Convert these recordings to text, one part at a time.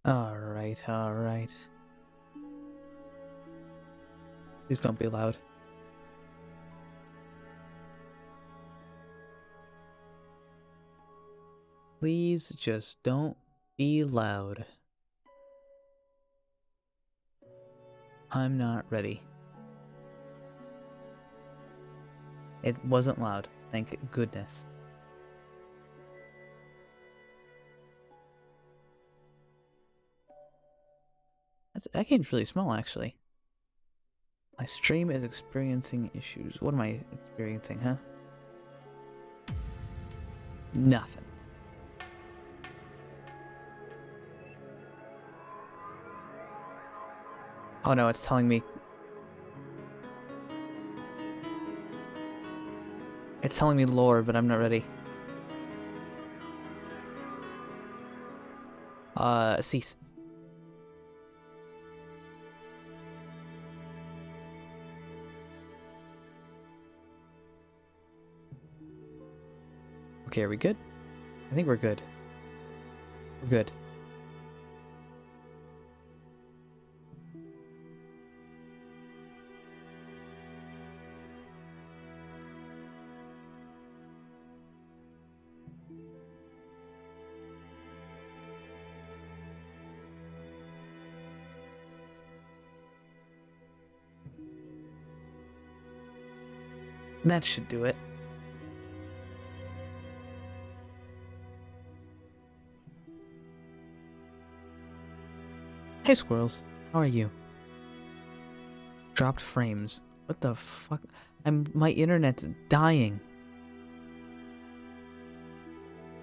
Alright, alright. Please don't be loud. Please just don't be loud. I'm not ready. It wasn't loud, thank goodness. That game's really small, actually. My stream is experiencing issues. What am I experiencing, huh? Nothing. Oh no, it's telling me... It's telling me lore, but I'm not ready. Cease. Okay, are we good? I think we're good. We're good. That should do it. Hey squirrels, how are you? Dropped frames. What the fuck? My internet's dying.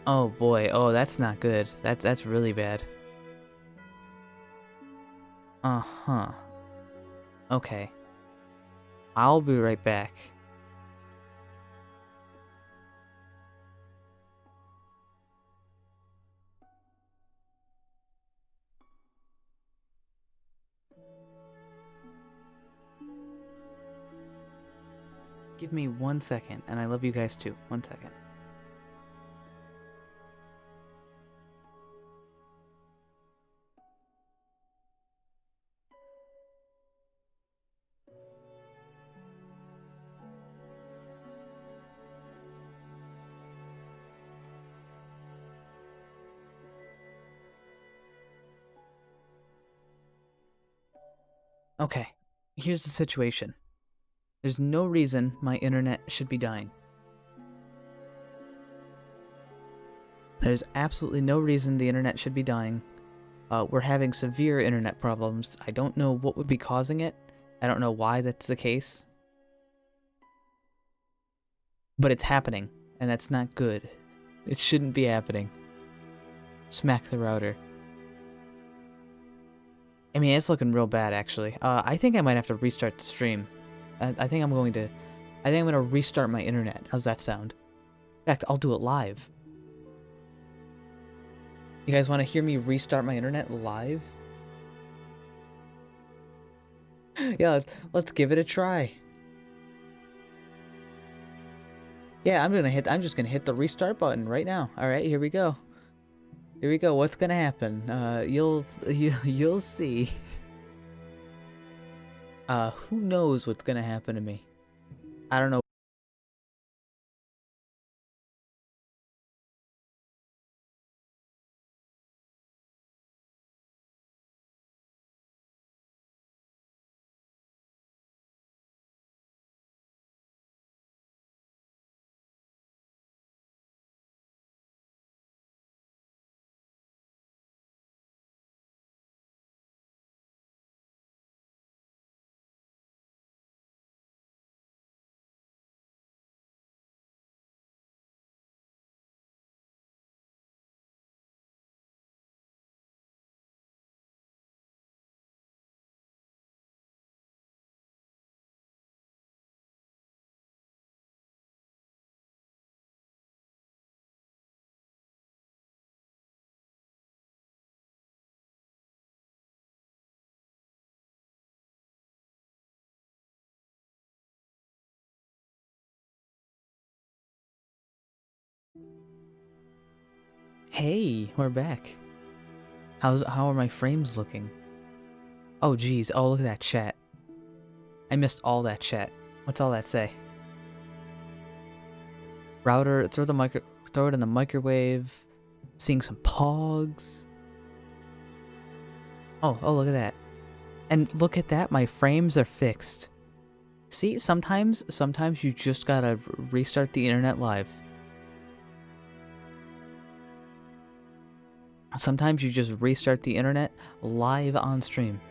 Oh boy, oh that's not good. That's really bad. Uh-huh. Okay. I'll be right back. Give me 1 second, and I love you guys too. 1 second. Okay, here's the situation. There's no reason my internet should be dying. There's absolutely no reason the internet should be dying. We're having severe internet problems. I don't know what would be causing it. I don't know why that's the case. But it's happening, and that's not good. It shouldn't be happening. Smack the router. I mean, it's looking real bad, actually. I think I might have to restart the stream. I think I'm going to restart my internet. How's that sound? In fact, I'll do it live. You guys want to hear me restart my internet live? Yeah, let's give it a try. Yeah, I'm just gonna hit the restart button right now. All right, here we go. Here we go. What's gonna happen? You'll see. Who knows what's gonna happen to me? I don't know. Hey, we're back. How are my frames looking? Oh geez, oh look at that chat. I missed all that chat. What's all that say? Router, throw it in the microwave. Seeing some pogs. Oh, look at that. And look at that, my frames are fixed. See, sometimes you just gotta restart the internet live. Sometimes you just restart the internet live on stream.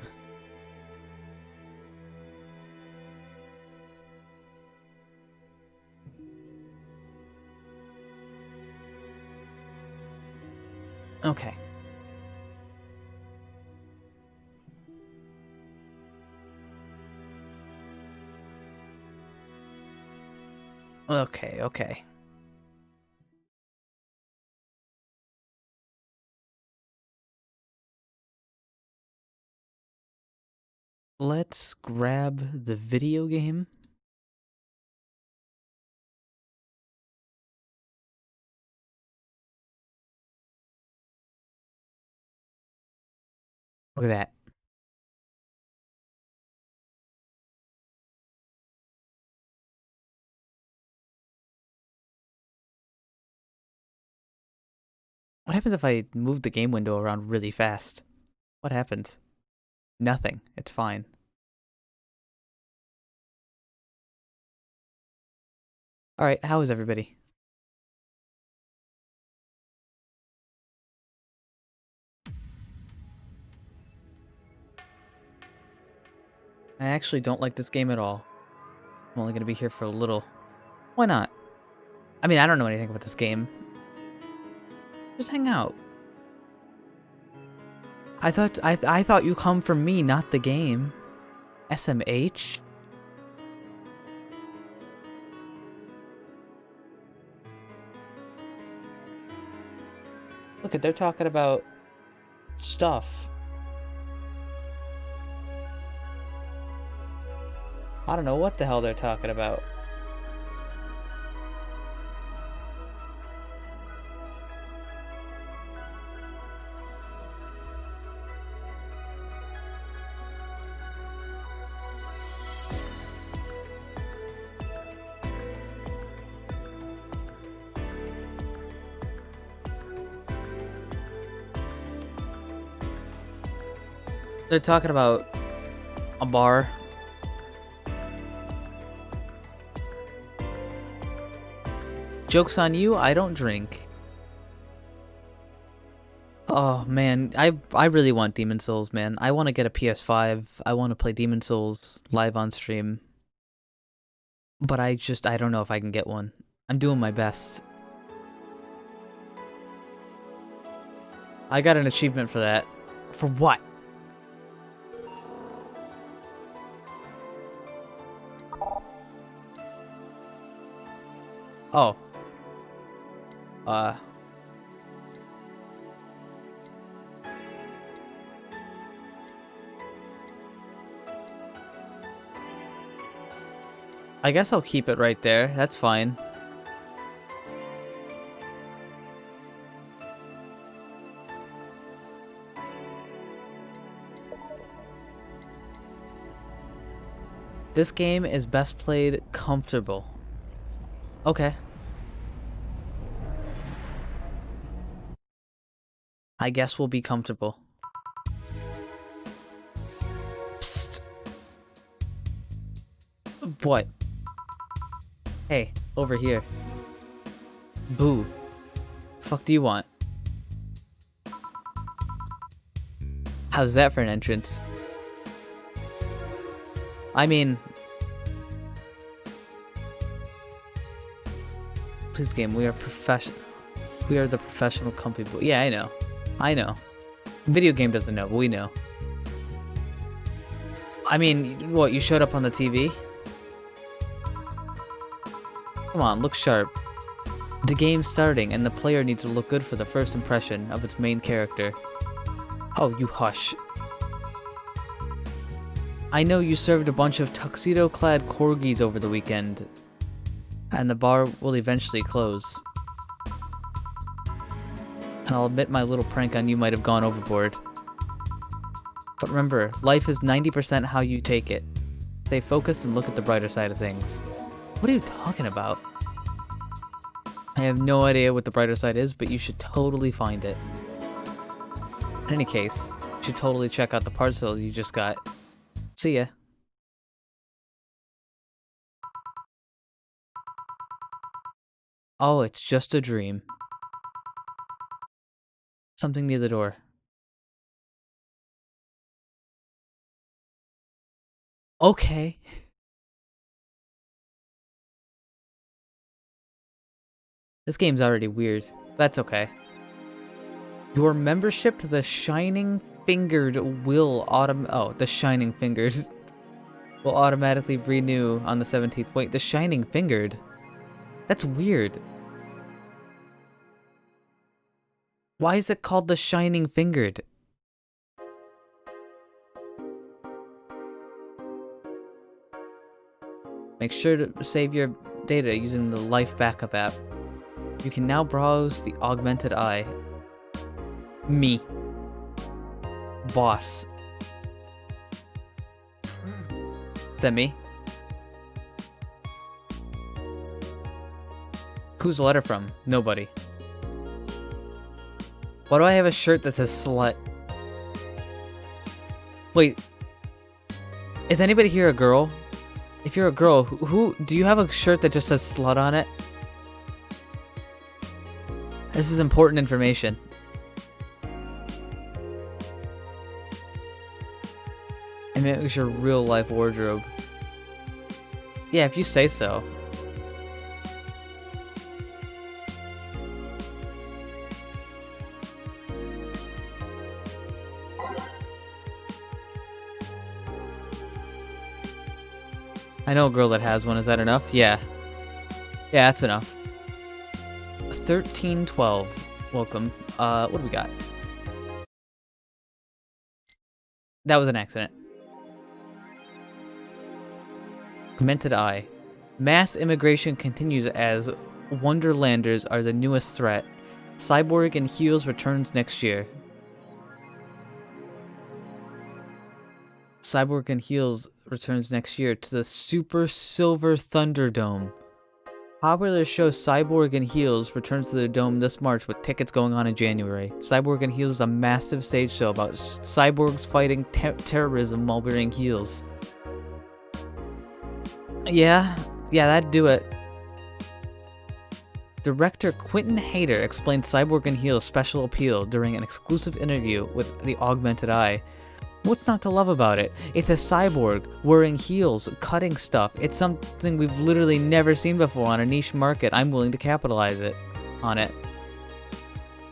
Okay. Okay. Let's grab the video game. Look at that. What happens if I move the game window around really fast? What happens? Nothing. It's fine. Alright, how is everybody? I actually don't like this game at all. I'm only gonna be here for a little. Why not? I mean, I don't know anything about this game. Just hang out. I thought you come from me, not the game. SMH? Look, they're talking about stuff. I don't know what the hell they're talking about. They're talking about a bar. Joke's on you, I don't drink. Oh man, I really want Demon Souls, man. I want to get a PS5. I want to play Demon Souls live on stream. But I don't know if I can get one. I'm doing my best. I got an achievement for that. For what? Oh. I guess I'll keep it right there. That's fine. This game is best played comfortable. Okay. I guess we'll be comfortable. Psst. What? Hey, over here. Boo. The fuck do you want? How's that for an entrance? I mean... Please game, we are the professional company. Yeah, I know. I know. Video game doesn't know, but we know. I mean, what, you showed up on the TV? Come on, look sharp. The game's starting, and the player needs to look good for the first impression of its main character. Oh, you hush. I know you served a bunch of tuxedo-clad corgis over the weekend, and the bar will eventually close. And I'll admit my little prank on you might have gone overboard. But remember, life is 90% how you take it. Stay focused and look at the brighter side of things. What are you talking about? I have no idea what the brighter side is, but you should totally find it. In any case, you should totally check out the parcel you just got. See ya. Oh, it's just a dream. Something near the door. Okay. This game's already weird. That's okay. Your membership to the Shining Fingered will the Shining Fingers will automatically renew on the 17th. Wait, the Shining Fingered? That's weird. Why is it called the Shining Fingered? Make sure to save your data using the Life Backup app. You can now browse the Augmented Eye. Me. Boss. Is that me? Who's the letter from? Nobody. Why do I have a shirt that says slut? Wait. Is anybody here a girl? If you're a girl, who do you have a shirt that just says slut on it? This is important information. I mean, it was your real life wardrobe. Yeah, if you say so. I know a girl that has one. Is that enough? Yeah. Yeah, that's enough. 1312. Welcome. What do we got? That was an accident. Augmented Eye. Mass immigration continues as Wonderlanders are the newest threat. Cyborg in Heels returns next year. Cyborg in Heels returns next year to the Super Silver Thunderdome. Popular show Cyborg in Heels returns to the Dome this March with tickets going on in January. Cyborg in Heels is a massive stage show about cyborgs fighting terrorism while wearing heels. Yeah, that'd do it. Director Quentin Hayter explained Cyborg in Heels' special appeal during an exclusive interview with the Augmented Eye. What's not to love about it? It's a cyborg wearing heels, cutting stuff. It's something we've literally never seen before on a niche market. I'm willing to capitalize on it.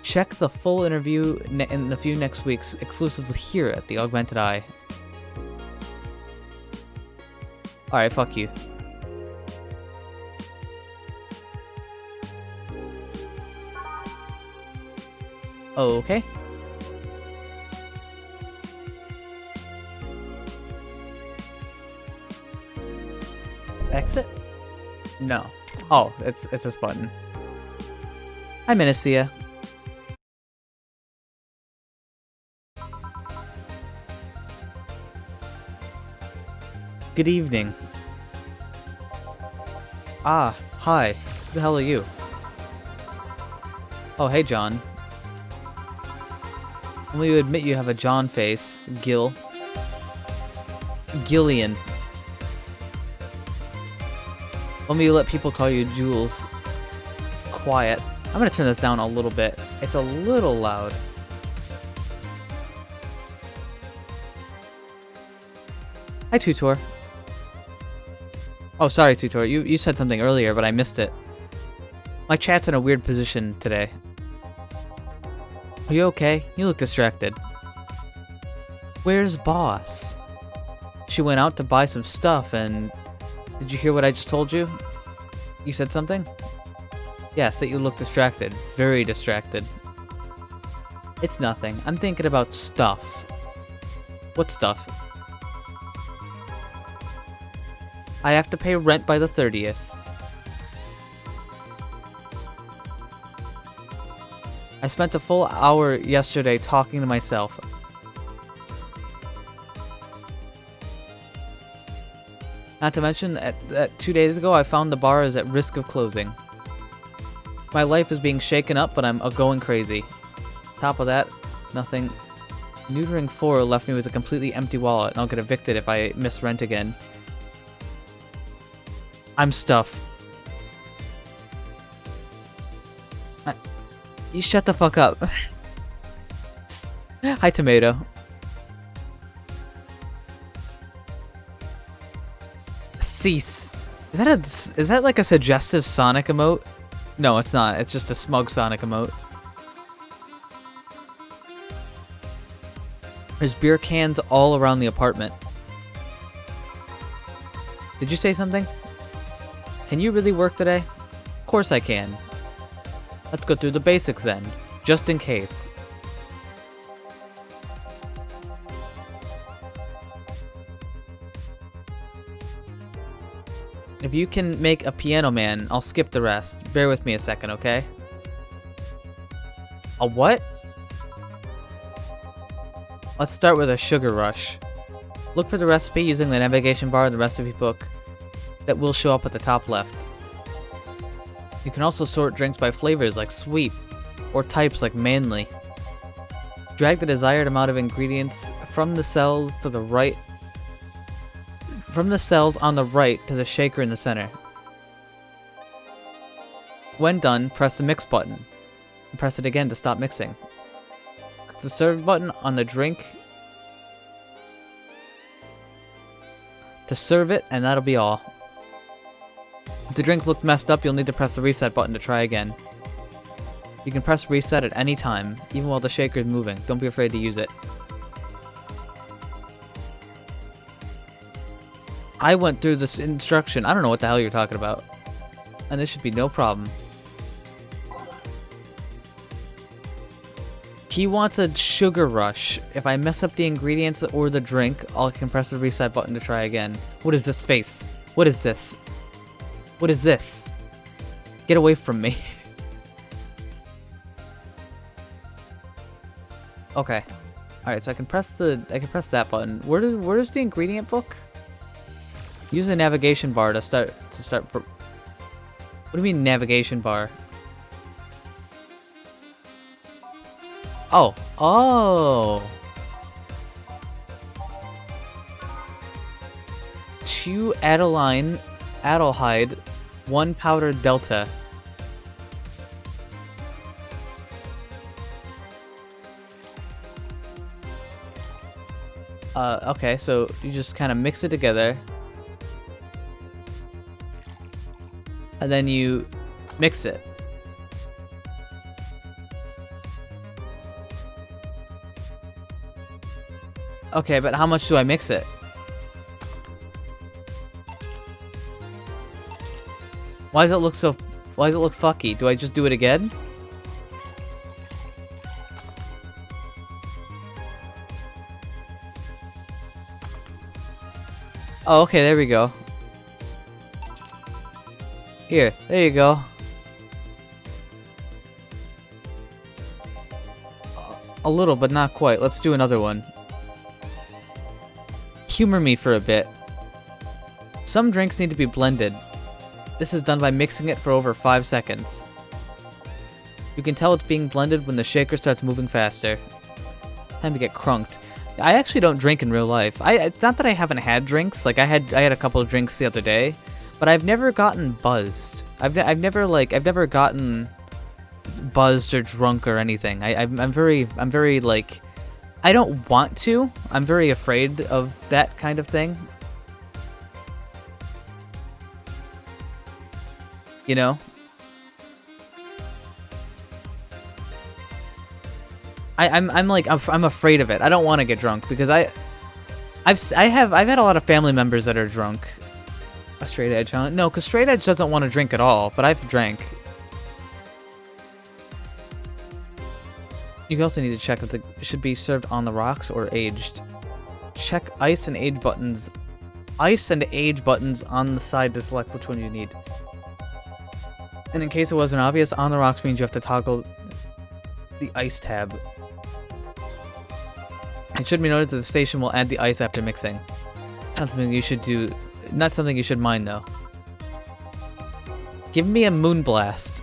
Check the full interview in a few next weeks, exclusively here at the Augmented Eye. Alright, fuck you. Okay. Exit? No. Oh, it's this button. Hi, Minicia. Good evening. Ah, hi. Who the hell are you? Oh, hey, John. Will you admit you have a John face? Gillian. Let me let people call you Jules. Quiet. I'm gonna turn this down a little bit. It's a little loud. Hi, Tutor. Oh, sorry, Tutor. You said something earlier, but I missed it. My chat's in a weird position today. Are you okay? You look distracted. Where's Boss? She went out to buy some stuff and... Did you hear what I just told you? You said something? Yes, that you look distracted. Very distracted. It's nothing. I'm thinking about stuff. What stuff? I have to pay rent by the 30th. I spent a full hour yesterday talking to myself. Not to mention that 2 days ago I found the bar is at risk of closing. My life is being shaken up, but I'm going crazy. Top of that, nothing. Neutering 4 left me with a completely empty wallet, and I'll get evicted if I miss rent again. I'm stuffed. You shut the fuck up. Hi, Tomato. Cease. Is that like a suggestive Sonic emote? No, it's not. It's just a smug Sonic emote. There's beer cans all around the apartment. Did you say something? Can you really work today? Of course I can. Let's go through the basics then, just in case. If you can make a piano man, I'll skip the rest. Bear with me a second, okay? A what? Let's start with a sugar rush. Look for the recipe using the navigation bar in the recipe book that will show up at the top left. You can also sort drinks by flavors like sweet, or types like manly. Drag the desired amount of ingredients from the cells to the right. From the cells on the right to the shaker in the center. When done, press the mix button. And press it again to stop mixing. Click the serve button on the drink to serve it, and that'll be all. If the drinks look messed up, you'll need to press the reset button to try again. You can press reset at any time, even while the shaker is moving. Don't be afraid to use it. I went through this instruction. I don't know what the hell you're talking about. And this should be no problem. He wants a sugar rush. If I mess up the ingredients or the drink, I can press the reset button to try again. What is this face? What is this? What is this? Get away from me. Okay. Alright, so I can press that button. Where's the ingredient book? Use the navigation bar to start. What do you mean navigation bar? Oh. Oh. 2 Adeline, Adelhyde, 1 powdered delta. Okay, so you just kind of mix it together. And then you mix it. Okay, but how much do I mix it? Why does it look fucky? Do I just do it again? Oh, okay, there we go. Here, there you go. A little, but not quite. Let's do another one. Humor me for a bit. Some drinks need to be blended. This is done by mixing it for over 5 seconds. You can tell it's being blended when the shaker starts moving faster. Time to get crunked. I actually don't drink in real life. It's not that I haven't had drinks. Like I had a couple of drinks the other day, but I've never gotten buzzed. I've never gotten buzzed or drunk or anything. I'm very like, I don't want to. I'm very afraid of that kind of thing. You know? I'm afraid of it. I don't want to get drunk because I've had a lot of family members that are drunk. A straight edge, huh? No, because straight edge doesn't want to drink at all, but I've drank. You also need to check if it should be served on the rocks or aged. Check ice and age buttons. Ice and age buttons on the side to select which one you need. And in case it wasn't obvious, on the rocks means you have to toggle The ice tab. It should be noted that the station will add the ice after mixing. Not something you should do. Not something you should mind, though. Give me a moonblast.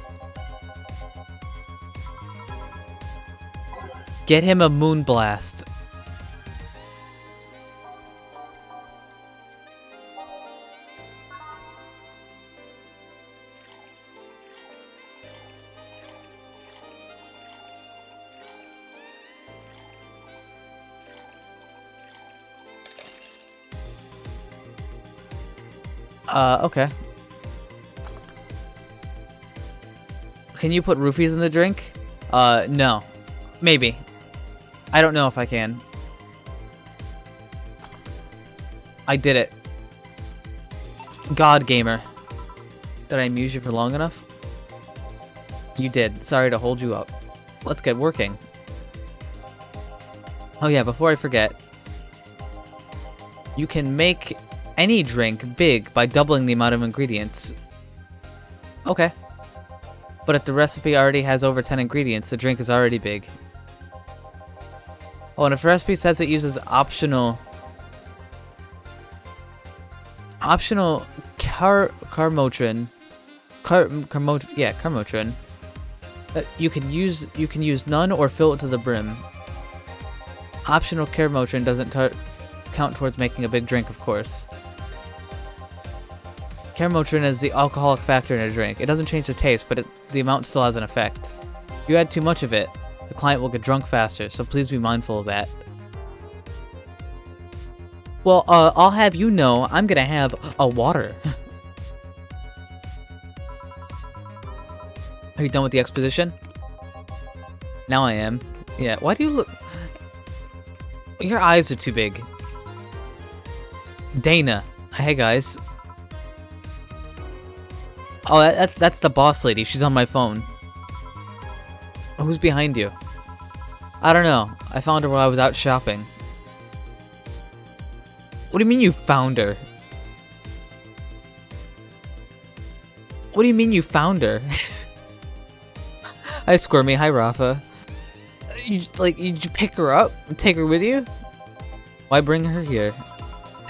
Get him a moonblast. Okay. Can you put roofies in the drink? No. Maybe. I don't know if I can. I did it. God Gamer. Did I amuse you for long enough? You did. Sorry to hold you up. Let's get working. Oh yeah, before I forget. You can make any drink big by doubling the amount of ingredients. Okay. But if the recipe already has over 10 ingredients, the drink is already big. Oh, and if the recipe says it uses optional carmotrin. Carmotrin. You can use none or fill it to the brim. Optional carmotrin doesn't count towards making a big drink, of course. Carmotrin is the alcoholic factor in a drink. It doesn't change the taste, but the amount still has an effect. If you add too much of it, the client will get drunk faster, so please be mindful of that. Well, I'll have you know, I'm gonna have a water. Are you done with the exposition? Now I am. Yeah, why do you look... Your eyes are too big. Dana. Hey, guys. Oh, that's the boss lady. She's on my phone. Who's behind you? I don't know. I found her while I was out shopping. What do you mean you found her? What do you mean you found her? Hi, Squirmy. Hi, Rafa. You pick her up and take her with you? Why bring her here?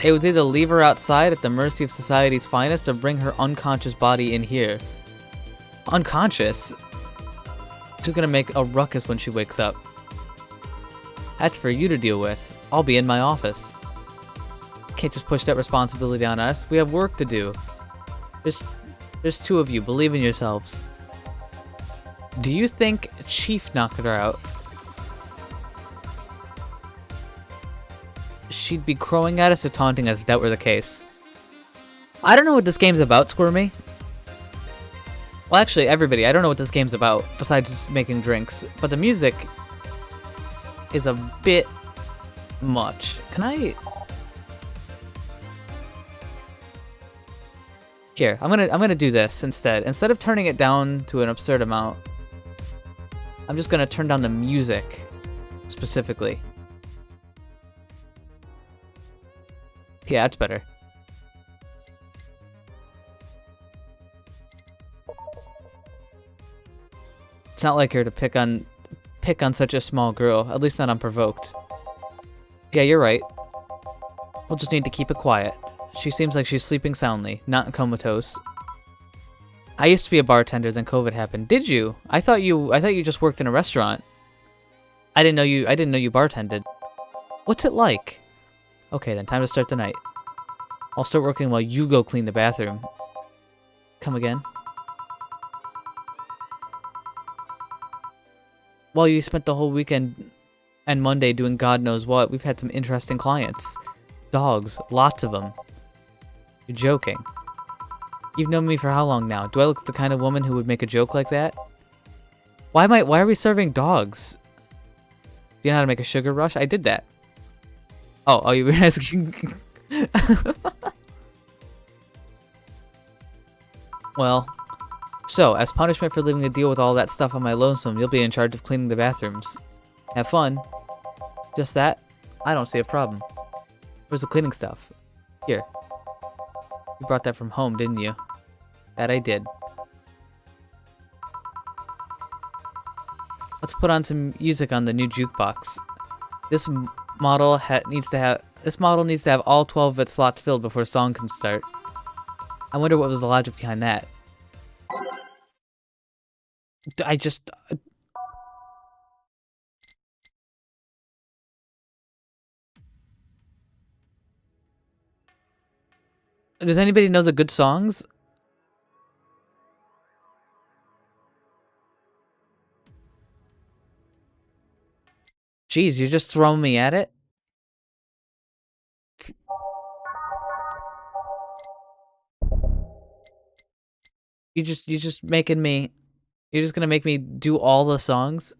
It was either leave her outside at the mercy of society's finest or bring her unconscious body in here. Unconscious? She's gonna make a ruckus when she wakes up. That's for you to deal with. I'll be in my office. Can't just push that responsibility on us. We have work to do. There's two of you. Believe in yourselves. Do you think Chief knocked her out? She'd be crowing at us or taunting us if that were the case. I don't know what this game's about, Squirmy. Well, actually, everybody, I don't know what this game's about, besides just making drinks. But the music is a bit much. Can I... Here, I'm gonna do this instead. Instead of turning it down to an absurd amount, I'm just gonna turn down the music, specifically. Yeah, that's better. It's not like her to pick on such a small girl, at least not unprovoked. Yeah, you're right. We'll just need to keep it quiet. She seems like she's sleeping soundly, not comatose. I used to be a bartender, then COVID happened. Did you? I thought you just worked in a restaurant. I didn't know you bartended. What's it like? Okay, then time to start the night. I'll start working while you go clean the bathroom. Come again? Well, you spent the whole weekend and Monday doing God knows what. We've had some interesting clients. Dogs, lots of them. You're joking. You've known me for how long now? Do I look the kind of woman who would make a joke like that? Why are we serving dogs? Do you know how to make a sugar rush? I did that. Oh, you were asking? Well, so, as punishment for leaving to deal with all that stuff on my lonesome, you'll be in charge of cleaning the bathrooms. Have fun. Just that? I don't see a problem. Where's the cleaning stuff? Here. You brought that from home, didn't you? That I did. Let's put on some music on the new jukebox. This model needs to have all 12 of its slots filled before a song can start. I wonder what was the logic behind that. Does anybody know the good songs? Jeez, you're just throwing me at it? You're just making me... You're just gonna make me do all the songs?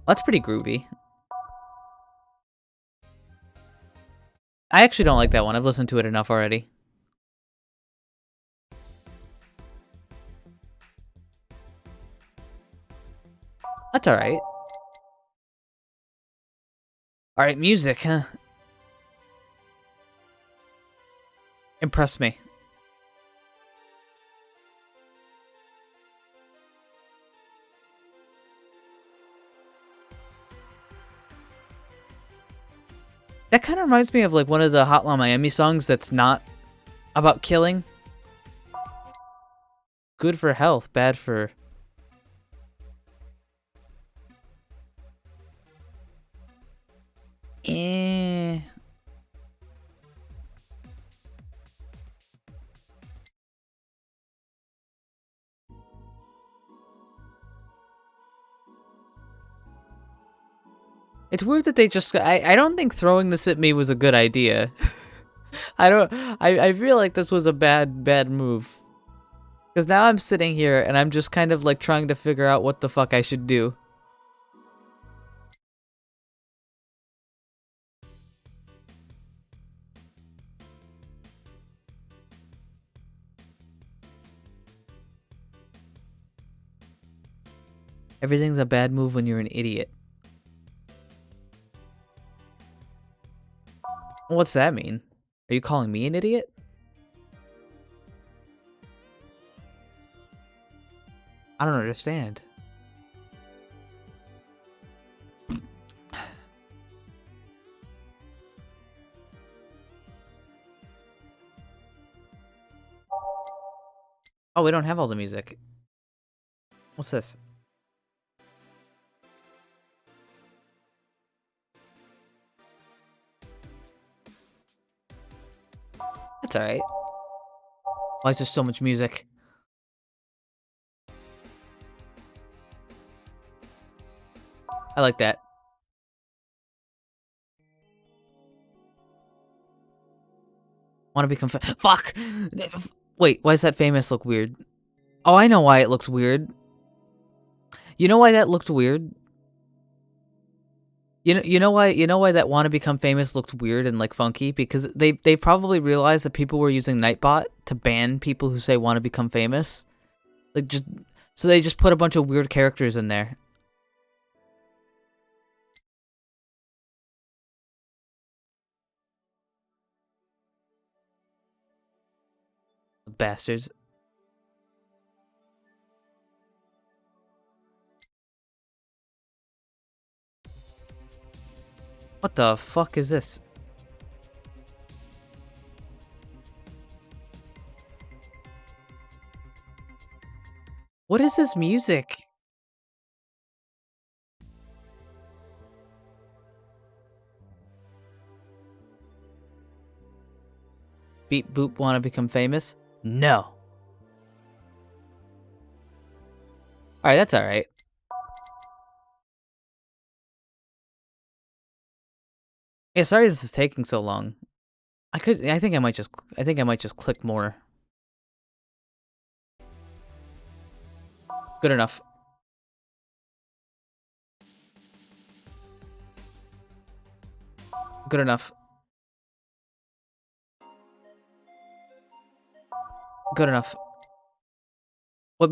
That's pretty groovy. I actually don't like that one. I've listened to it enough already. That's alright. Alright, music, huh? Impress me. That kind of reminds me of like one of the Hotline Miami songs that's not about killing. Good for health, bad for... Eh... It's weird that they just... I don't think throwing this at me was a good idea. I feel like this was a bad move. Because now I'm sitting here and I'm just kind of like trying to figure out what the fuck I should do. Everything's a bad move when you're an idiot. What's that mean? Are you calling me an idiot? I don't understand. Oh, we don't have all the music. What's this? That's alright. Why is there so much music? I like that. Want to become fuck! Wait, why does that famous look weird? Oh, I know why it looks weird. You know why that looked weird? You know why that want to become famous looked weird and like funky? Because they probably realized that people were using Nightbot to ban people who say want to become famous. Like so they just put a bunch of weird characters in there. Bastards. What the fuck is this? What is this music? Beep boop wanna become famous? No. Alright, that's alright. Yeah, sorry this is taking so long. I think I might just click more. Good enough. Good enough. Good enough. What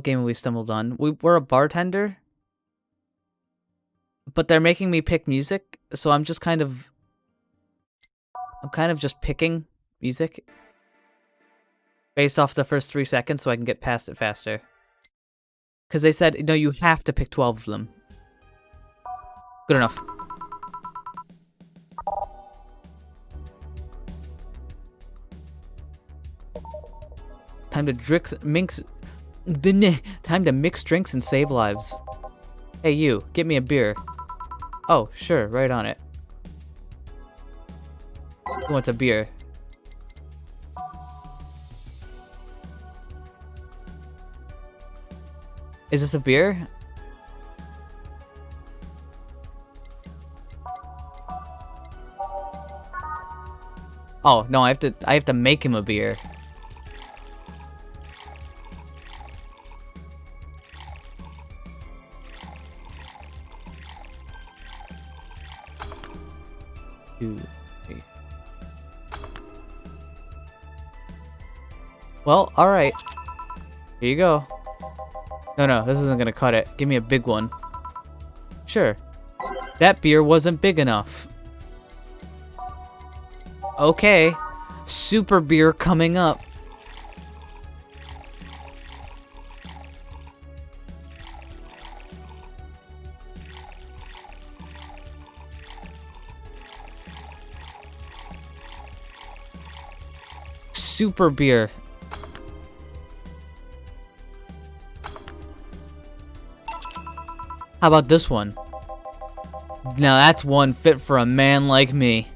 game have we stumbled on? We're a bartender? But they're making me pick music, so I'm kind of just picking music. Based off the first 3 seconds so I can get past it faster. Because they said, no, you have to pick 12 of them. Good enough. Time to mix drinks and save lives. Hey you, get me a beer. Oh, sure, right on it. Who wants a beer? Is this a beer? Oh, no, I have to make him a beer. Well, alright. Here you go. No, this isn't gonna cut it. Give me a big one. Sure. That beer wasn't big enough. Okay. Super beer coming up. Super beer. How about this one? Now that's one fit for a man like me.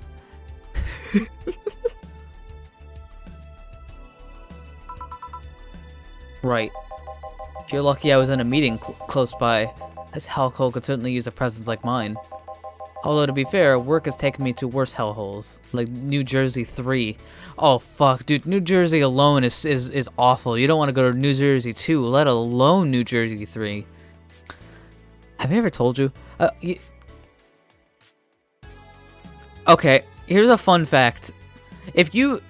Right. You're lucky I was in a meeting close by. This hellhole could certainly use a presence like mine. Although to be fair, work has taken me to worse hellholes, like New Jersey 3. Oh fuck, dude, New Jersey alone is awful. You don't want to go to New Jersey 2, let alone New Jersey 3. Have I ever told you? Okay, here's a fun fact. If you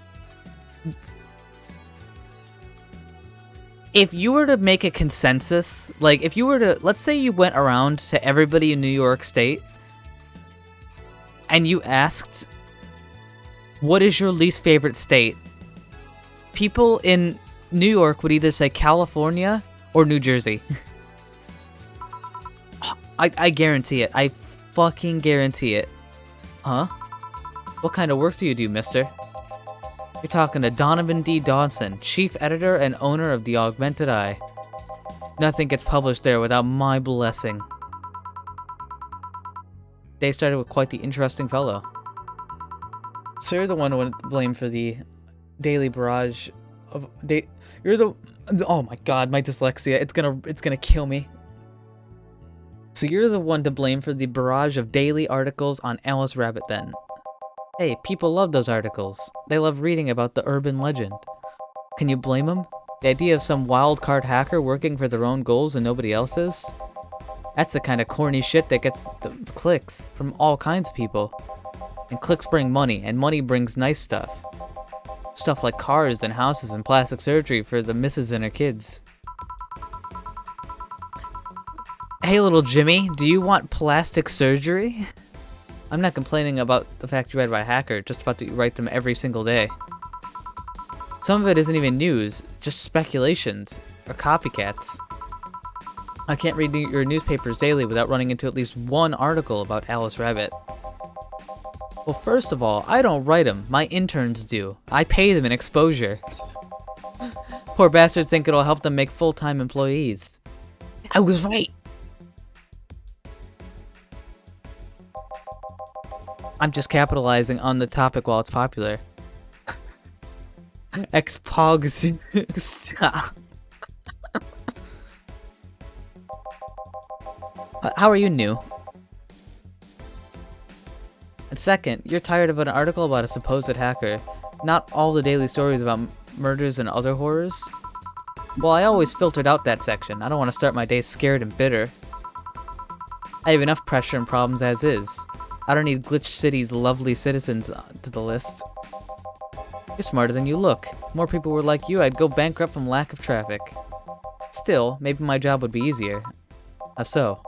were to make a consensus, like if you were to, let's say you went around to everybody in New York State and you asked, what is your least favorite state? People in New York would either say California or New Jersey. I guarantee it. I fucking guarantee it. Huh? What kind of work do you do, mister? You're talking to Donovan D. Dawson, chief editor and owner of The Augmented Eye. Nothing gets published there without my blessing. Day started with quite the interesting fellow. So you're the one to blame for the daily barrage of you're the oh my god, my dyslexia, it's gonna kill me. So you're the one to blame for the barrage of daily articles on Alice Rabbit then. Hey, people love those articles. They love reading about the urban legend. Can you blame them? The idea of some wild card hacker working for their own goals and nobody else's? That's the kind of corny shit that gets the clicks from all kinds of people. And clicks bring money, and money brings nice stuff. Stuff like cars and houses and plastic surgery for the missus and her kids. Hey little Jimmy, do you want plastic surgery? I'm not complaining about the fact you read by a hacker, just about that you write them every single day. Some of it isn't even news, just speculations, or copycats. I can't read your newspapers daily without running into at least one article about Alice Rabbit. Well, first of all, I don't write them, my interns do. I pay them in exposure. Poor bastards think it'll help them make full-time employees. I was right! I'm just capitalizing on the topic while it's popular. Xpogs. Stop. How are you new? And second, you're tired of an article about a supposed hacker, not all the daily stories about murders and other horrors? Well, I always filtered out that section. I don't want to start my day scared and bitter. I have enough pressure and problems as is. I don't need Glitch City's lovely citizens to the list. You're smarter than you look. If more people were like you, I'd go bankrupt from lack of traffic. Still, maybe my job would be easier. How so?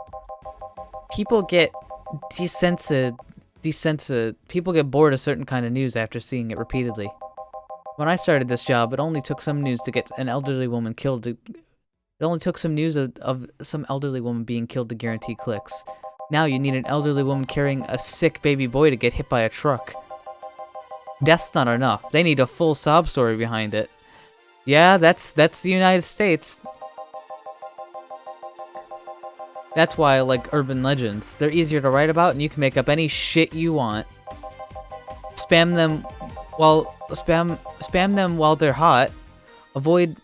People get people get bored of certain kind of news after seeing it repeatedly. When I started this job, it only took some news to get an elderly woman killed. It only took some news of some elderly woman being killed to guarantee clicks. Now you need an elderly woman carrying a sick baby boy to get hit by a truck. That's not enough. They need a full sob story behind it. Yeah, that's the United States. That's why I like urban legends. They're easier to write about and you can make up any shit you want. Spam them while they're hot. Avoid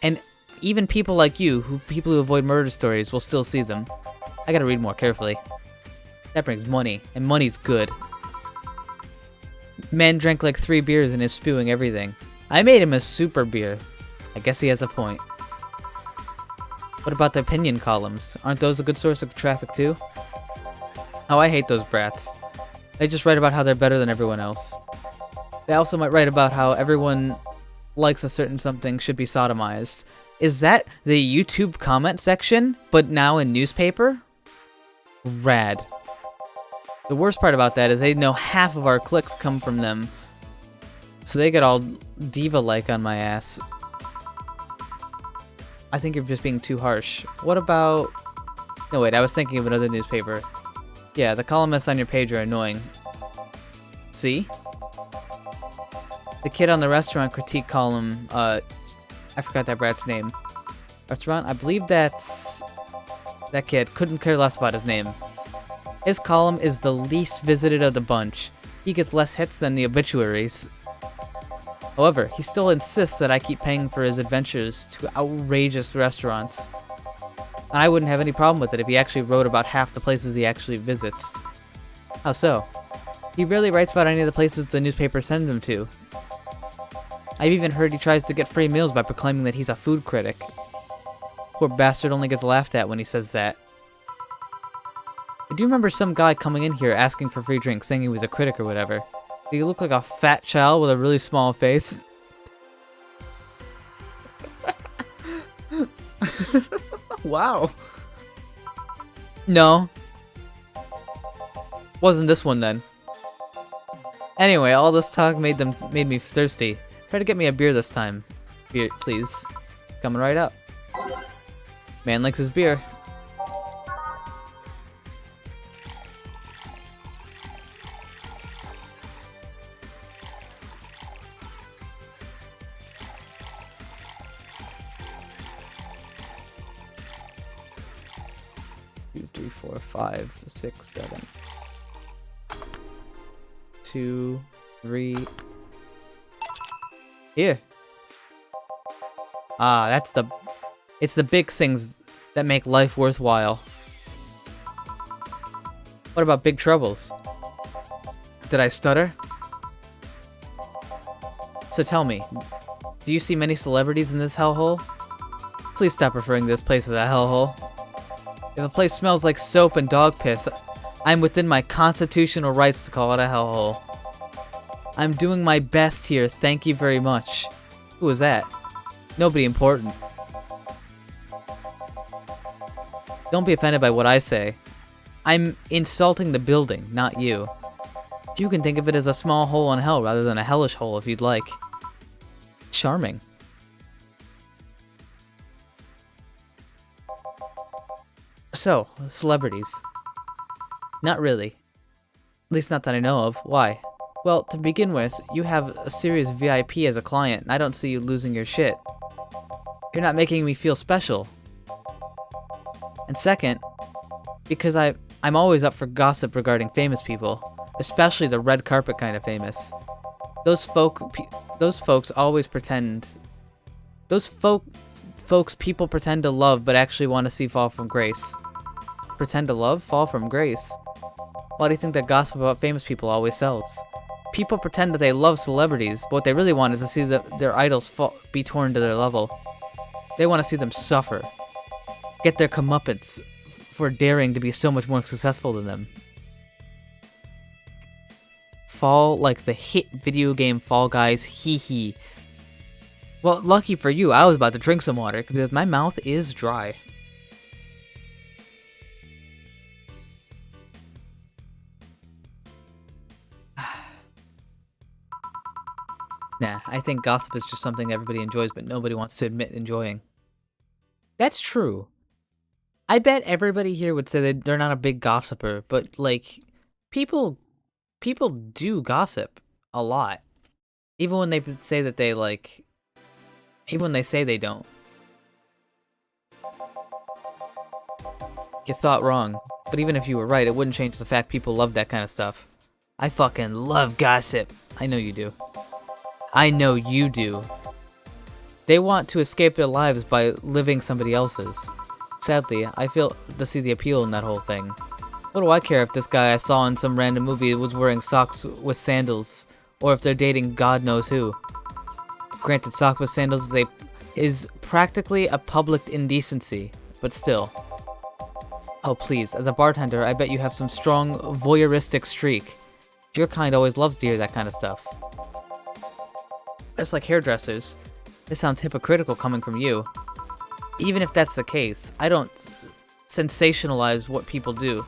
and even people like you, people who avoid murder stories will still see them. I gotta read more carefully. That brings money, and money's good. Man drank like 3 beers and is spewing everything. I made him a super beer. I guess he has a point. What about the opinion columns? Aren't those a good source of traffic too? Oh, I hate those brats. They just write about how they're better than everyone else. They also might write about how everyone likes a certain something should be sodomized. Is that the YouTube comment section, but now in newspaper? Rad. The worst part about that is they know half of our clicks come from them. So they get all diva-like on my ass. I think you're just being too harsh. What about... No, wait, I was thinking of another newspaper. Yeah, the columnists on your page are annoying. See? The kid on the restaurant critique column, I forgot that brat's name. Restaurant? I believe that's... That kid. Couldn't care less about his name. His column is the least visited of the bunch. He gets less hits than the obituaries. However, he still insists that I keep paying for his adventures to outrageous restaurants. And I wouldn't have any problem with it if he actually wrote about half the places he actually visits. How so? He rarely writes about any of the places the newspaper sends him to. I've even heard he tries to get free meals by proclaiming that he's a food critic. Poor bastard only gets laughed at when he says that. I do remember some guy coming in here asking for free drinks, saying he was a critic or whatever. Did he look like a fat child with a really small face? Wow. No. Wasn't this one then. Anyway, all this talk made me thirsty. Try to get me a beer this time. Beer, please. Coming right up. Man likes his beer. Two, 3, 4, 5, 6, 7. 2, 3. Here. Ah, it's the big things that make life worthwhile. What about big troubles? Did I stutter? So tell me, do you see many celebrities in this hellhole? Please stop referring to this place as a hellhole. If a place smells like soap and dog piss, I'm within my constitutional rights to call it a hellhole. I'm doing my best here, thank you very much. Who was that? Nobody important. Don't be offended by what I say. I'm insulting the building, not you. You can think of it as a small hole in hell rather than a hellish hole if you'd like. Charming. So, celebrities. Not really. At least not that I know of. Why? Well, to begin with, you have a serious VIP as a client, and I don't see you losing your shit. You're not making me feel special. And second, because I'm always up for gossip regarding famous people, especially the red carpet kind of famous. Those folks always pretend. Folks people pretend to love but actually want to see fall from grace. Pretend to love? Fall from grace? Why do you think that gossip about famous people always sells? People pretend that they love celebrities, but what they really want is to see their idols be torn to their level. They want to see them suffer. Get their comeuppance for daring to be so much more successful than them. Fall like the hit video game Fall Guys, hee hee. Well, lucky for you, I was about to drink some water because my mouth is dry. Nah, I think gossip is just something everybody enjoys, but nobody wants to admit enjoying. That's true. I bet everybody here would say that they're not a big gossiper, but like, people do gossip a lot, even when they say that they like, even when they say they don't. You thought wrong, but even if you were right, it wouldn't change the fact people love that kind of stuff. I fucking love gossip. I know you do. I know you do. They want to escape their lives by living somebody else's. Sadly, I fail to see the appeal in that whole thing. What do I care if this guy I saw in some random movie was wearing socks with sandals, or if they're dating God knows who? Granted, socks with sandals is practically a public indecency, but still. Oh please, as a bartender, I bet you have some strong voyeuristic streak. Your kind always loves to hear that kind of stuff. Just like hairdressers. This sounds hypocritical coming from you. Even if that's the case, I don't sensationalize what people do.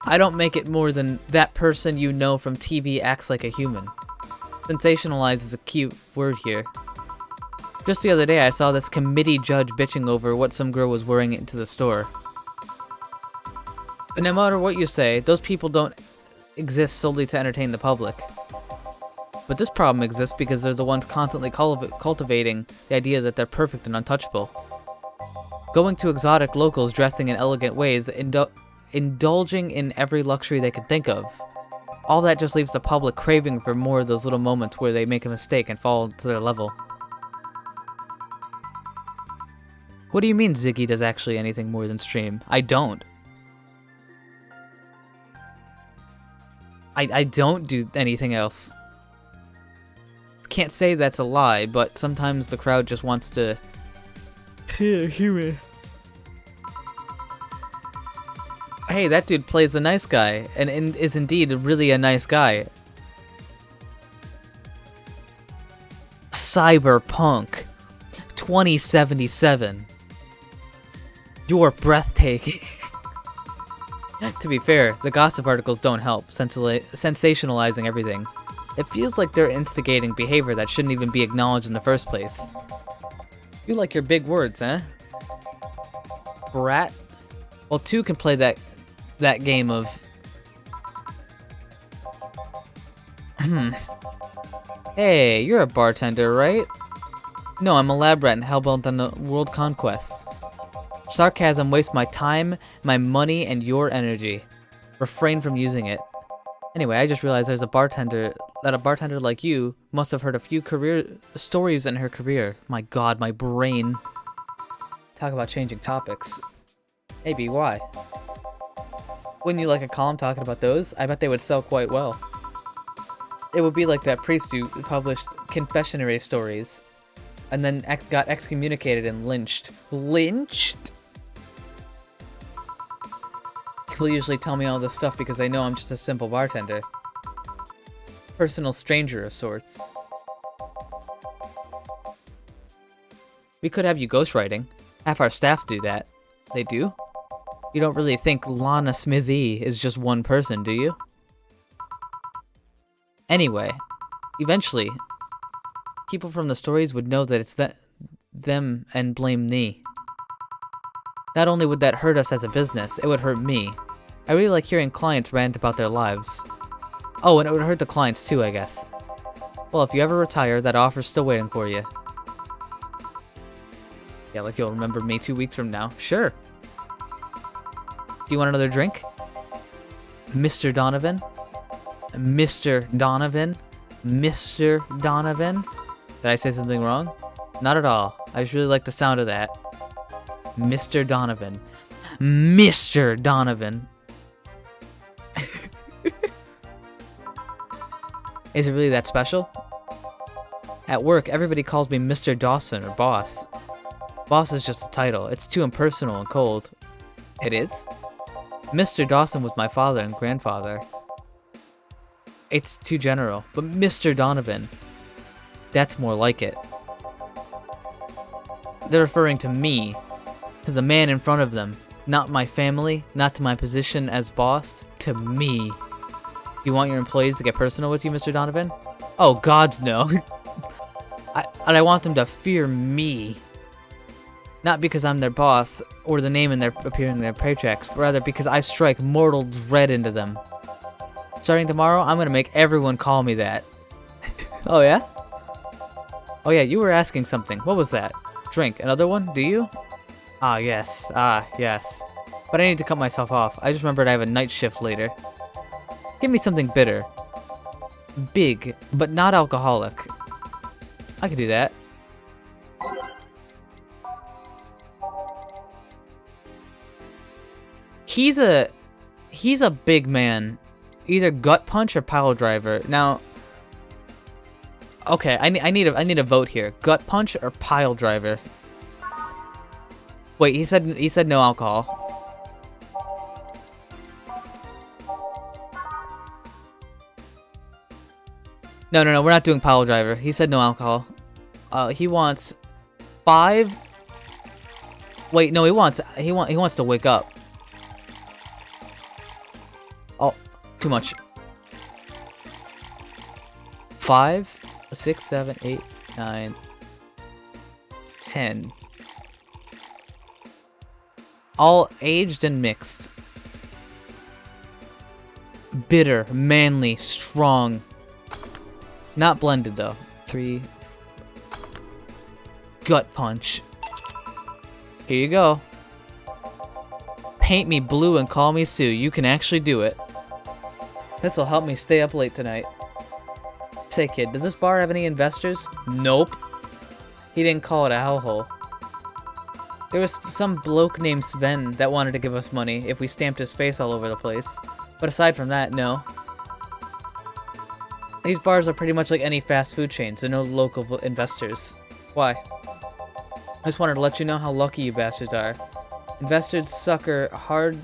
I don't make it more than that person you know from TV acts like a human. Sensationalize is a cute word here. Just the other day I saw this committee judge bitching over what some girl was wearing into the store. But no matter what you say, those people don't exist solely to entertain the public. But this problem exists because they're the ones constantly cultivating the idea that they're perfect and untouchable. Going to exotic locals dressing in elegant ways, indulging in every luxury they can think of. All that just leaves the public craving for more of those little moments where they make a mistake and fall to their level. What do you mean Ziggy does actually anything more than stream? I don't. I don't do anything else. Can't say that's a lie, but sometimes the crowd just wants to hear me. Hey, that dude plays a nice guy, and is indeed really a nice guy. Cyberpunk 2077. You're breathtaking. To be fair, the gossip articles don't help, sensationalizing everything. It feels like they're instigating behavior that shouldn't even be acknowledged in the first place. You like your big words, eh? Brat? Well, two can play that game of... Hey, you're a bartender, right? No, I'm a lab rat and hellbent on the world conquest. Sarcasm wastes my time, my money, and your energy. Refrain from using it. Anyway, I just realized there's a bartender like you must have heard a few career stories in her career. My god, my brain. Talk about changing topics. Maybe, why? Wouldn't you like a column talking about those? I bet they would sell quite well. It would be like that priest who published confessionary stories and then got excommunicated and lynched. Lynched? People usually tell me all this stuff because they know I'm just a simple bartender. Personal stranger of sorts. We could have you ghostwriting. Half our staff do that. They do? You don't really think Lana Smithy is just one person, do you? Anyway, eventually, people from the stories would know that it's them and blame me. Not only would that hurt us as a business, it would hurt me. I really like hearing clients rant about their lives. Oh, and it would hurt the clients too, I guess. Well, if you ever retire, that offer's still waiting for you. Yeah, like you'll remember me 2 weeks from now. Sure. Do you want another drink? Mr. Donovan? Mr. Donovan? Mr. Donovan? Did I say something wrong? Not at all. I just really like the sound of that. Mr. Donovan. Mr. Donovan. Is it really that special? At work, everybody calls me Mr. Dawson or Boss. Boss is just a title. It's too impersonal and cold. It is? Mr. Dawson was my father and grandfather. It's too general, but Mr. Donovan, that's more like it. They're referring to me, to the man in front of them, not my family, not to my position as boss, to me. You want your employees to get personal with you, Mr. Donovan? Oh, gods no. And I want them to fear me. Not because I'm their boss, or the name in their appearing in their paychecks, but rather because I strike mortal dread into them. Starting tomorrow, I'm gonna make everyone call me that. Oh yeah? Oh yeah, you were asking something. What was that? Drink. Another one? Do you? Ah, yes. Ah, yes. But I need to cut myself off. I just remembered I have a night shift later. Give me something bitter. Big, but not alcoholic. I can do that. He's a big man. Either gut punch or pile driver. Now, okay, I need a vote here. Gut punch or pile driver. Wait, he said no alcohol. No, we're not doing pile driver. He said no alcohol. He wants 5. Wait, no, he wants to wake up. Oh, too much. 5, 6, 7, 8, 9, 10. All aged and mixed. Bitter, manly, strong. Not blended though. 3. Gut punch. Here you go. Paint me blue and call me Sue. You can actually do it. This'll help me stay up late tonight. Say kid, does this bar have any investors? Nope. He didn't call it a hellhole. There was some bloke named Sven that wanted to give us money if we stamped his face all over the place. But aside from that, no. These bars are pretty much like any fast food chains. There are no local investors. Why? I just wanted to let you know how lucky you bastards are. Investors suck harder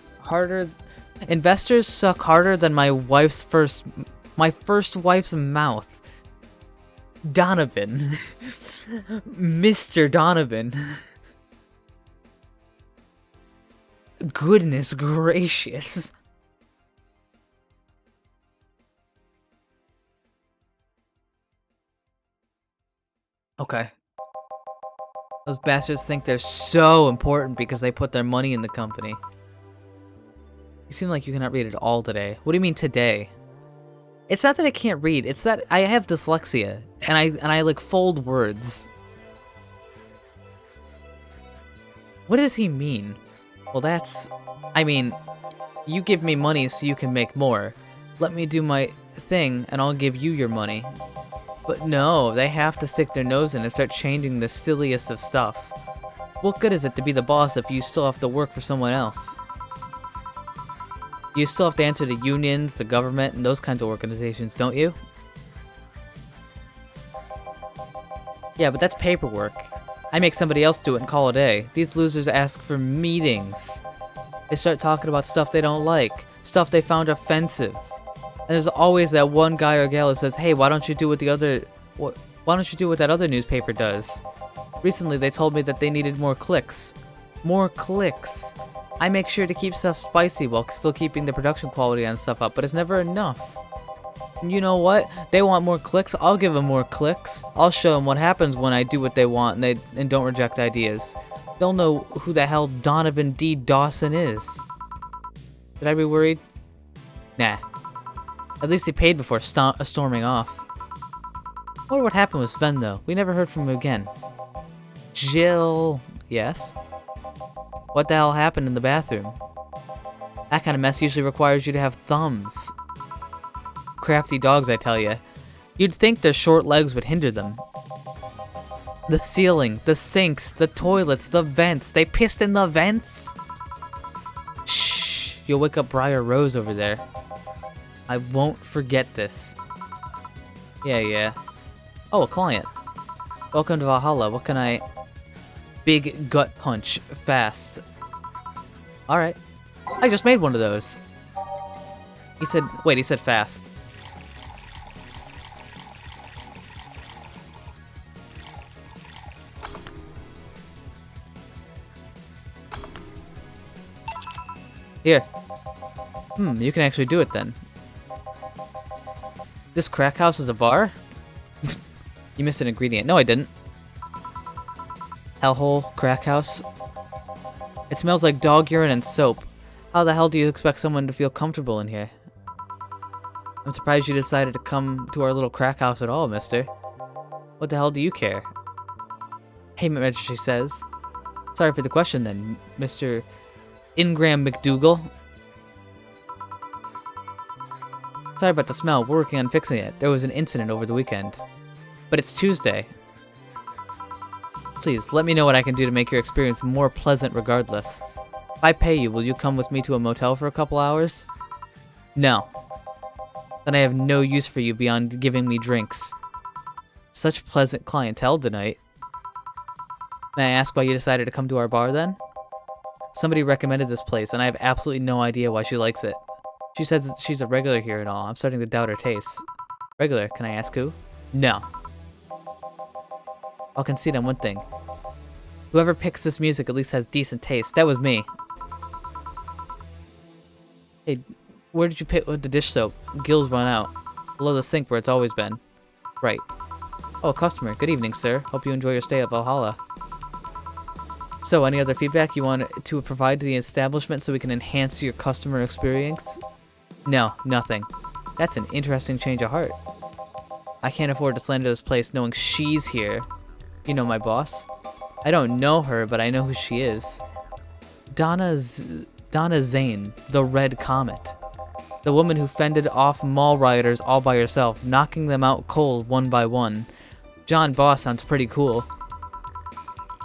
than my first wife's mouth. Donovan. Mr. Donovan. Goodness gracious. Okay. Those bastards think they're so important because they put their money in the company. You seem like you cannot read at all today. What do you mean today? It's not that I can't read, it's that I have dyslexia and I like fold words. What does he mean? Well, I mean, you give me money so you can make more. Let me do my thing and I'll give you your money. But no, they have to stick their nose in and start changing the silliest of stuff. What good is it to be the boss if you still have to work for someone else? You still have to answer to unions, the government, and those kinds of organizations, don't you? Yeah, but that's paperwork. I make somebody else do it and call it a day. These losers ask for meetings. They start talking about stuff they don't like, stuff they found offensive. And there's always that one guy or gal who says, "Hey, why don't you do what that other newspaper does?" Recently, they told me that they needed more clicks. More clicks. I make sure to keep stuff spicy while still keeping the production quality on stuff up, but it's never enough. And you know what? They want more clicks. I'll give them more clicks. I'll show them what happens when I do what they want and don't reject ideas. They'll know who the hell Donovan D. Dawson is. Should I be worried? Nah. At least he paid before storming off. I wonder what happened with Sven, though. We never heard from him again. Jill... Yes? What the hell happened in the bathroom? That kind of mess usually requires you to have thumbs. Crafty dogs, I tell ya. You'd think their short legs would hinder them. The ceiling, the sinks, the toilets, the vents. They pissed in the vents? Shh. You'll wake up Briar Rose over there. I won't forget this. Yeah. Oh, a client. Welcome to Valhalla. What can I... Big gut punch. Fast. Alright. I just made one of those. He said... Wait, he said fast. Here. You can actually do it then. This crack house is a bar? You missed an ingredient. No, I didn't. Hellhole, crack house. It smells like dog urine and soap. How the hell do you expect someone to feel comfortable in here? I'm surprised you decided to come to our little crack house at all, mister. What the hell do you care? Payment registry says. Sorry for the question then, Mr. Ingram McDougal. Sorry about the smell. We're working on fixing it. There was an incident over the weekend. But it's Tuesday. Please, let me know what I can do to make your experience more pleasant regardless. If I pay you, will you come with me to a motel for a couple hours? No. Then I have no use for you beyond giving me drinks. Such pleasant clientele tonight. May I ask why you decided to come to our bar then? Somebody recommended this place, and I have absolutely no idea why she likes it. She says that she's a regular here and all. I'm starting to doubt her tastes. Regular, can I ask who? No. I'll concede on one thing. Whoever picks this music at least has decent taste. That was me. Hey, where did you pick the dish soap? Gills run out. Below the sink where it's always been. Right. Oh, a customer. Good evening, sir. Hope you enjoy your stay at Valhalla. So, any other feedback you want to provide to the establishment so we can enhance your customer experience? No, nothing. That's an interesting change of heart. I can't afford to slander this place knowing she's here. You know my boss. I don't know her, but I know who she is. Donna Zane, the Red Comet. The woman who fended off mall rioters all by herself, knocking them out cold one by one. John Boss sounds pretty cool.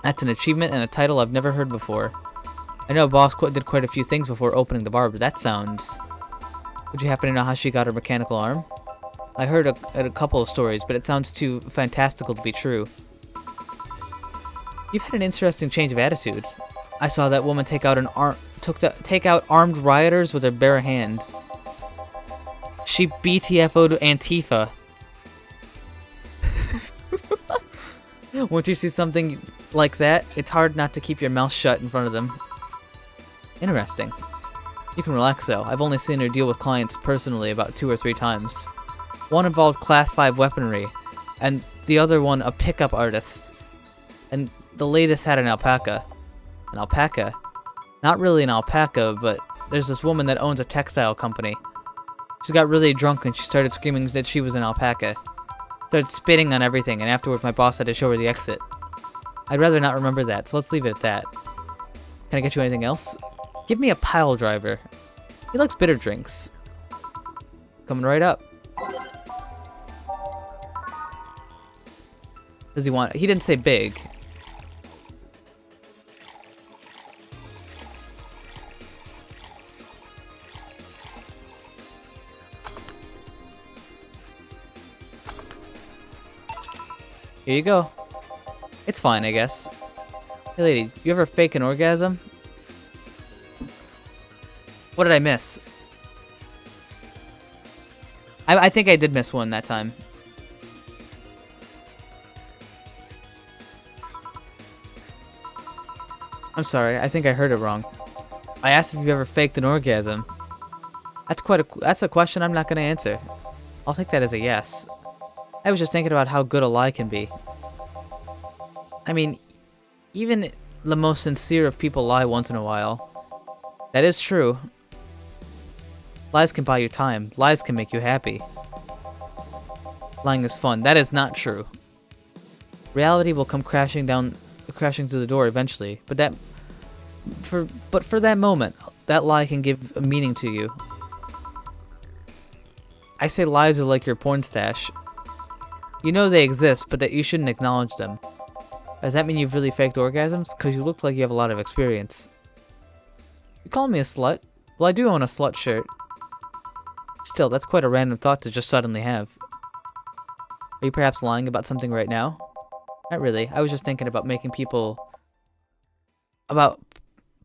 That's an achievement and a title I've never heard before. I know Boss did quite a few things before opening the bar, but that sounds... Would you happen to know how she got her mechanical arm? I heard a couple of stories, but it sounds too fantastical to be true. You've had an interesting change of attitude. I saw that woman take out armed rioters with her bare hand. She BTFO'd Antifa. Once you see something like that, it's hard not to keep your mouth shut in front of them. Interesting. You can relax though. I've only seen her deal with clients personally about 2 or 3 times. One involved class 5 weaponry, and the other one a pickup artist. And the latest had an alpaca. An alpaca? Not really an alpaca, but there's this woman that owns a textile company. She got really drunk and she started screaming that she was an alpaca. Started spitting on everything, and afterwards my boss had to show her the exit. I'd rather not remember that, so let's leave it at that. Can I get you anything else? Give me a pile driver. He likes bitter drinks. Coming right up. Does he want... He didn't say big. Here you go. It's fine, I guess. Hey lady, you ever fake an orgasm? What did I miss? I think I did miss one that time. I'm sorry, I think I heard it wrong. I asked if you ever faked an orgasm. That's a question I'm not gonna answer. I'll take that as a yes. I was just thinking about how good a lie can be. I mean, even the most sincere of people lie once in a while. That is true. Lies can buy you time. Lies can make you happy. Lying is fun. That is not true. Reality will come crashing through the door eventually, but for that moment, that lie can give a meaning to you. I say lies are like your porn stash. You know they exist, but that you shouldn't acknowledge them. Does that mean you've really faked orgasms? Because you look like you have a lot of experience. You call me a slut? Well, I do own a slut shirt. Still, that's quite a random thought to just suddenly have. Are you perhaps lying about something right now? Not really. I was just thinking about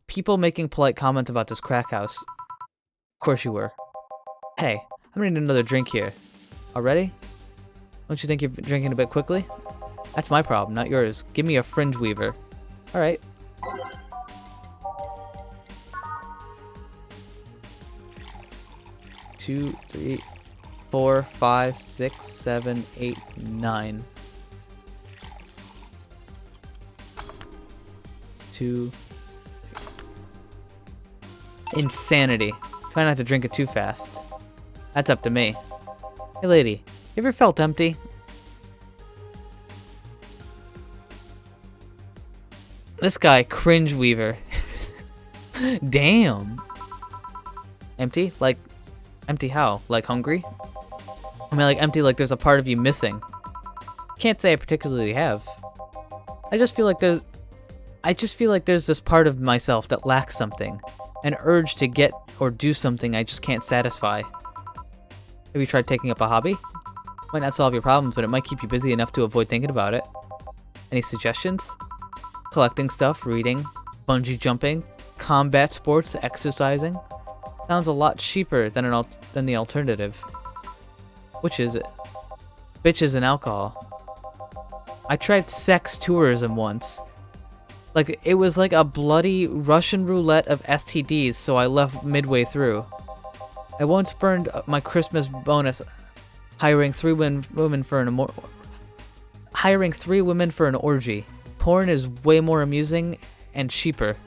people making polite comments about this crack house. Of course you were. Hey, I'm gonna need another drink here. Already? Don't you think you're drinking a bit quickly? That's my problem, not yours. Give me a fringe weaver. Alright. Two, 3, 4, 5, 6, 7, 8, 9. 2. Insanity. Try not to drink it too fast. That's up to me. Hey lady, you ever felt empty? This guy, Cringe Weaver. Damn. Empty? Like, empty how? Like hungry? I mean, like empty like there's a part of you missing. Can't say I particularly have. I just feel like there's this part of myself that lacks something. An urge to get or do something I just can't satisfy. Have you tried taking up a hobby? Might not solve your problems, but it might keep you busy enough to avoid thinking about it. Any suggestions? Collecting stuff, reading, bungee jumping, combat sports, exercising. Sounds a lot cheaper than the alternative. Which is it? Bitches and alcohol. I tried sex tourism once. Like, it was like a bloody Russian roulette of STDs, so I left midway through. I once burned my Christmas bonus hiring 3 women for an orgy. Porn is way more amusing and cheaper.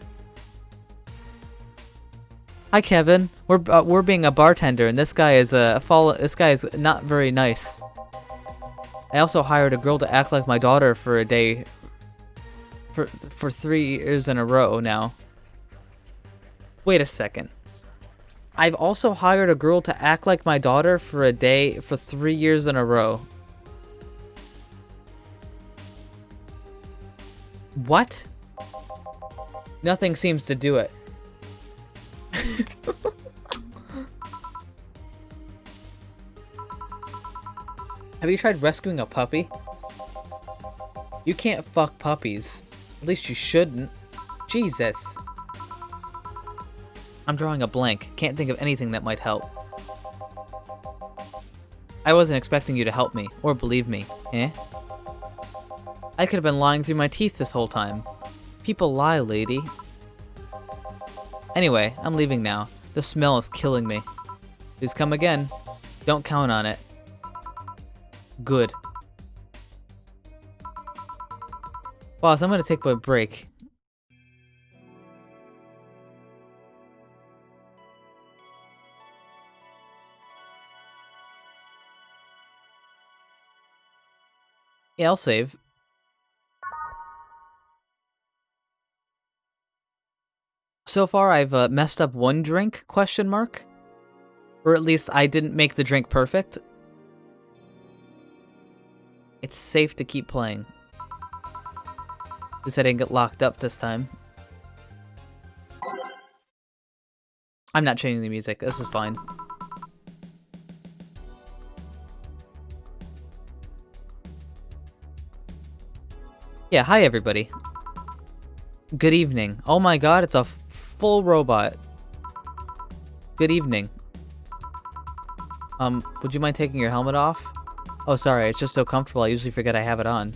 Hi Kevin, we're being a bartender, and this guy is not very nice. I also hired a girl to act like my daughter for a day. For 3 years in a row now. Wait a second. I've also hired a girl to act like my daughter for a day for 3 years in a row. What? Nothing seems to do it. Have you tried rescuing a puppy? You can't fuck puppies. At least you shouldn't. Jesus. I'm drawing a blank. Can't think of anything that might help. I wasn't expecting you to help me, or believe me, eh? I could have been lying through my teeth this whole time. People lie, lady. Anyway, I'm leaving now. The smell is killing me. Please come again. Don't count on it. Good. Boss, I'm gonna take a break. Yeah, I'll save. So far, I've messed up 1 drink, question mark? Or at least I didn't make the drink perfect. It's safe to keep playing. At least I didn't get locked up this time. I'm not changing the music, this is fine. Yeah, hi everybody. Good evening. Oh my god, it's a full robot. Good evening. Would you mind taking your helmet off? Oh, sorry, it's just so comfortable, I usually forget I have it on.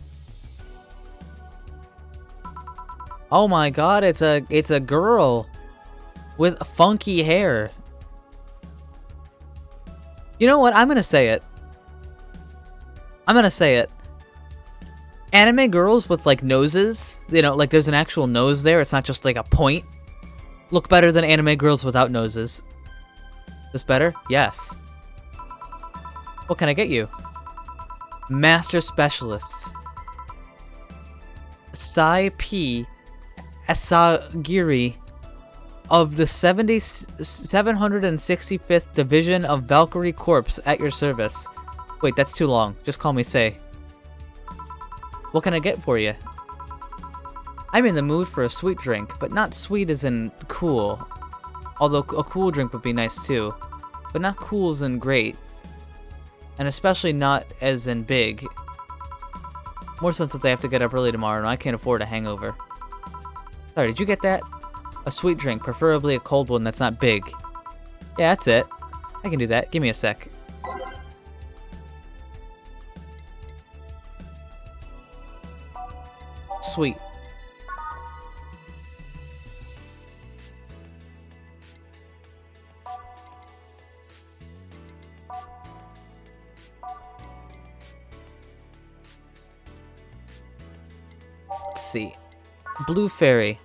Oh my god, it's a girl with funky hair. You know what? I'm gonna say it. Anime girls with like noses, you know, like there's an actual nose there, it's not just like a point, look better than anime girls without noses. This better? Yes. What can I get you? Master Specialist. Sai P. Asagiri of the 765th Division of Valkyrie Corps at your service. Wait, that's too long. Just call me Sei. What can I get for you? I'm in the mood for a sweet drink, but not sweet as in cool. Although a cool drink would be nice too. But not cool as in great. And especially not as in big. More since that they have to get up early tomorrow and I can't afford a hangover. Sorry, did you get that? A sweet drink, preferably a cold one that's not big. Yeah, that's it. I can do that. Give me a sec. Sweet. Let's see. Blue Fairy.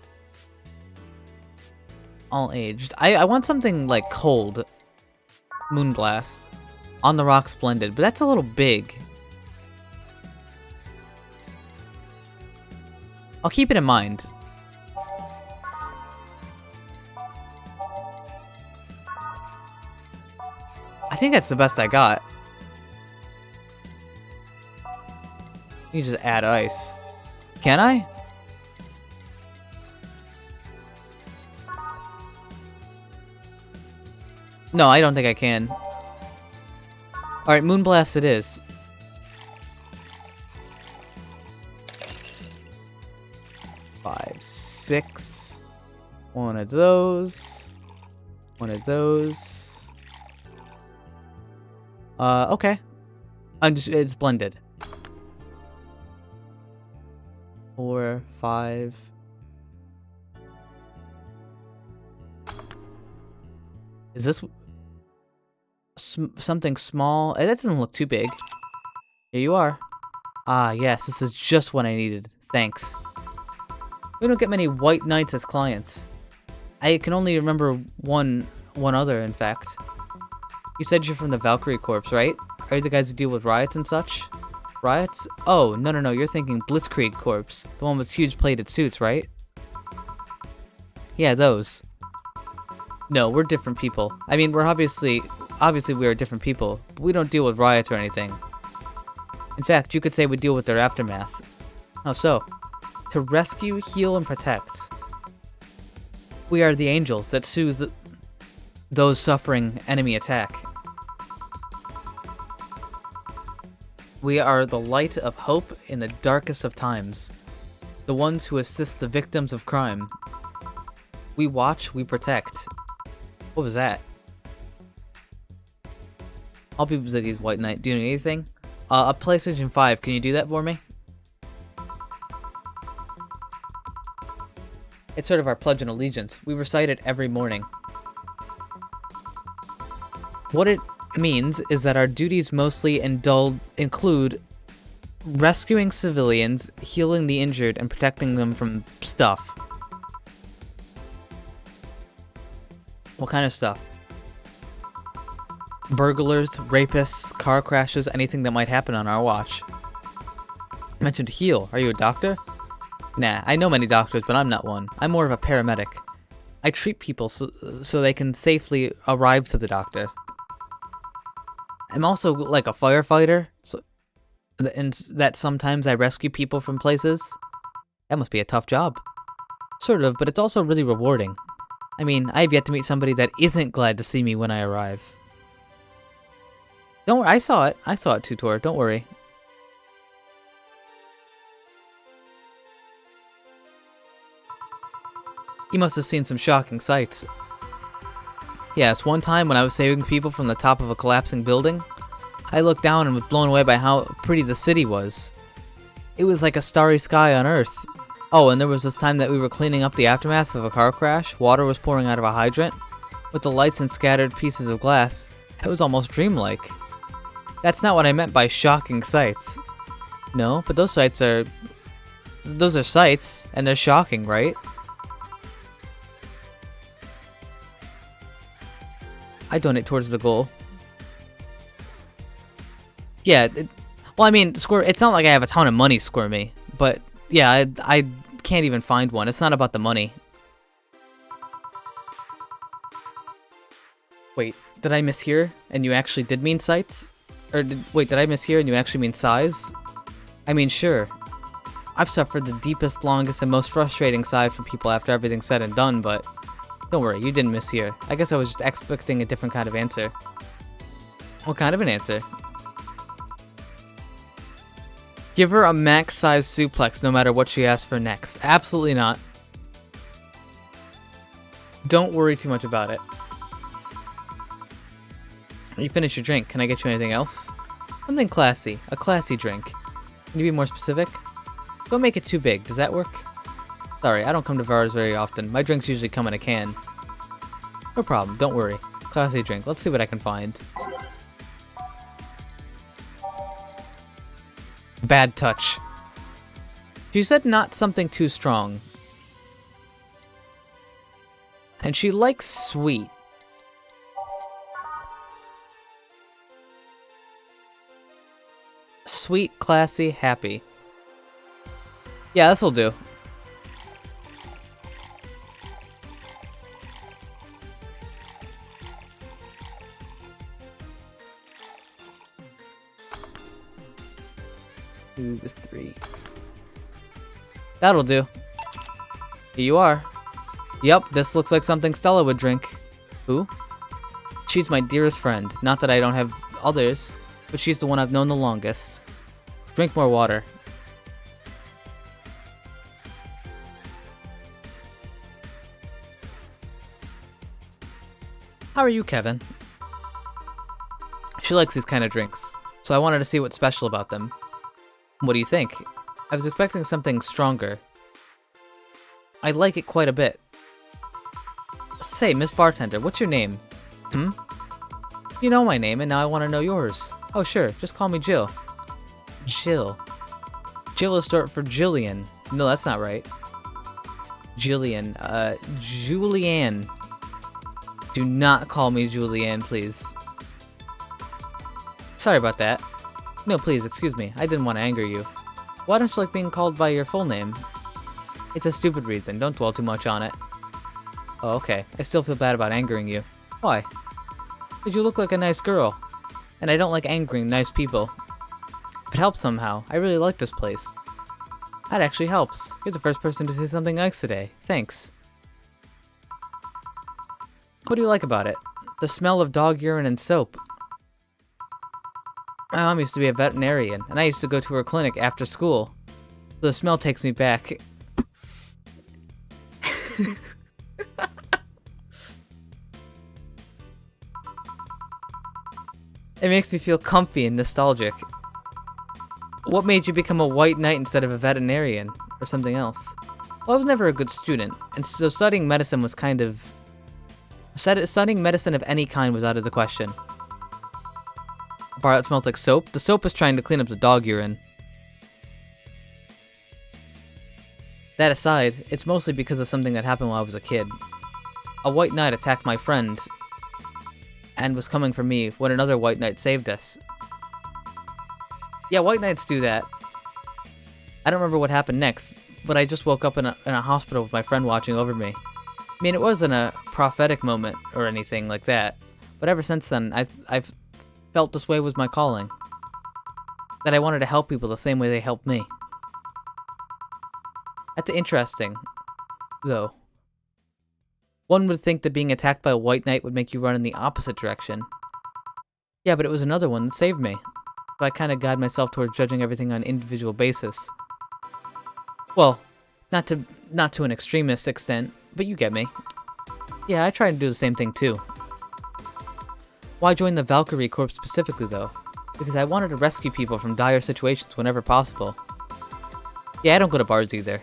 All aged. I want something like cold. Moonblast. On the Rocks blended, but that's a little big. I'll keep it in mind. I think that's the best I got. You just add ice. Can I? No, I don't think I can. Alright, Moonblast it is. Five, six. One of those. One of those. Okay. It's blended. 4, 5. Is this something small? That doesn't look too big. Here you are. Ah, yes, this is just what I needed. Thanks. We don't get many white knights as clients. I can only remember one other, in fact. You said you're from the Valkyrie Corps, right? Are you the guys who deal with riots and such? Riots? Oh, no, you're thinking Blitzkrieg Corps. The one with huge plated suits, right? Yeah, those. No, we're different people. I mean, we're obviously we are different people, but we don't deal with riots or anything. In fact, you could say we deal with their aftermath. How so? To rescue, heal, and protect. We are the angels that soothe those suffering enemy attack. We are the light of hope in the darkest of times. The ones who assist the victims of crime. We watch, we protect. What was that? All people say he's White Knight. Do you need anything? A PlayStation 5. Can you do that for me? It's sort of our pledge and allegiance. We recite it every morning. What it means is that our duties mostly include rescuing civilians, healing the injured, and protecting them from stuff. What kind of stuff? Burglars, rapists, car crashes, anything that might happen on our watch. You mentioned heal. Are you a doctor? Nah, I know many doctors, but I'm not one. I'm more of a paramedic. I treat people so they can safely arrive to the doctor. I'm also like a firefighter, and that sometimes I rescue people from places. That must be a tough job. Sort of, but it's also really rewarding. I mean, I have yet to meet somebody that isn't glad to see me when I arrive. Don't worry, I saw it, Tutor, don't worry. You must have seen some shocking sights. Yes, one time when I was saving people from the top of a collapsing building, I looked down and was blown away by how pretty the city was. It was like a starry sky on Earth. Oh, and there was this time that we were cleaning up the aftermath of a car crash. Water was pouring out of a hydrant. With the lights and scattered pieces of glass, it was almost dreamlike. That's not what I meant by shocking sights. No, but those are sights, and they're shocking, right? I donate towards the goal. Yeah, well, I mean, it's not like I have a ton of money, Squirmy, but yeah, I can't even find one. It's not about the money. Wait, did I mishear and you actually did mean sights? Or wait, did I mishear and you actually mean size? I mean, sure. I've suffered the deepest, longest, and most frustrating sigh from people after everything's said and done, but don't worry, you didn't mishear. I guess I was just expecting a different kind of answer. What kind of an answer? Give her a max-size suplex no matter what she asks for next. Absolutely not. Don't worry too much about it. You finished your drink. Can I get you anything else? Something classy. A classy drink. Can you be more specific? Don't make it too big. Does that work? Sorry, I don't come to bars very often. My drinks usually come in a can. No problem. Don't worry. Classy drink. Let's see what I can find. Bad touch. She said not something too strong. And she likes sweet. Sweet, classy, happy. Yeah, this'll do. Two to three. That'll do. Here you are. Yep, this looks like something Stella would drink. Who? She's my dearest friend. Not that I don't have others, but she's the one I've known the longest. Drink more water. How are you, Kevin? She likes these kind of drinks, so I wanted to see what's special about them. What do you think? I was expecting something stronger. I like it quite a bit. Say, Miss Bartender, what's your name? Hmm? You know my name, and now I want to know yours. Oh, sure, just call me Jill. Jill. Jill is short for Jillian. No, that's not right. Jillian. Julianne. Do not call me Julianne, please. Sorry about that. No, please, excuse me. I didn't want to anger you. Why don't you like being called by your full name? It's a stupid reason. Don't dwell too much on it. Oh, okay. I still feel bad about angering you. Why? Because you look like a nice girl. And I don't like angering nice people. If it helps somehow, I really like this place. That actually helps. You're the first person to say something nice today. Thanks. What do you like about it? The smell of dog urine and soap. My mom used to be a veterinarian, and I used to go to her clinic after school. The smell takes me back. It makes me feel comfy and nostalgic. What made you become a white knight instead of a veterinarian? Or something else? Well, I was never a good student, and so studying medicine was kind of... Studying medicine of any kind was out of the question. A bar that smells like soap? The soap is trying to clean up the dog urine. That aside, it's mostly because of something that happened while I was a kid. A white knight attacked my friend, and was coming for me when another white knight saved us. Yeah, white knights do that. I don't remember what happened next, but I just woke up in a hospital with my friend watching over me. I mean, it wasn't a prophetic moment or anything like that, but ever since then, I've felt this way was my calling. That I wanted to help people the same way they helped me. That's interesting, though. One would think that being attacked by a white knight would make you run in the opposite direction. Yeah, but it was another one that saved me. So I kind of guide myself towards judging everything on an individual basis. Well, not to an extremist extent, but you get me. Yeah, I try to do the same thing too. Why join the Valkyrie Corps specifically, though? Because I wanted to rescue people from dire situations whenever possible. Yeah, I don't go to bars either.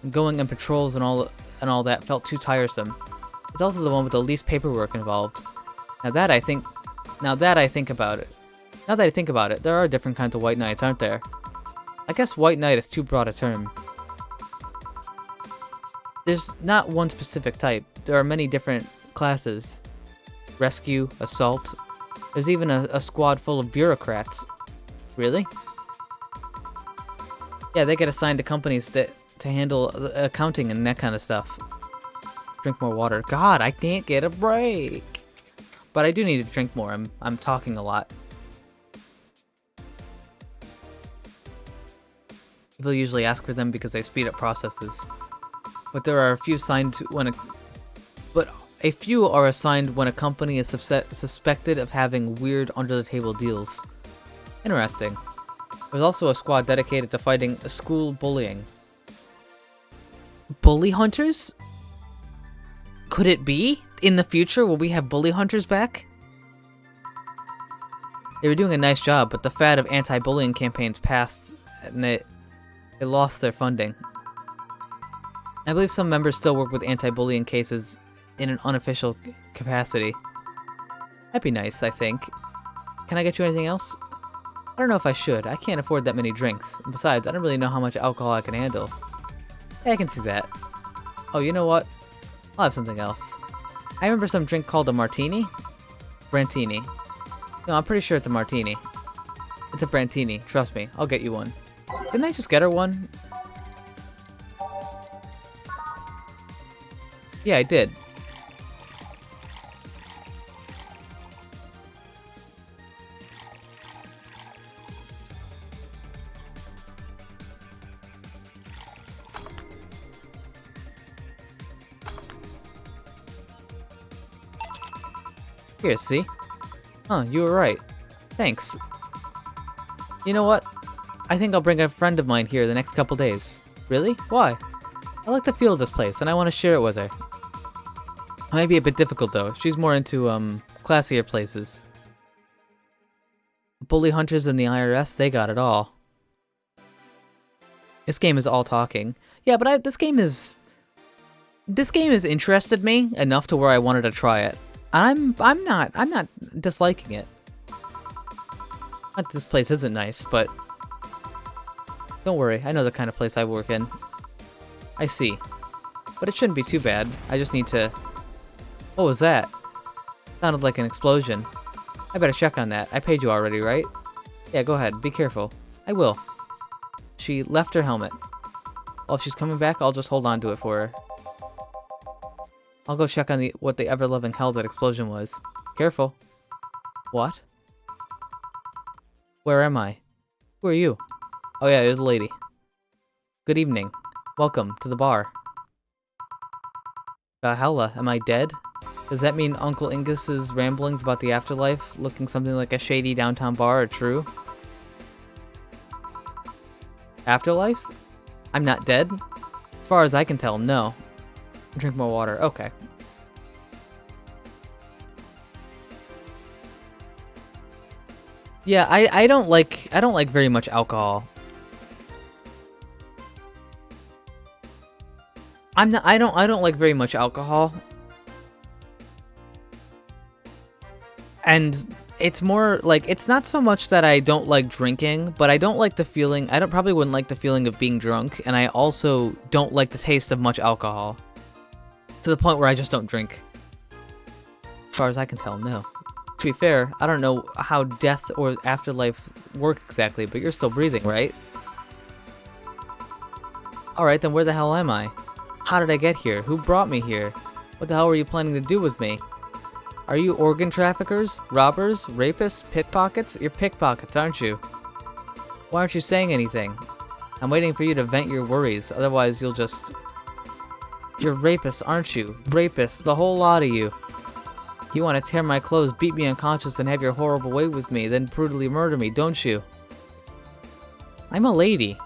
Going on patrols and all that felt too tiresome. It's also the one with the least paperwork involved. Now that I think about it, there are different kinds of white knights, aren't there? I guess white knight is too broad a term. There's not one specific type. There are many different classes. Rescue, assault. There's even a squad full of bureaucrats. Really? Yeah, they get assigned to companies to handle accounting and that kind of stuff. Drink more water. God, I can't get a break. But I do need to drink more. I'm talking a lot. People usually ask for them because they speed up processes. But there are a few assigned when a few are assigned when a company is suspected of having weird under-the-table deals. Interesting. There's also a squad dedicated to fighting school bullying. Bully hunters? Could it be? In the future, will we have bully hunters back? They were doing a nice job, but the fad of anti-bullying campaigns passed, and they lost their funding. I believe some members still work with anti-bullying cases in an unofficial capacity. That'd be nice, I think. Can I get you anything else? I don't know if I should. I can't afford that many drinks. And besides, I don't really know how much alcohol I can handle. Yeah, I can see that. Oh, you know what? I'll have something else. I remember some drink called a martini? Brantini. No, I'm pretty sure it's a martini. It's a Brantini. Trust me. I'll get you one. Didn't I just get her one? Yeah, I did. Here, see? Huh, you were right. Thanks. You know what? I think I'll bring a friend of mine here the next couple days. Really? Why? I like the feel of this place, and I want to share it with her. It might be a bit difficult, though. She's more into, classier places. Bully hunters and the IRS, they got it all. This game is all talking. Yeah, but this game has interested me enough to where I wanted to try it. I'm not disliking it. Not that this place isn't nice, but don't worry, I know the kind of place I work in. I see. But it shouldn't be too bad. I just need to... What was that? Sounded like an explosion. I better check on that. I paid you already, right? Yeah, go ahead. Be careful. I will. She left her helmet. Well, if she's coming back, I'll just hold on to it for her. I'll go check on what the ever-loving hell that explosion was. Careful. What? Where am I? Who are you? Oh yeah, there's a lady. Good evening. Welcome to the bar. Hella, am I dead? Does that mean Uncle Ingus's ramblings about the afterlife, looking something like a shady downtown bar, are true? Afterlife? I'm not dead? As far as I can tell, no. Drink more water. Okay. Yeah, I don't like very much alcohol. I don't like very much alcohol. And it's more like, it's not so much that I don't like drinking, but I don't like the feeling, probably wouldn't like the feeling of being drunk, and I also don't like the taste of much alcohol. To the point where I just don't drink. As far as I can tell, no. To be fair, I don't know how death or afterlife work exactly, but you're still breathing, right? Alright, then where the hell am I? How did I get here? Who brought me here? What the hell were you planning to do with me? Are you organ traffickers? Robbers? Rapists? Pickpockets? You're pickpockets, aren't you? Why aren't you saying anything? I'm waiting for you to vent your worries, otherwise you'll just... You're rapists, aren't you? Rapists, the whole lot of you. You want to tear my clothes, beat me unconscious, and have your horrible way with me, then brutally murder me, don't you? I'm a lady.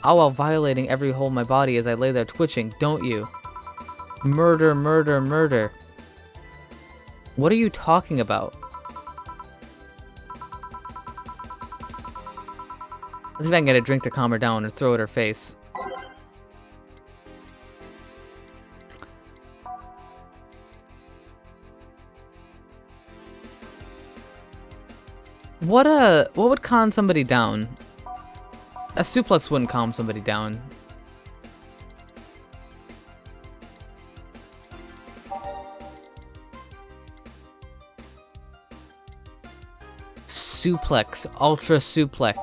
All while violating every hole in my body as I lay there twitching, don't you? Murder, murder, murder. What are you talking about? Let's see if I can get a drink to calm her down and throw it at her face. What would calm somebody down? A suplex wouldn't calm somebody down. Suplex, ultra suplex.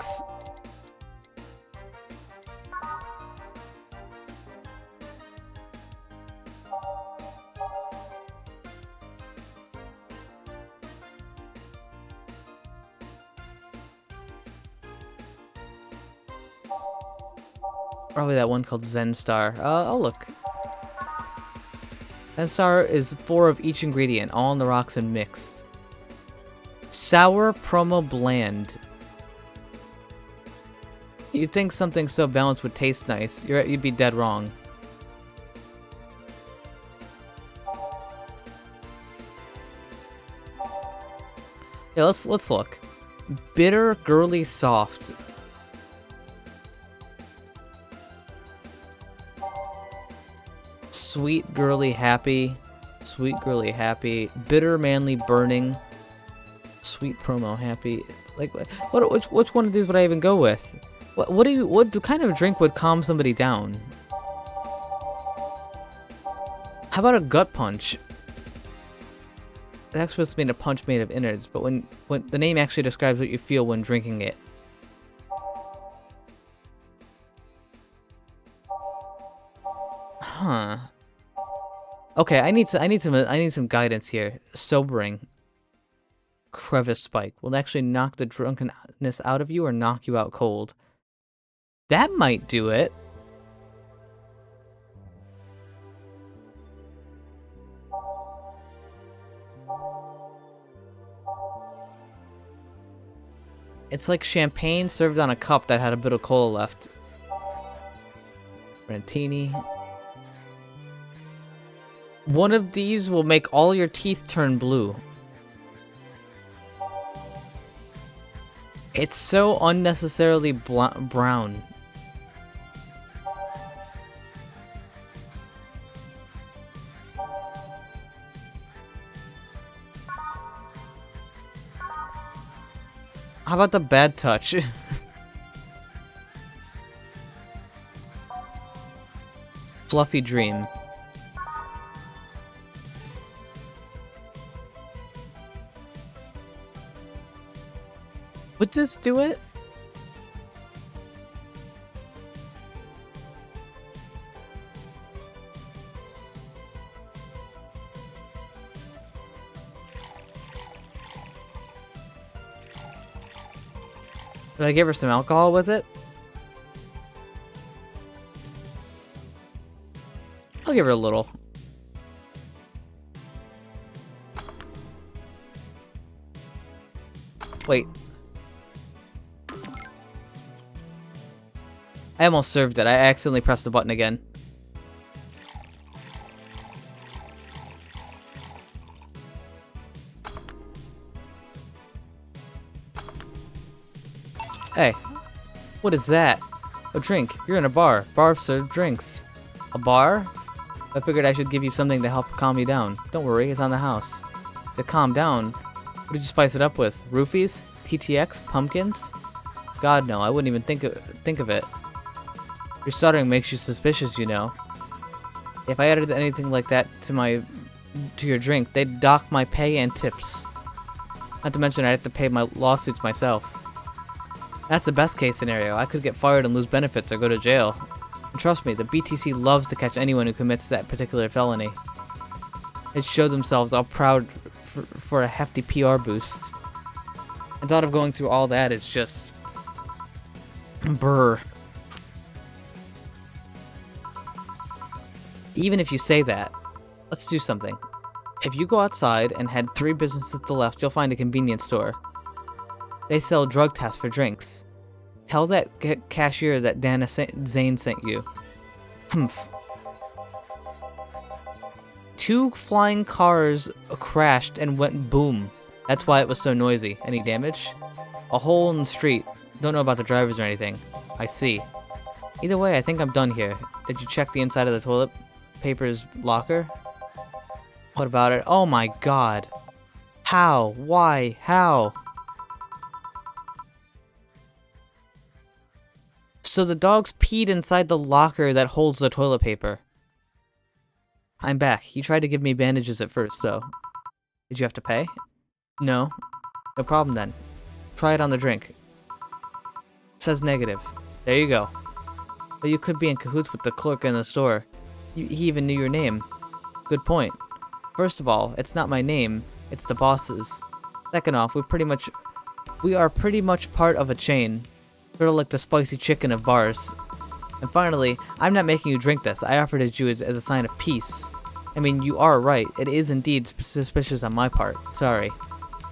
Probably that one called Zen Star. I'll look. Zen Star is 4 of each ingredient, all on the rocks and mixed. Sour promo bland. You'd think something so balanced would taste nice. You'd be dead wrong. Yeah, let's look. Bitter, girly, soft. Sweet, girly, happy. Sweet, girly, happy. Bitter, manly, burning. Sweet promo, happy. Like, which one of these would I even go with? What kind of drink would calm somebody down? How about a gut punch? That's supposed to mean a punch made of innards, but when the name actually describes what you feel when drinking it. Huh. Okay, I need some guidance here. Sobering. Crevice spike will actually knock the drunkenness out of you or knock you out cold. That might do it. It's like champagne served on a cup that had a bit of cola left. Rantini. One of these will make all your teeth turn blue. It's so unnecessarily brown. How about the bad touch? Fluffy dream. Would this do it? Did I give her some alcohol with it? I'll give her a little. Wait. I almost served it. I accidentally pressed the button again. Hey, what is that? A drink. You're in a bar. Bars serve drinks. A bar? I figured I should give you something to help calm you down. Don't worry, it's on the house. To calm down, what did you spice it up with? Roofies? TTX? Pumpkins? God, no, I wouldn't even think of it. Your stuttering makes you suspicious, you know. If I added anything like that to your drink, they'd dock my pay and tips. Not to mention I'd have to pay my lawsuits myself. That's the best case scenario. I could get fired and lose benefits or go to jail. And trust me, the BTC loves to catch anyone who commits that particular felony. It shows themselves all proud for a hefty PR boost. And thought of going through all that is just... brr. Even if you say that, let's do something. If you go outside and head 3 businesses to the left, you'll find a convenience store. They sell drug tests for drinks. Tell that cashier that Dana Zane sent you. Humph. 2 flying cars crashed and went boom. That's why it was so noisy. Any damage? A hole in the street. Don't know about the drivers or anything. I see. Either way, I think I'm done here. Did you check the inside of the toilet paper's locker? What about it? Oh my god. How? Why? How? So the dogs peed inside the locker that holds the toilet paper. I'm back. You tried to give me bandages at first, though. Did you have to pay? No. No problem then. Try it on the drink. Says negative. There you go. But you could be in cahoots with the clerk in the store. He even knew your name. Good point. First of all, it's not my name. It's the boss's. Second off, we are pretty much part of a chain. Sort of like the spicy chicken of bars. And finally, I'm not making you drink this. I offered it to you as a sign of peace. I mean, you are right. It is indeed suspicious on my part. Sorry.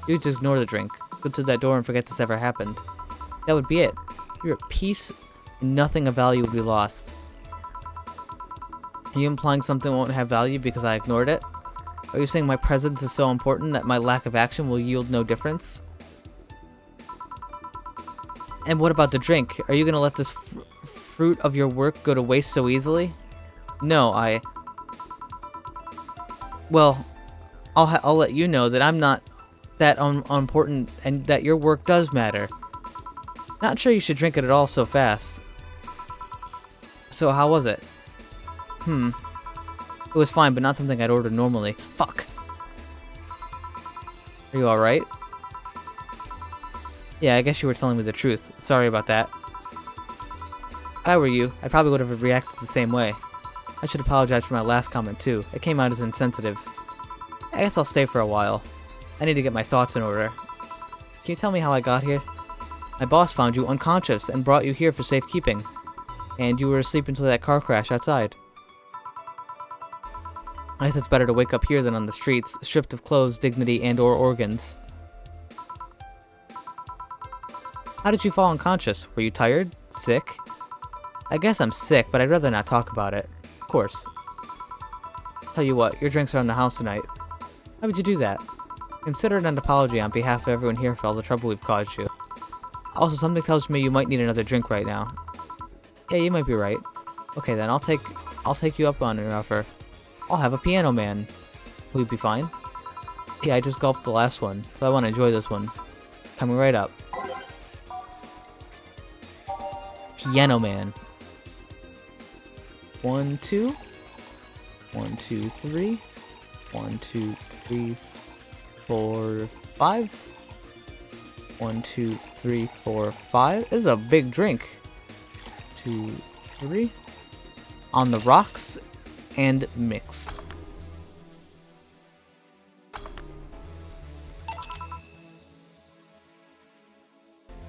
You just ignore the drink. Go to that door and forget this ever happened. That would be it. You're at peace, and nothing of value would be lost. Are you implying something won't have value because I ignored it? Are you saying my presence is so important that my lack of action will yield no difference? And what about the drink? Are you gonna let this fruit of your work go to waste so easily? No, well, I'll let you know that I'm not that unimportant and that your work does matter. Not sure you should drink it at all so fast. So how was it? It was fine, but not something I'd order normally. Fuck. Are you alright? Yeah, I guess you were telling me the truth. Sorry about that. If I were you, I probably would have reacted the same way. I should apologize for my last comment too. It came out as insensitive. I guess I'll stay for a while. I need to get my thoughts in order. Can you tell me how I got here? My boss found you unconscious and brought you here for safekeeping. And you were asleep until that car crash outside. I guess it's better to wake up here than on the streets, stripped of clothes, dignity, and or organs. How did you fall unconscious? Were you tired? Sick? I guess I'm sick, but I'd rather not talk about it. Of course. Tell you what, your drinks are in the house tonight. How would you do that? Consider it an apology on behalf of everyone here for all the trouble we've caused you. Also, something tells me you might need another drink right now. Yeah, you might be right. Okay then, I'll take you up on your offer. I'll have a piano man. Will you be fine? Yeah, I just gulped the last one, so I want to enjoy this one. Coming right up. Piano man. 1, 2. 1, 2, 3. 1, 2, 3, 4, 5. 1, 2, 3, 4, 5. This is a big drink. 2, 3. On the rocks and mix.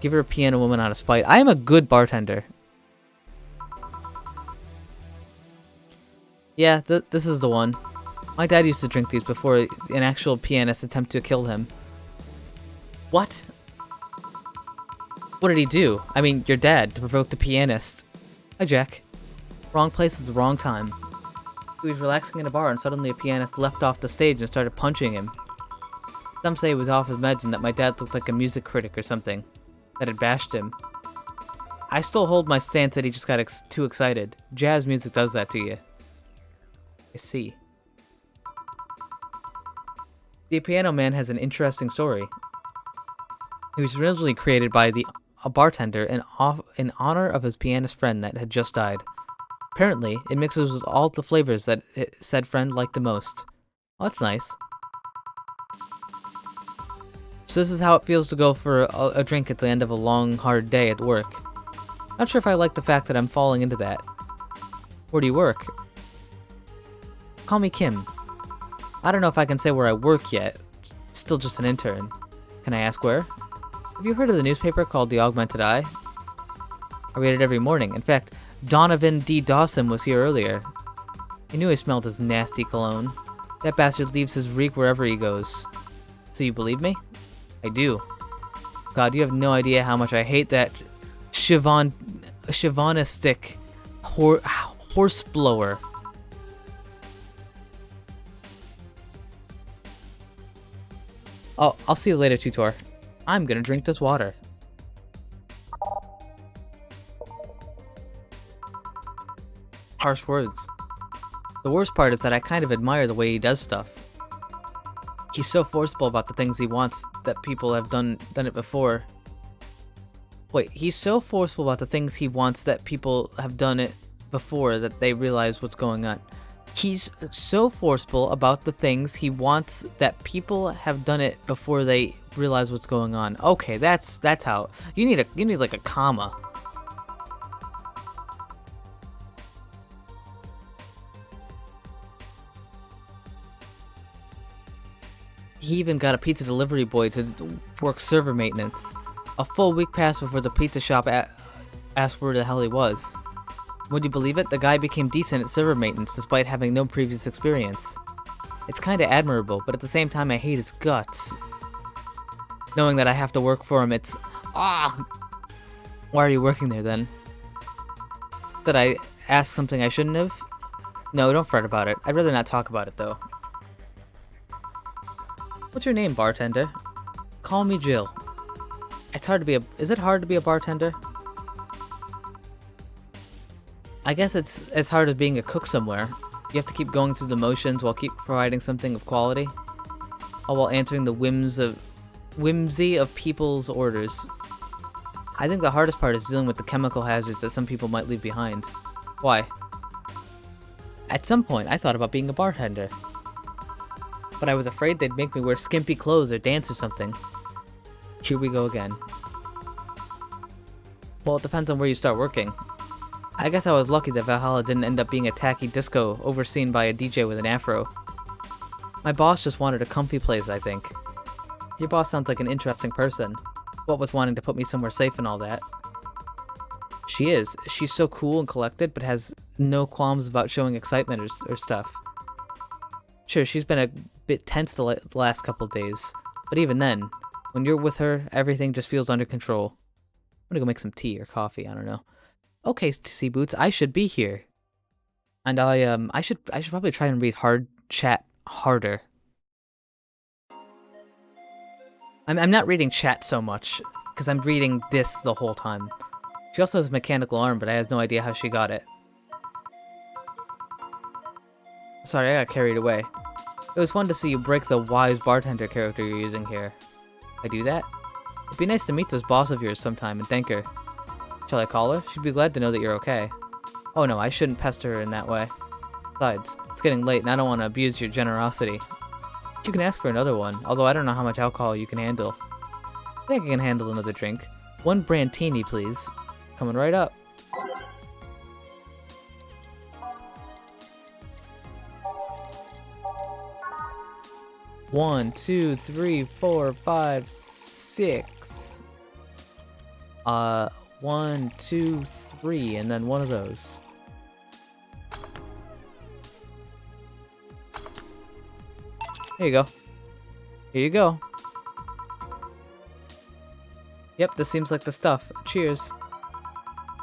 Give her a piano woman out of spite. I am a good bartender. Yeah, this is the one. My dad used to drink these before an actual pianist attempted to kill him. What? What did he do? I mean, your dad, to provoke the pianist. Hi, Jack. Wrong place at the wrong time. He was relaxing in a bar and suddenly a pianist left off the stage and started punching him. Some say he was off his meds and that my dad looked like a music critic or something. That had bashed him. I still hold my stance that he just got too excited. Jazz music does that to you. I see. The Piano Man has an interesting story. He was originally created by a bartender in honor of his pianist friend that had just died. Apparently, it mixes with all the flavors that said friend liked the most. Oh, that's nice. So this is how it feels to go for a drink at the end of a long, hard day at work. Not sure if I like the fact that I'm falling into that. Where do you work? Call me Kim. I don't know if I can say where I work yet. Still just an intern. Can I ask where? Have you heard of the newspaper called The Augmented Eye? I read it every morning. In fact, Donovan D. Dawson was here earlier. I knew I smelled his nasty cologne. That bastard leaves his reek wherever he goes. So you believe me? I do. God, you have no idea how much I hate that chauvinistic horse blower. Oh, I'll see you later, Tutor. I'm gonna drink this water. Harsh words. The worst part is that I kind of admire the way he does stuff. He's so forceful about the things he wants that people have done it before. Wait, he's so forceful about the things he wants that people have done it before that they realize what's going on. He's so forceful about the things he wants that people have done it before they realize what's going on. Okay, that's how you need like a comma. He even got a pizza delivery boy to work server maintenance. A full week passed before the pizza shop asked where the hell he was. Would you believe it? The guy became decent at server maintenance despite having no previous experience. It's kinda admirable, but at the same time I hate his guts. Knowing that I have to work for him, it's... Ah! Why are you working there then? Did I ask something I shouldn't have? No, don't fret about it. I'd rather not talk about it though. What's your name, bartender? Call me Jill. It's hard to be is it hard to be a bartender? I guess it's as hard as being a cook somewhere. You have to keep going through the motions while keep providing something of quality. All while answering the whimsy of people's orders. I think the hardest part is dealing with the chemical hazards that some people might leave behind. Why? At some point, I thought about being a bartender. But I was afraid they'd make me wear skimpy clothes or dance or something. Here we go again. Well, it depends on where you start working. I guess I was lucky that Valhalla didn't end up being a tacky disco overseen by a DJ with an afro. My boss just wanted a comfy place, I think. Your boss sounds like an interesting person. What with wanting to put me somewhere safe and all that. She is. She's so cool and collected, but has no qualms about showing excitement or stuff. Sure, she's been a bit tense the last couple days, but even then, when you're with her, everything just feels under control. I'm gonna go make some tea or coffee, I don't know. Okay, Sea Boots, I should be here. And I should probably try and read hard chat harder. I'm not reading chat so much, because I'm reading this the whole time. She also has a mechanical arm, but I have no idea how she got it. Sorry, I got carried away. It was fun to see you break the wise bartender character you're using here. I do that? It'd be nice to meet this boss of yours sometime and thank her. Shall I call her? She'd be glad to know that you're okay. Oh no, I shouldn't pester her in that way. Besides, it's getting late and I don't want to abuse your generosity. You can ask for another one, although I don't know how much alcohol you can handle. I think I can handle another drink. 1 Brantini, please. Coming right up. One, 2, 3, 4, 5, 6. 1, 2, 3, and then one of those. Here you go. Here you go. Yep, this seems like the stuff. Cheers.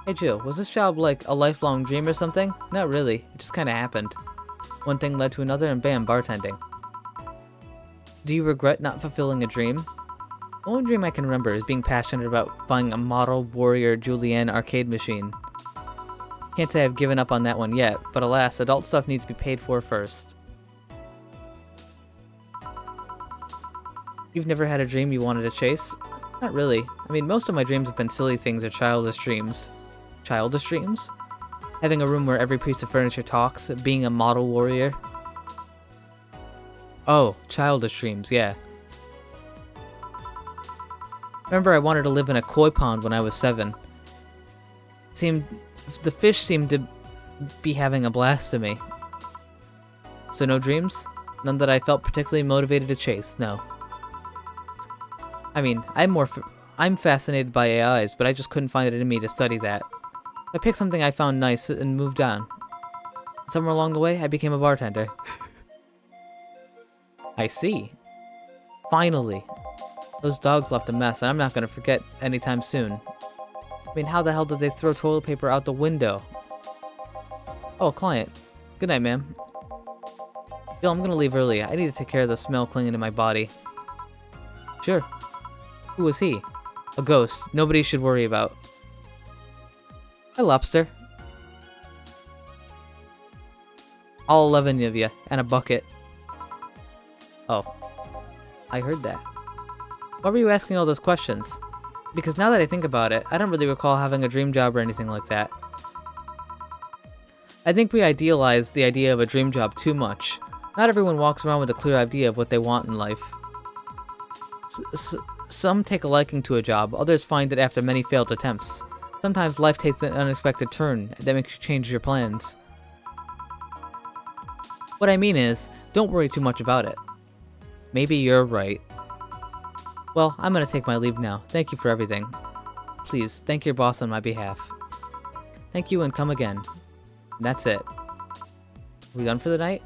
Hey Jill, was this job like a lifelong dream or something? Not really, it just kinda happened. One thing led to another and bam, bartending. Do you regret not fulfilling a dream? The only dream I can remember is being passionate about buying a model Warrior Julienne arcade machine. Can't say I've given up on that one yet, but alas, adult stuff needs to be paid for first. You've never had a dream you wanted to chase? Not really. I mean, most of my dreams have been silly things or childish dreams. Childish dreams? Having a room where every piece of furniture talks, being a model warrior. Oh, childish dreams, yeah. Remember I wanted to live in a koi pond when I was 7. The fish seemed to be having a blast to me. So no dreams? None that I felt particularly motivated to chase, no. I mean, I'm fascinated by AIs, but I just couldn't find it in me to study that. I picked something I found nice and moved on. Somewhere along the way, I became a bartender. I see. Finally. Those dogs left a mess, and I'm not gonna forget anytime soon. I mean, how the hell did they throw toilet paper out the window? Oh, client. Good night, ma'am. Jill, I'm gonna leave early. I need to take care of the smell clinging to my body. Sure. Who was he? A ghost. Nobody should worry about. Hi, lobster. All 11 of you, and a bucket. Oh. I heard that. Why were you asking all those questions? Because now that I think about it, I don't really recall having a dream job or anything like that. I think we idealize the idea of a dream job too much. Not everyone walks around with a clear idea of what they want in life. Some take a liking to a job, others find it after many failed attempts. Sometimes life takes an unexpected turn that makes you change your plans. What I mean is, don't worry too much about it. Maybe you're right. Well, I'm gonna take my leave now. Thank you for everything. Please, thank your boss on my behalf. Thank you and come again. And that's it. We done for the night?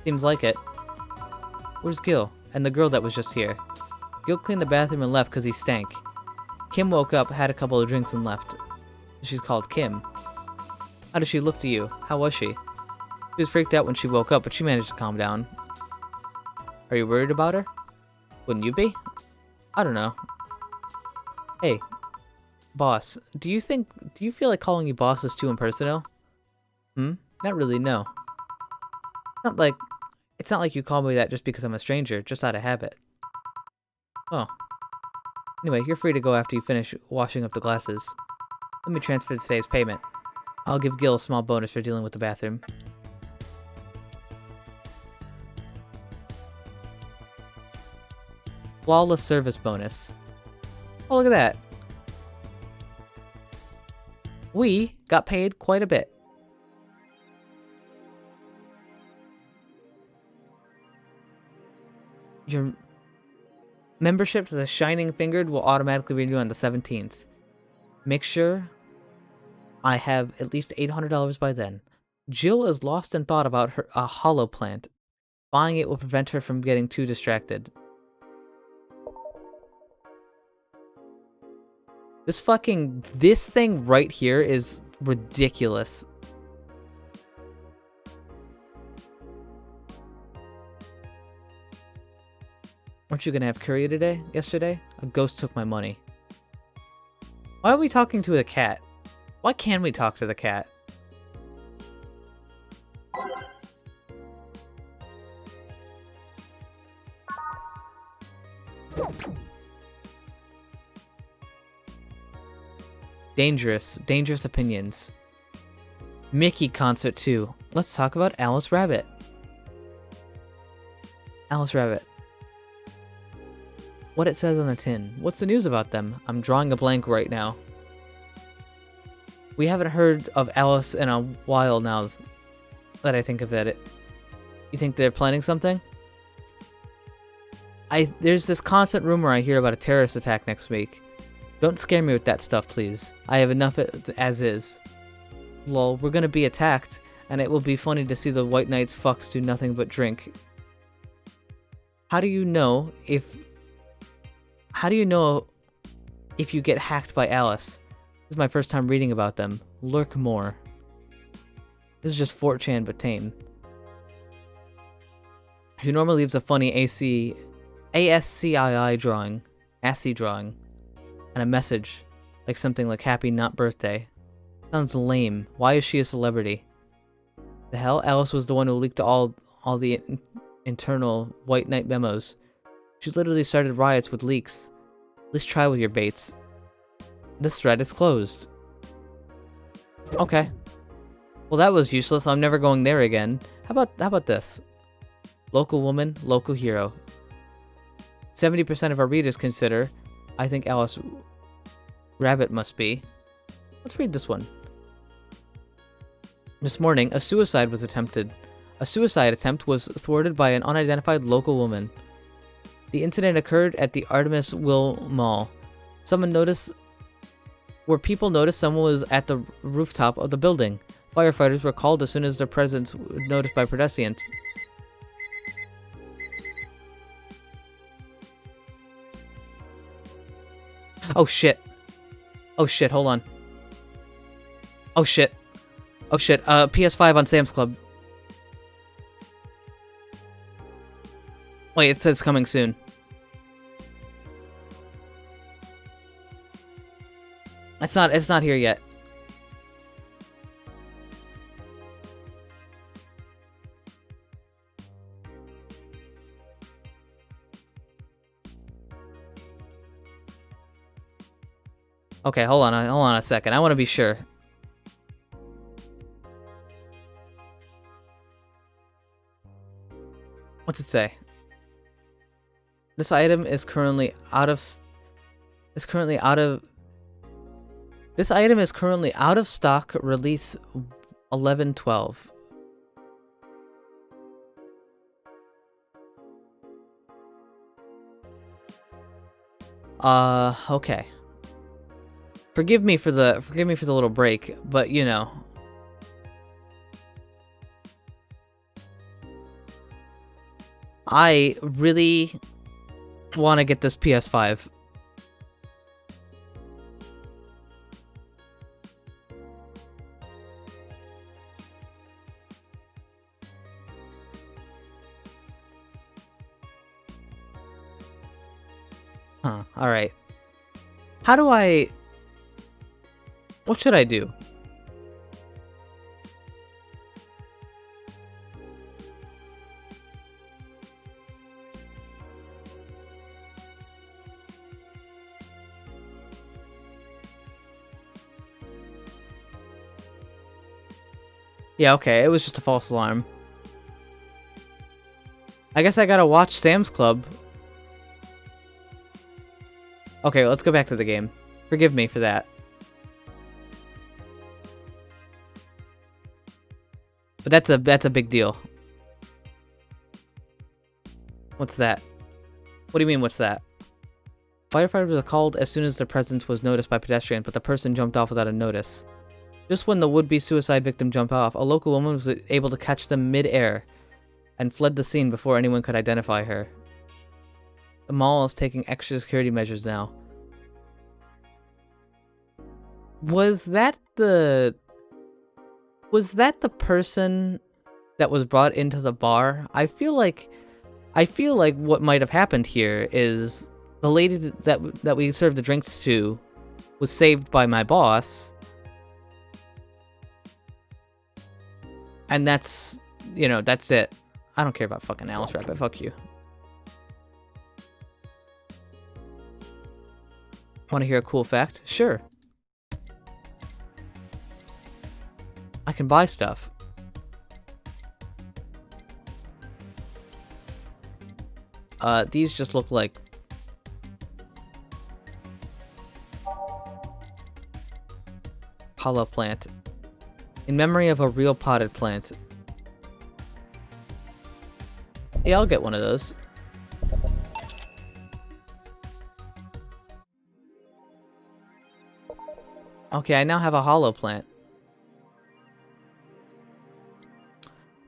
Seems like it. Where's Gil? And the girl that was just here? Gil cleaned the bathroom and left because he stank. Kim woke up, had a couple of drinks and left. She's called Kim. How did she look to you? How was she? She was freaked out when she woke up, but she managed to calm down. Are you worried about her? Wouldn't you be? I don't know. Hey, boss, do you feel like calling you boss is too impersonal? Not really, no. It's not like you call me that just because I'm a stranger, just out of habit. Oh. Anyway, you're free to go after you finish washing up the glasses. Let me transfer today's payment. I'll give Gil a small bonus for dealing with the bathroom. Flawless service bonus. Oh, look at that. We got paid quite a bit. Your membership to the Shining Fingered will automatically renew on the 17th. Make sure I have at least $800 by then. Jill is lost in thought about a hollow plant. Buying it will prevent her from getting too distracted. This thing right here is ridiculous. Weren't you gonna have curry yesterday? A ghost took my money. Why are we talking to a cat? Why can't we talk to the cat? Dangerous opinions. Mickey concert too. Let's talk about Alice Rabbit. Alice Rabbit. What it says on the tin. What's the news about them? I'm drawing a blank right now. We haven't heard of Alice in a while now that I think of it. You think they're planning something? There's this constant rumor I hear about a terrorist attack next week. Don't scare me with that stuff, please. I have enough as is. Lol, we're gonna be attacked, and it will be funny to see the White Knights fucks do nothing but drink. How do you know if you get hacked by Alice? This is my first time reading about them. Lurk more. This is just 4chan but tame. She normally leaves a funny ASCII drawing, and a message, like something like "Happy Not Birthday." Sounds lame. Why is she a celebrity? The hell? Alice was the one who leaked all the internal White Knight memos. She literally started riots with leaks. At least try with your baits. This thread is closed. Okay. Well, that was useless. I'm never going there again. How about this? Local woman, local hero. 70% of our readers consider, I think Alice Rabbit must be. Let's read this one. This morning, a suicide attempt was thwarted by an unidentified local woman. The incident occurred at the Artemis Will Mall. People noticed someone was at the rooftop of the building. Firefighters were called as soon as their presence was noticed by pedestrians. Oh shit. Oh shit, hold on. Oh shit. Oh shit, PS5 on Sam's Club. Wait, it says coming soon. It's not here yet. Okay, hold on a second. I want to be sure. What's it say? This item is currently out of stock. Release 11/12. Okay. Forgive me for the little break, but you know. I really want to get this PS5. Huh, alright. What should I do? Yeah, okay, it was just a false alarm. I guess I gotta watch Sam's Club. Okay, let's go back to the game. Forgive me for that. But that's a big deal. What's that? What do you mean, what's that? Firefighters were called as soon as their presence was noticed by pedestrians, but the person jumped off without a notice. Just when the would-be suicide victim jumped off, a local woman was able to catch them mid-air and fled the scene before anyone could identify her. The mall is taking extra security measures now. Was that the person that was brought into the bar? I feel like what might have happened here is the lady that we served the drinks to was saved by my boss. And that's, you know, that's it. I don't care about fucking Alice Rabbit. Fuck you. Want to hear a cool fact? Sure. I can buy stuff. These just look like hollow plant. In memory of a real potted plant. Yeah, I'll get one of those. Okay, I now have a hollow plant.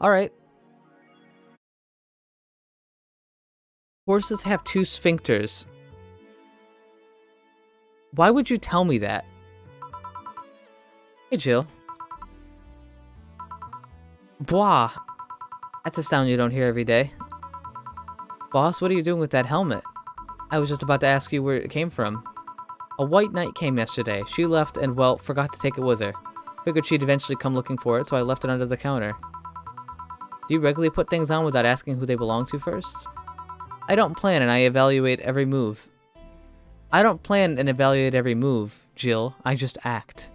Alright. Horses have 2 sphincters. Why would you tell me that? Hey, Jill. Blah. That's a sound you don't hear every day. Boss, what are you doing with that helmet? I was just about to ask you where it came from. A white knight came yesterday. She left and, well, forgot to take it with her. Figured she'd eventually come looking for it, so I left it under the counter. Do you regularly put things on without asking who they belong to first? I don't plan and I evaluate every move. I don't plan and evaluate every move, Jill. I just act.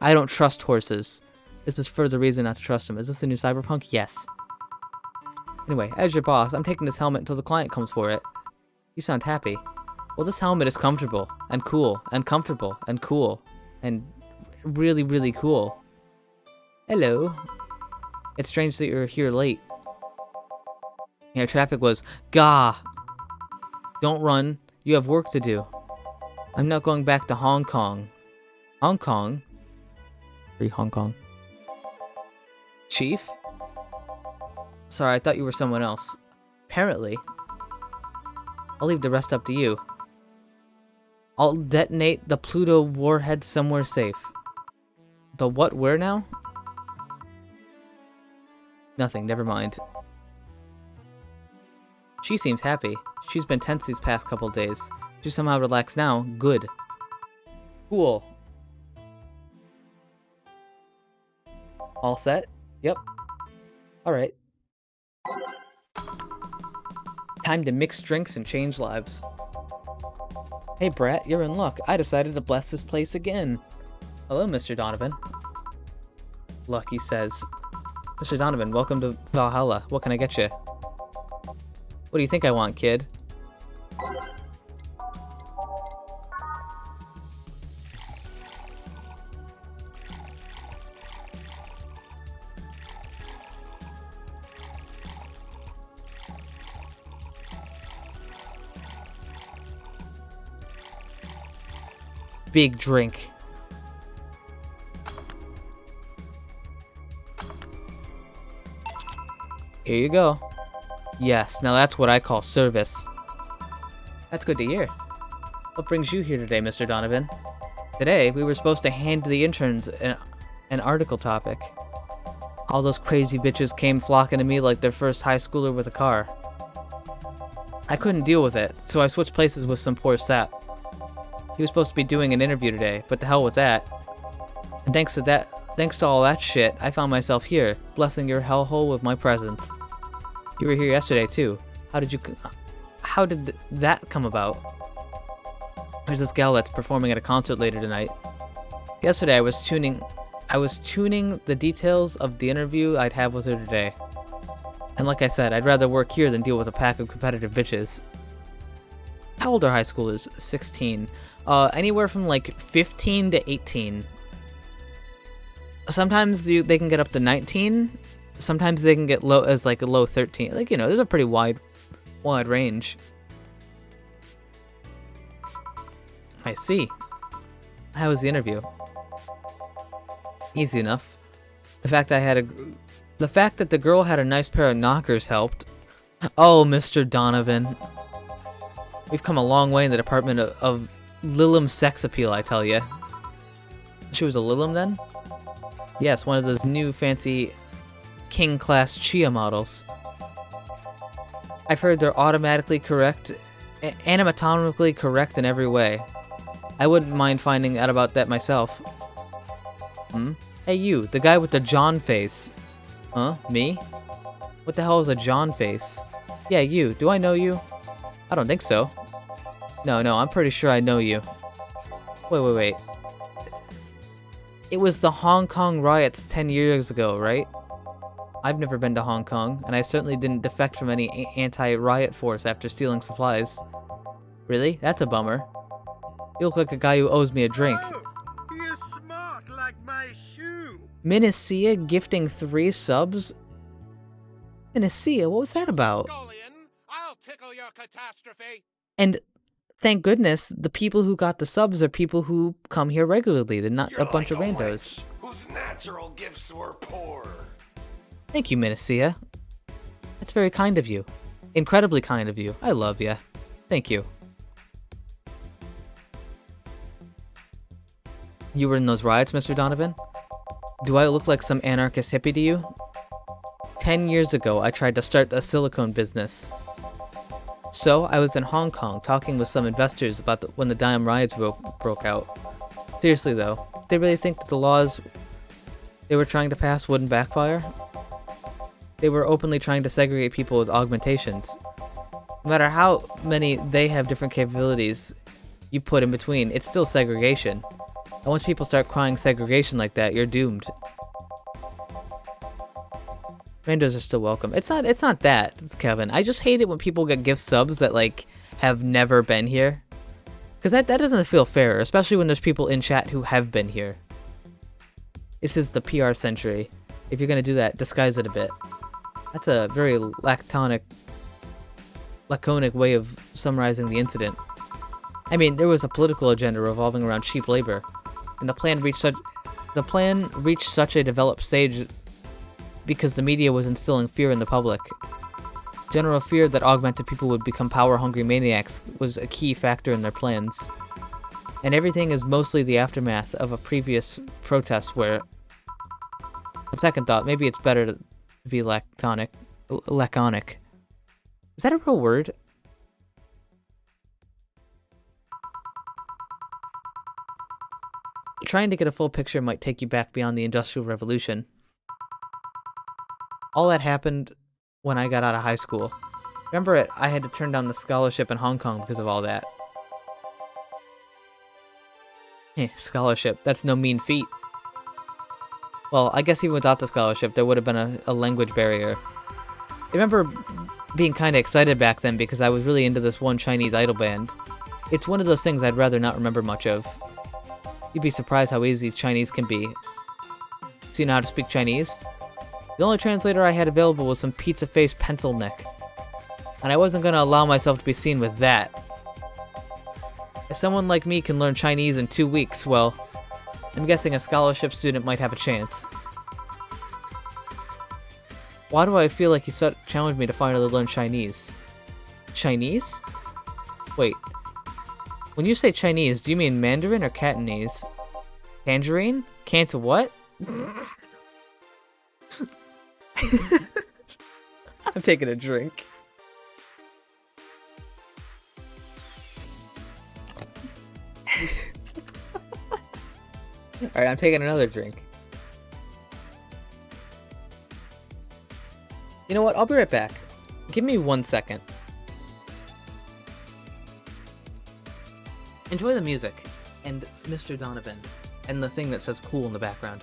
I don't trust horses. This is further reason not to trust them. Is this the new Cyberpunk? Yes. Anyway, as your boss, I'm taking this helmet until the client comes for it. You sound happy. Well, this helmet is comfortable, and cool, and comfortable, and cool, and really, really cool. Hello. It's strange that you're here late. Yeah, traffic was, gah. Don't run. You have work to do. I'm not going back to Hong Kong. Hong Kong? Free Hong Kong. Chief? Sorry, I thought you were someone else. Apparently. I'll leave the rest up to you. I'll detonate the Pluto warhead somewhere safe. The what, where now? Nothing, never mind. She seems happy. She's been tense these past couple days. She's somehow relaxed now. Good. Cool. All set? Yep. Alright. Time to mix drinks and change lives. Hey Brett, you're in luck. I decided to bless this place again. Hello, Mr. Donovan. Lucky says. Mr. Donovan, welcome to Valhalla. What can I get you? What do you think I want, kid? Big drink. Here you go. Yes, now that's what I call service. That's good to hear. What brings you here today, Mr. Donovan? Today, we were supposed to hand the interns an article topic. All those crazy bitches came flocking to me like their first high schooler with a car. I couldn't deal with it, so I switched places with some poor sap. He was supposed to be doing an interview today, but to hell with that. And thanks to all that shit, I found myself here, blessing your hellhole with my presence. You were here yesterday too. How did that come about? There's this gal that's performing at a concert later tonight. Yesterday I was tuning I was tuning the details of the interview I'd have with her today. And like I said, I'd rather work here than deal with a pack of competitive bitches. How old are high schoolers? 16. Anywhere from like 15 to 18. Sometimes they can get up to 19. Sometimes they can get low as like a low 13. Like, you know, there's a pretty wide range. I see. How was the interview? Easy enough. The fact that the girl had a nice pair of knockers helped. Oh, Mr. Donovan. We've come a long way in the department of Lilim sex appeal, I tell ya. She was a Lilim then? Yes, one of those new fancy king-class Chia models. I've heard they're automatically correct, anatomically correct in every way. I wouldn't mind finding out about that myself. Hey you, the guy with the John face. Huh? Me? What the hell is a John face? Yeah, you. Do I know you? I don't think so. No, I'm pretty sure I know you. Wait. It was the Hong Kong riots 10 years ago, right? I've never been to Hong Kong, and I certainly didn't defect from any anti-riot force after stealing supplies. Really? That's a bummer. You look like a guy who owes me a drink. Oh, he is smart like my shoe. Minnesia gifting 3 subs? Minnesia, what was that about? Scullion, I'll tickle your catastrophe. And thank goodness, the people who got the subs are people who come here regularly. They're not a bunch of randos. Whose natural gifts were poor. Thank you, Minnesia. That's very kind of you. Incredibly kind of you. I love ya. Thank you. You were in those riots, Mr. Donovan? Do I look like some anarchist hippie to you? 10 years ago, I tried to start a silicone business. So, I was in Hong Kong talking with some investors about when the Dime riots broke out. Seriously though, they really think that the laws they were trying to pass wouldn't backfire? They were openly trying to segregate people with augmentations. No matter how many they have different capabilities you put in between, it's still segregation. And once people start crying segregation like that, you're doomed. Randos are still welcome. It's not that, it's Kevin. I just hate it when people get gift subs that, like, have never been here. Because that doesn't feel fair, especially when there's people in chat who have been here. This is the PR century. If you're gonna do that, disguise it a bit. That's a very laconic way of summarizing the incident. I mean, there was a political agenda revolving around cheap labor, and the plan reached such a developed stage because the media was instilling fear in the public. General fear that augmented people would become power-hungry maniacs was a key factor in their plans. And everything is mostly the aftermath of a previous protest where, on second thought, maybe it's better to be laconic. Is that a real word? Trying to get a full picture might take you back beyond the Industrial Revolution. All that happened when I got out of high school. Remember, I had to turn down the scholarship in Hong Kong because of all that. Scholarship. That's no mean feat. Well, I guess even without the scholarship, there would have been a language barrier. I remember being kind of excited back then because I was really into this one Chinese idol band. It's one of those things I'd rather not remember much of. You'd be surprised how easy Chinese can be. So you know how to speak Chinese? The only translator I had available was some pizza-faced pencil neck. And I wasn't going to allow myself to be seen with that. If someone like me can learn Chinese in 2 weeks, well, I'm guessing a scholarship student might have a chance. Why do I feel like he challenged me to finally learn Chinese? Chinese? Wait. When you say Chinese, do you mean Mandarin or Cantonese? Tangerine? Canta what? I'm taking a drink. Alright, I'm taking another drink. You know what? I'll be right back. Give me 1 second. Enjoy the music, and Mr. Donovan, and the thing that says cool in the background.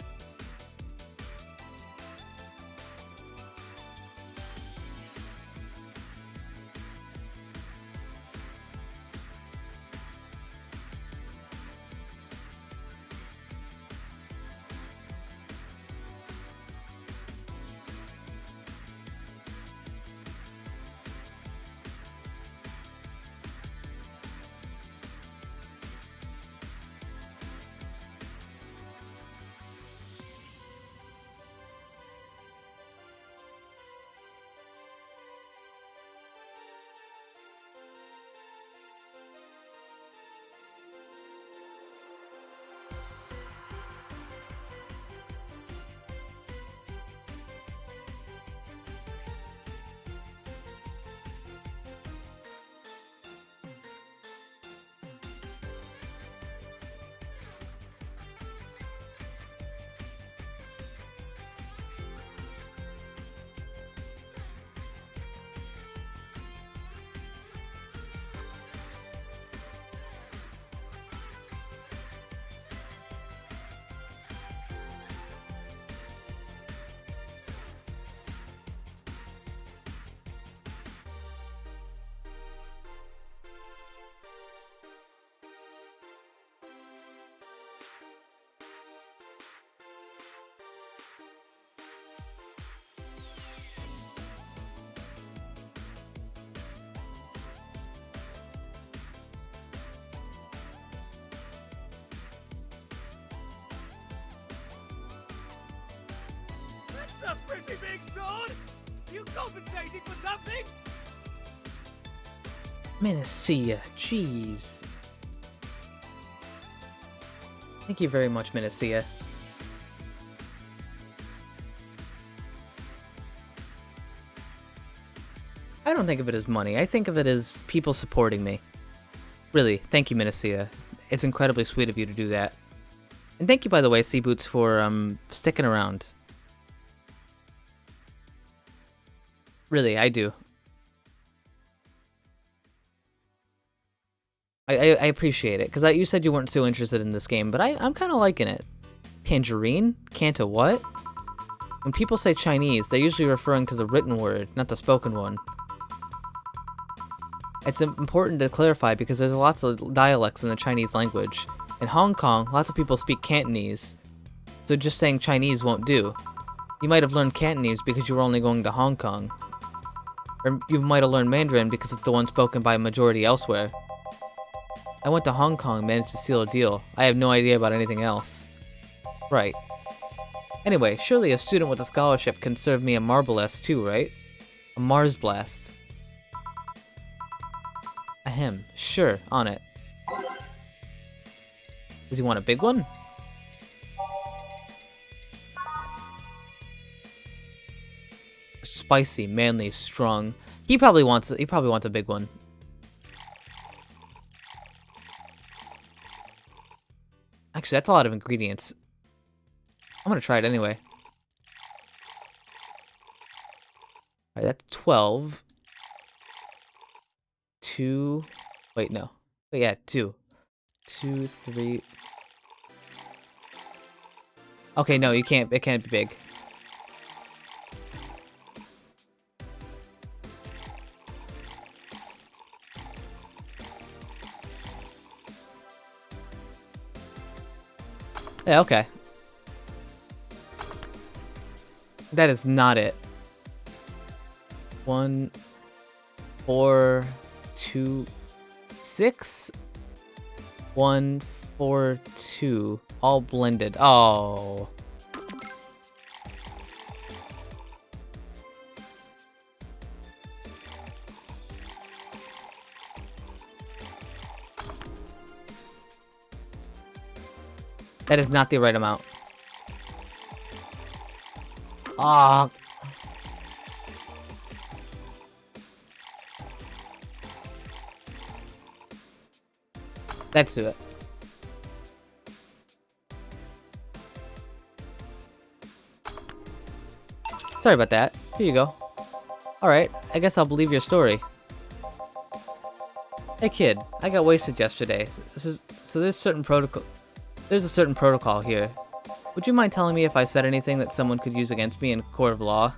a pretty big sword! You compensating for something? Menacea, jeez. Thank you very much, Menacea. I don't think of it as money. I think of it as people supporting me. Really, thank you, Menacea. It's incredibly sweet of you to do that. And thank you, by the way, Sea Boots, for sticking around. Really, I do. I appreciate it, because you said you weren't so interested in this game, but I'm kind of liking it. Tangerine? Canto what? When people say Chinese, they're usually referring to the written word, not the spoken one. It's important to clarify because there's lots of dialects in the Chinese language. In Hong Kong, lots of people speak Cantonese, so just saying Chinese won't do. You might have learned Cantonese because you were only going to Hong Kong. Or you might have learned Mandarin because it's the one spoken by a majority elsewhere. I went to Hong Kong and managed to seal a deal. I have no idea about anything else. Right. Anyway, surely a student with a scholarship can serve me a Marblast too, right? A Mars Blast. Ahem. Sure, on it. Does he want a big one? Spicy, manly, strong. He probably wants a big one. Actually, that's a lot of ingredients. I'm gonna try it anyway. Alright, that's 12. 2. Wait, no. Wait, yeah, 2. 2, 3. Okay, no, you can't. It can't be big. Yeah, okay. That is not it. 1, 4, 2, 6. 1, 4, 2. All blended. Oh. That is not the right amount. Ah. Let's do it. Sorry about that. Here you go. Alright, I guess I'll believe your story. Hey kid, I got wasted yesterday. There's a certain protocol here. Would you mind telling me if I said anything that someone could use against me in court of law?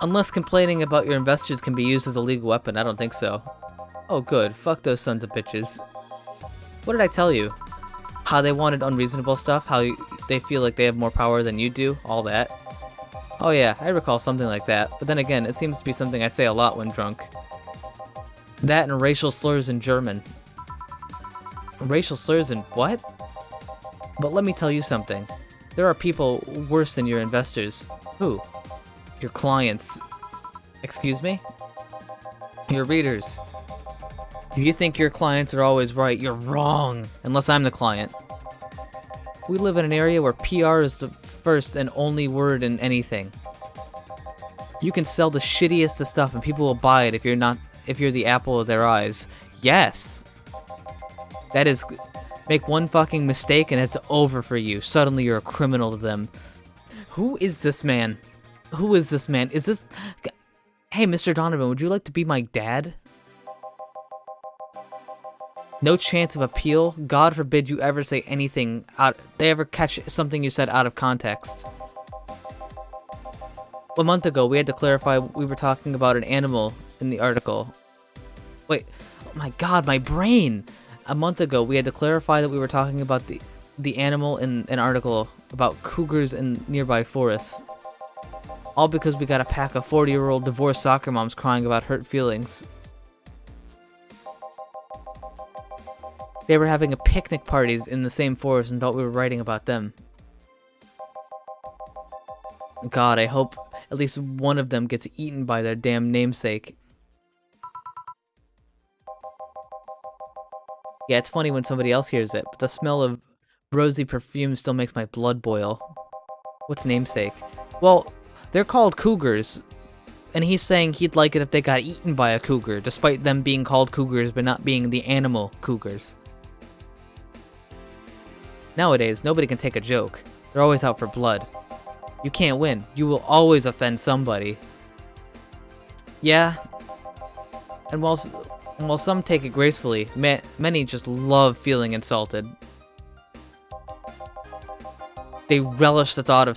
Unless complaining about your investors can be used as a legal weapon, I don't think so. Oh good, fuck those sons of bitches. What did I tell you? How they wanted unreasonable stuff, how they feel like they have more power than you do, all that. Oh yeah, I recall something like that, but then again, it seems to be something I say a lot when drunk. That and racial slurs in German. Racial slurs in what? But let me tell you something. There are people worse than your investors. Who? Your clients. Excuse me? Your readers. If you think your clients are always right, you're wrong. Unless I'm the client. We live in an area where PR is the first and only word in anything. You can sell the shittiest of stuff and people will buy it if you're the apple of their eyes. Yes. That is, make one fucking mistake and it's over for you. Suddenly you're a criminal to them. Who is this man? Who is this man? Is this... Hey, Mr. Donovan, would you like to be my dad? No chance of appeal? God forbid you ever say anything they ever catch something you said out of context. A month ago, we had to clarify we were talking about an animal in the article. Wait, oh my god, my brain! A month ago, we had to clarify that we were talking about the animal in an article about cougars in nearby forests. All because we got a pack of 40-year-old divorced soccer moms crying about hurt feelings. They were having a picnic parties in the same forest and thought we were writing about them. God, I hope at least one of them gets eaten by their damn namesake. Yeah, it's funny when somebody else hears it, but the smell of rosy perfume still makes my blood boil. What's namesake? Well, they're called cougars, and he's saying he'd like it if they got eaten by a cougar, despite them being called cougars but not being the animal cougars. Nowadays, nobody can take a joke. They're always out for blood. You can't win. You will always offend somebody. Yeah. And while some take it gracefully, many just love feeling insulted. They relish the thought of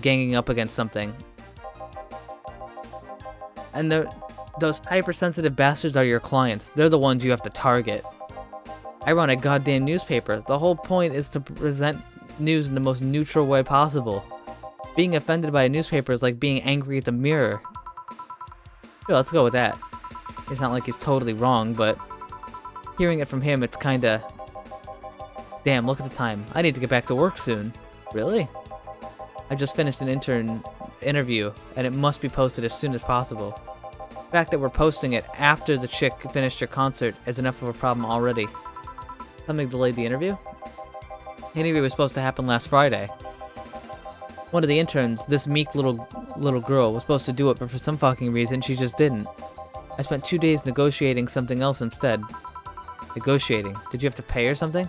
ganging up against something. And those hypersensitive bastards are your clients. They're the ones you have to target. I run a goddamn newspaper. The whole point is to present news in the most neutral way possible. Being offended by a newspaper is like being angry at the mirror. Sure, let's go with that. It's not like he's totally wrong, but hearing it from him, it's kinda... Damn, look at the time. I need to get back to work soon. Really? I just finished an interview, and it must be posted as soon as possible. The fact that we're posting it after the chick finished her concert is enough of a problem already. Something delayed the interview? The interview was supposed to happen last Friday. One of the interns, this meek little girl, was supposed to do it, but for some fucking reason, she just didn't. I spent 2 days negotiating something else instead. Negotiating? Did you have to pay or something?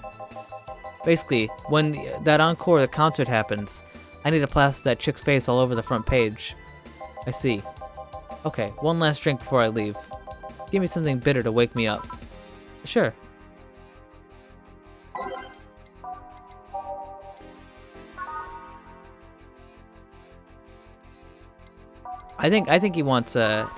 Basically, when that encore, the concert happens, I need to plaster that chick's face all over the front page. I see. Okay, one last drink before I leave. Give me something bitter to wake me up. Sure. I think he wants yeah,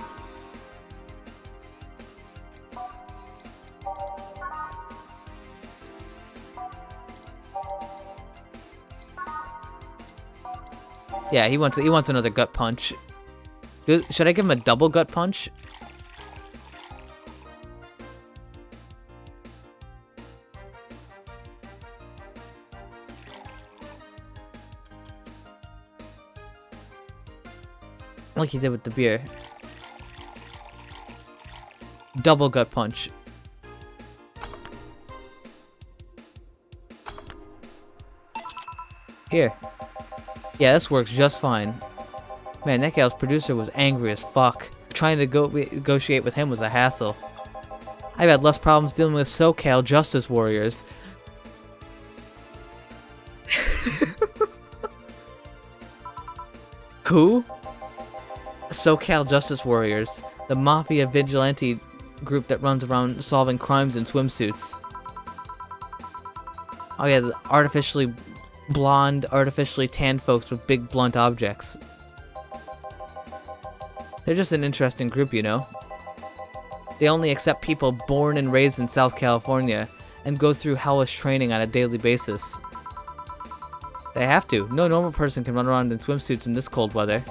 he wants another gut punch. Should I give him a double gut punch? Like he did with the beer. Double gut punch. Here. Yeah, this works just fine. Man, that gal's producer was angry as fuck. Trying to negotiate with him was a hassle. I've had less problems dealing with SoCal justice warriors. Who? SoCal Justice Warriors, the mafia vigilante group that runs around solving crimes in swimsuits. Oh yeah, the artificially blonde, artificially tanned folks with big blunt objects. They're just an interesting group, you know. They only accept people born and raised in South California and go through hellish training on a daily basis. They have to. No normal person can run around in swimsuits in this cold weather.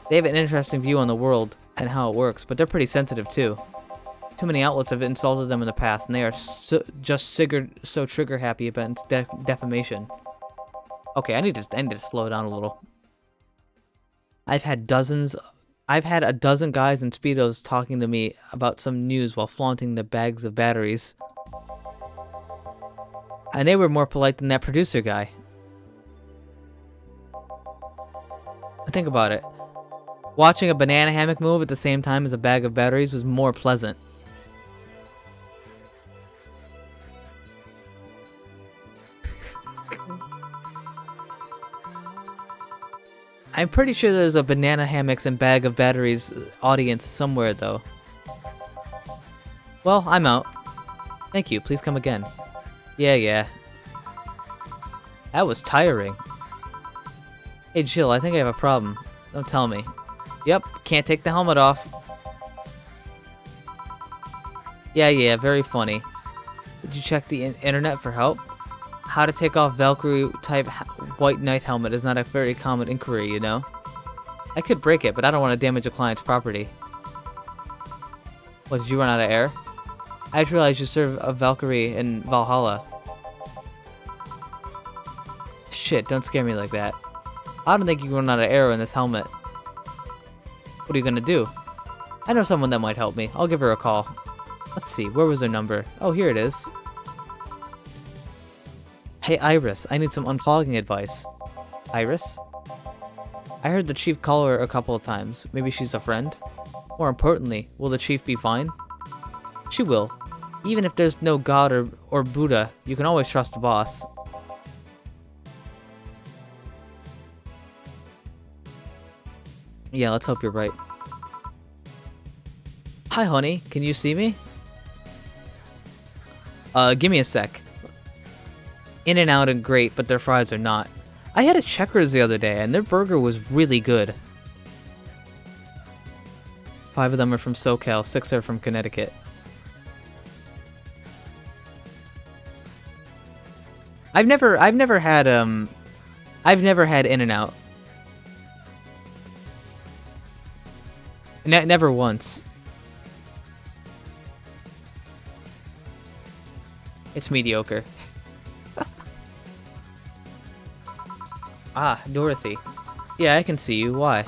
They have an interesting view on the world and how it works, but they're pretty sensitive too. Too many outlets have insulted them in the past, and they are so trigger happy about defamation. Okay, I need to slow down a little. I've had a dozen guys in Speedos talking to me about some news while flaunting the bags of batteries. And they were more polite than that producer guy. Think about it. Watching a banana hammock move at the same time as a bag of batteries was more pleasant. I'm pretty sure there's a banana hammocks and bag of batteries audience somewhere, though. Well, I'm out. Thank you, please come again. Yeah. That was tiring. Hey, Jill, I think I have a problem. Don't tell me. Yep, can't take the helmet off. Yeah, very funny. Did you check the internet for help? How to take off Valkyrie type white knight helmet is not a very common inquiry, you know? I could break it, but I don't want to damage a client's property. What, did you run out of air? I just realized you serve a Valkyrie in Valhalla. Shit, don't scare me like that. I don't think you can run out of air in this helmet. What are you gonna do? I know someone that might help me. I'll give her a call. Let's see, where was her number? Oh, here it is. Hey Iris, I need some unclogging advice. Iris? I heard the chief call her a couple of times. Maybe she's a friend? More importantly, will the chief be fine? She will. Even if there's no god or Buddha, you can always trust the boss. Yeah, let's hope you're right. Hi honey, can you see me? Give me a sec. In and out and great, but their fries are not. I had a Checkers the other day, and their burger was really good. 5 of them are from SoCal, 6 are from Connecticut. I've never had In-N-Out. Never once. It's mediocre. Ah, Dorothy. Yeah, I can see you. Why?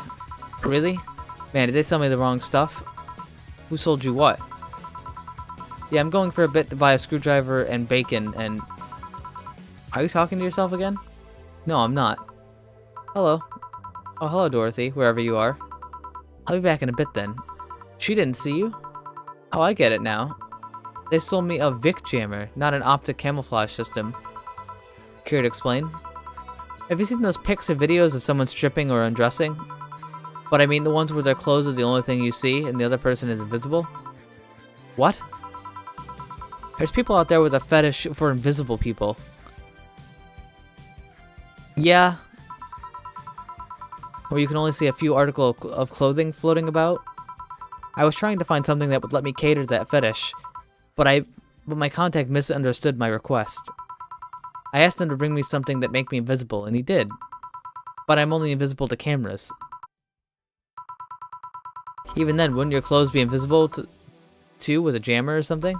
Really? Man, did they sell me the wrong stuff? Who sold you what? Yeah, I'm going for a bit to buy a screwdriver and bacon and... Are you talking to yourself again? No, I'm not. Hello. Oh, hello, Dorothy, wherever you are. I'll be back in a bit then. She didn't see you? Oh, I get it now. They sold me a Vic jammer, not an optic camouflage system. Care to explain? Have you seen those pics or videos of someone stripping or undressing? But I mean the ones where their clothes are the only thing you see and the other person is invisible? What? There's people out there with a fetish for invisible people. Yeah. Where you can only see a few articles of clothing floating about. I was trying to find something that would let me cater to that fetish, but my contact misunderstood my request. I asked him to bring me something that make me invisible, and he did. But I'm only invisible to cameras. Even then, wouldn't your clothes be invisible too with a jammer or something?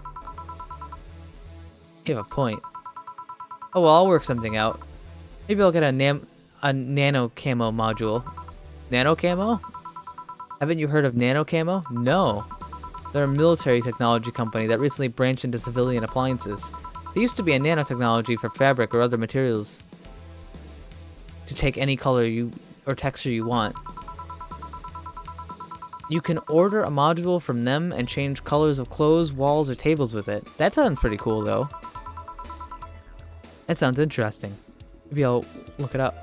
You have a point. Oh well, I'll work something out. Maybe I'll get a nano camo module. Nano camo? Haven't you heard of nano camo? No. They're a military technology company that recently branched into civilian appliances. They used to be a nanotechnology for fabric or other materials to take any color or texture you want. You can order a module from them and change colors of clothes, walls, or tables with it. That sounds pretty cool though. That sounds interesting. Maybe I'll look it up.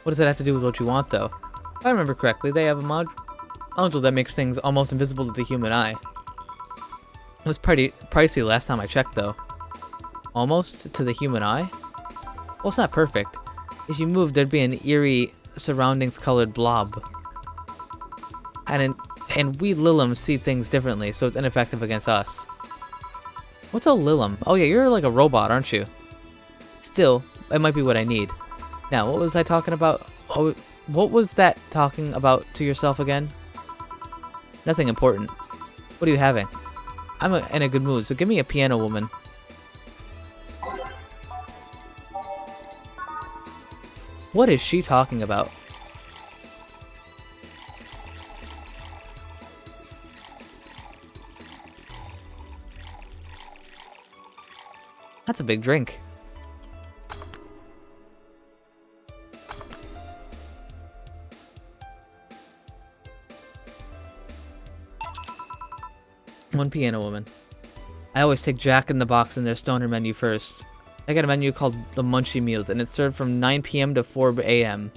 What does that have to do with what you want though? If I remember correctly, they have a module that makes things almost invisible to the human eye. It was pretty pricey last time I checked though. Almost to the human eye? Well, it's not perfect. If you moved, there'd be an eerie surroundings colored blob. And we Lilum see things differently, so it's ineffective against us. What's a Lilum? Oh yeah, you're like a robot, aren't you? Still, it might be what I need. Now, what was I talking about? Oh, what was that talking about to yourself again? Nothing important. What are you having? I'm in a good mood, so give me a piano woman. What is she talking about? That's a big drink. One piano woman. I always take Jack in the Box in their stoner menu first. I got a menu called the Munchie Meals, and it's served from 9 p.m. to 4 a.m.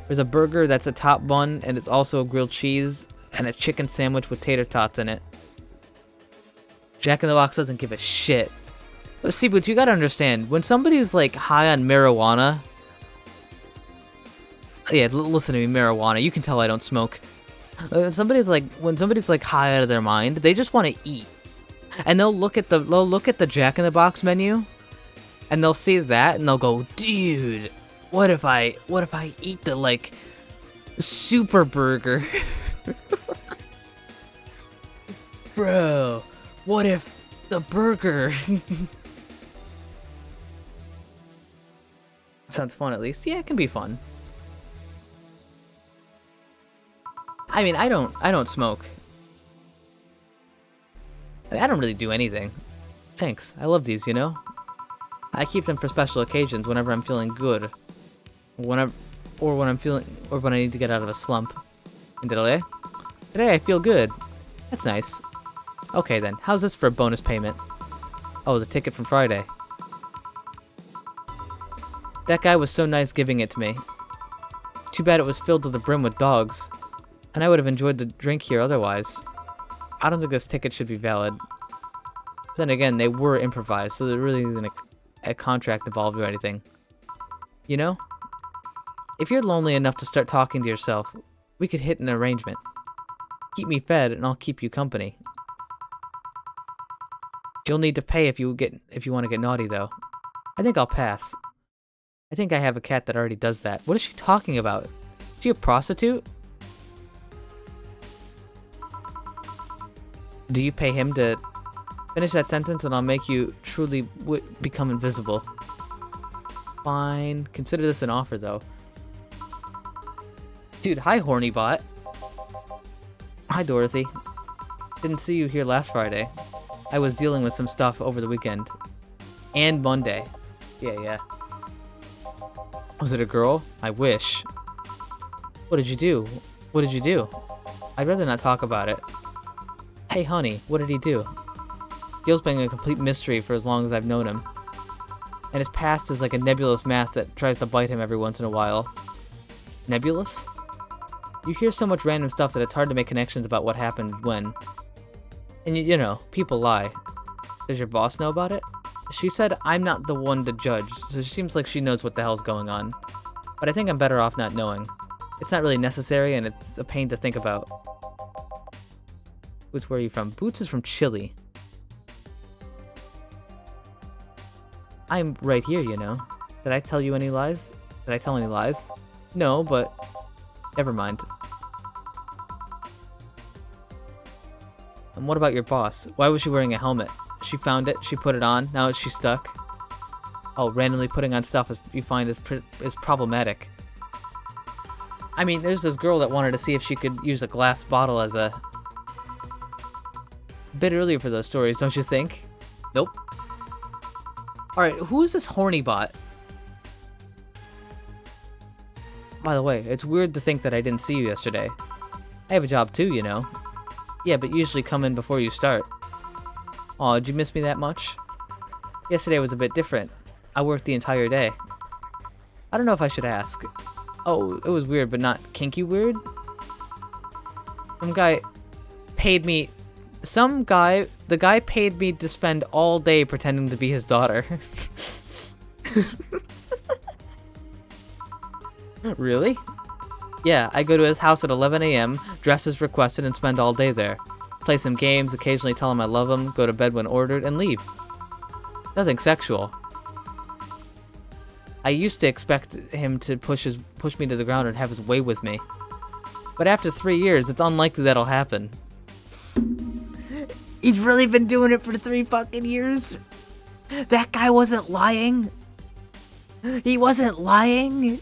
There's a burger that's a top bun, and it's also a grilled cheese, and a chicken sandwich with tater tots in it. Jack in the Box doesn't give a shit. But see, but you gotta understand, when somebody's like high on marijuana... Yeah, listen to me, marijuana. You can tell I don't smoke. When somebody's like high out of their mind, they just want to eat, and they'll look at the Jack in the Box menu, and they'll see that, and they'll go, dude, what if I eat the like super burger, bro? What if the burger? Sounds fun, at least. Yeah, it can be fun. I mean, I don't smoke. I don't really do anything. Thanks. I love these, you know? I keep them for special occasions whenever I'm feeling good. When I need to get out of a slump. And today I feel good. That's nice. Okay then, how's this for a bonus payment? Oh, the ticket from Friday. That guy was so nice giving it to me. Too bad it was filled to the brim with dogs. And I would have enjoyed the drink here otherwise. I don't think this ticket should be valid. Then again, they were improvised, so there really isn't a contract involved or anything. You know? If you're lonely enough to start talking to yourself, we could hit an arrangement. Keep me fed and I'll keep you company. You'll need to pay if you want to get naughty though. I think I'll pass. I think I have a cat that already does that. What is she talking about? Is she a prostitute? Do you pay him to finish that sentence and I'll make you truly become invisible? Fine. Consider this an offer though. Dude, hi horny bot. Hi Dorothy. Didn't see you here last Friday. I was dealing with some stuff over the weekend. And Monday. Yeah. Was it a girl? I wish. What did you do? What did you do? I'd rather not talk about it. Hey honey, what did he do? Gil's been a complete mystery for as long as I've known him. And his past is like a nebulous mass that tries to bite him every once in a while. Nebulous? You hear so much random stuff that it's hard to make connections about what happened when. And you know, people lie. Does your boss know about it? She said I'm not the one to judge, so it seems like she knows what the hell's going on. But I think I'm better off not knowing. It's not really necessary, and it's a pain to think about. Boots, where are you from? Boots is from Chile. I'm right here, you know. Did I tell you any lies? Did I tell any lies? No, but never mind. And what about your boss? Why was she wearing a helmet? She found it, she put it on, now she's stuck. Oh, randomly putting on stuff you find is problematic. I mean, there's this girl that wanted to see if she could use a glass bottle as a bit earlier for those stories, don't you think? Nope. Alright, who is this horny bot? By the way, it's weird to think that I didn't see you yesterday. I have a job too, you know. Yeah, but usually come in before you start. Aw, did you miss me that much? Yesterday was a bit different. I worked the entire day. I don't know if I should ask. Oh, it was weird, but not kinky weird? The guy paid me to spend all day pretending to be his daughter. Really? Yeah, I go to his house at 11 a.m., dress as requested, and spend all day there. Play some games, occasionally tell him I love him, go to bed when ordered, and leave. Nothing sexual. I used to expect him to push me to the ground and have his way with me. But after 3 years, it's unlikely that'll happen. He's really been doing it for 3 fucking years? That guy wasn't lying? He wasn't lying?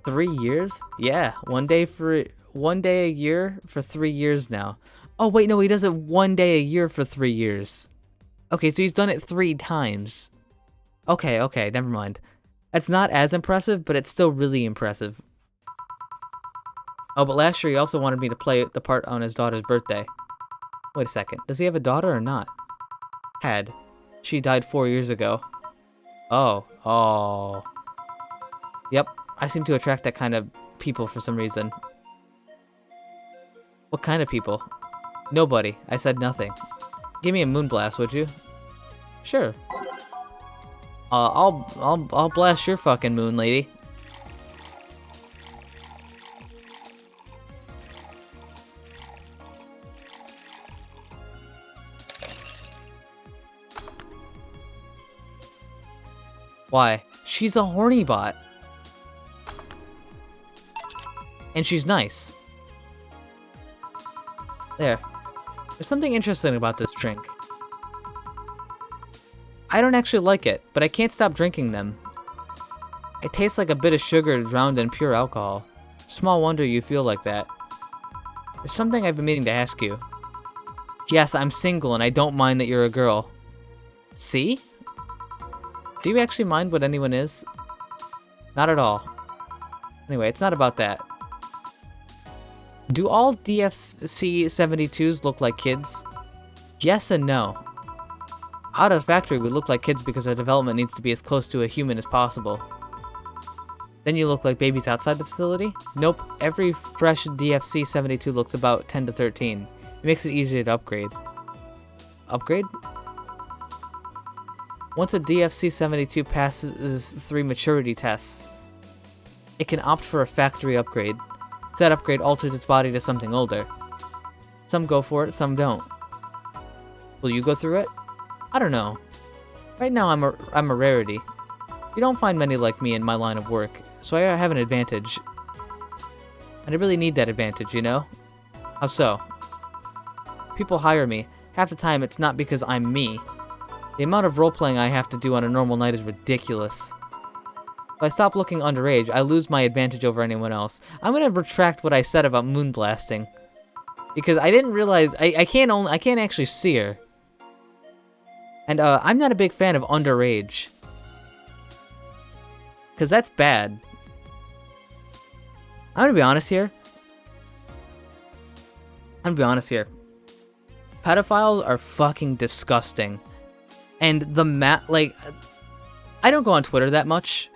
3 years? Yeah, one day a year for 3 years now. Oh wait, no, he does it 1 day a year for 3 years. Okay, so he's done it 3 times. Okay, never mind. That's not as impressive, but it's still really impressive. Oh, but last year he also wanted me to play the part on his daughter's birthday. Wait a second, does he have a daughter or not? Had. She died 4 years ago. Oh. Yep, I seem to attract that kind of people for some reason. What kind of people? Nobody. I said nothing. Give me a moonblast, would you? Sure. I'll blast your fucking moon, lady. Why? She's a horny bot. And she's nice. There. There's something interesting about this drink. I don't actually like it, but I can't stop drinking them. It tastes like a bit of sugar drowned in pure alcohol. Small wonder you feel like that. There's something I've been meaning to ask you. Yes, I'm single and I don't mind that you're a girl. See? Do you actually mind what anyone is? Not at all. Anyway, it's not about that. Do all DFC 72s look like kids? Yes and no. Out of the factory, we look like kids because our development needs to be as close to a human as possible. Then you look like babies outside the facility? Nope, every fresh DFC 72 looks about 10 to 13. It makes it easier to upgrade. Upgrade? Once a DFC 72 passes 3 maturity tests, it can opt for a factory upgrade. That upgrade alters its body to something older. Some go for it, some don't. Will you go through it? I don't know. Right now I'm a rarity. You don't find many like me in my line of work, so I have an advantage. And I really need that advantage, you know? How so? People hire me. Half the time it's not because I'm me. The amount of role-playing I have to do on a normal night is ridiculous. If I stop looking underage, I lose my advantage over anyone else. I'm gonna retract what I said about moonblasting. Because I didn't realize I can't actually see her. And I'm not a big fan of underage. Cause that's bad. I'm gonna be honest here. Pedophiles are fucking disgusting. And the I don't go on Twitter that much.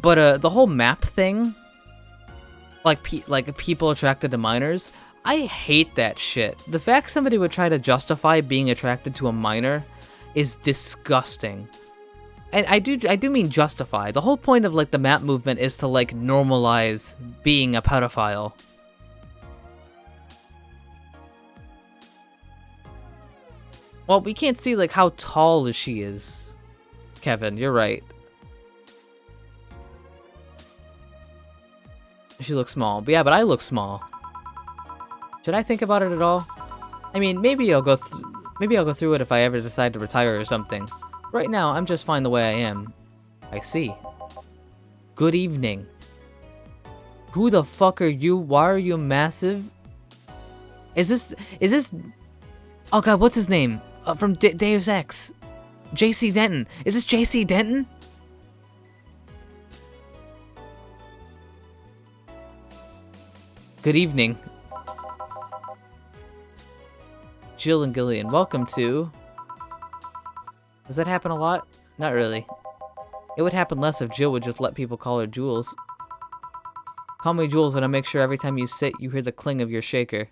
But the whole map thing, like people attracted to minors, I hate that shit. The fact somebody would try to justify being attracted to a minor is disgusting. And I do mean justify. The whole point of like the map movement is to like normalize being a pedophile. Well, we can't see like how tall she is. Kevin, you're right. She looks small. But yeah, but I look small. Should I think about it at all? I mean, maybe I'll go through it if I ever decide to retire or something. Right now, I'm just fine the way I am. I see. Good evening. Who the fuck are you? Why are you massive? Is this... Oh god, what's his name? From Deus Ex. JC Denton. Is this JC Denton? Good evening. Jill and Gillian, welcome to... Does that happen a lot? Not really. It would happen less if Jill would just let people call her Jules. Call me Jules and I'll make sure every time you sit, you hear the cling of your shaker.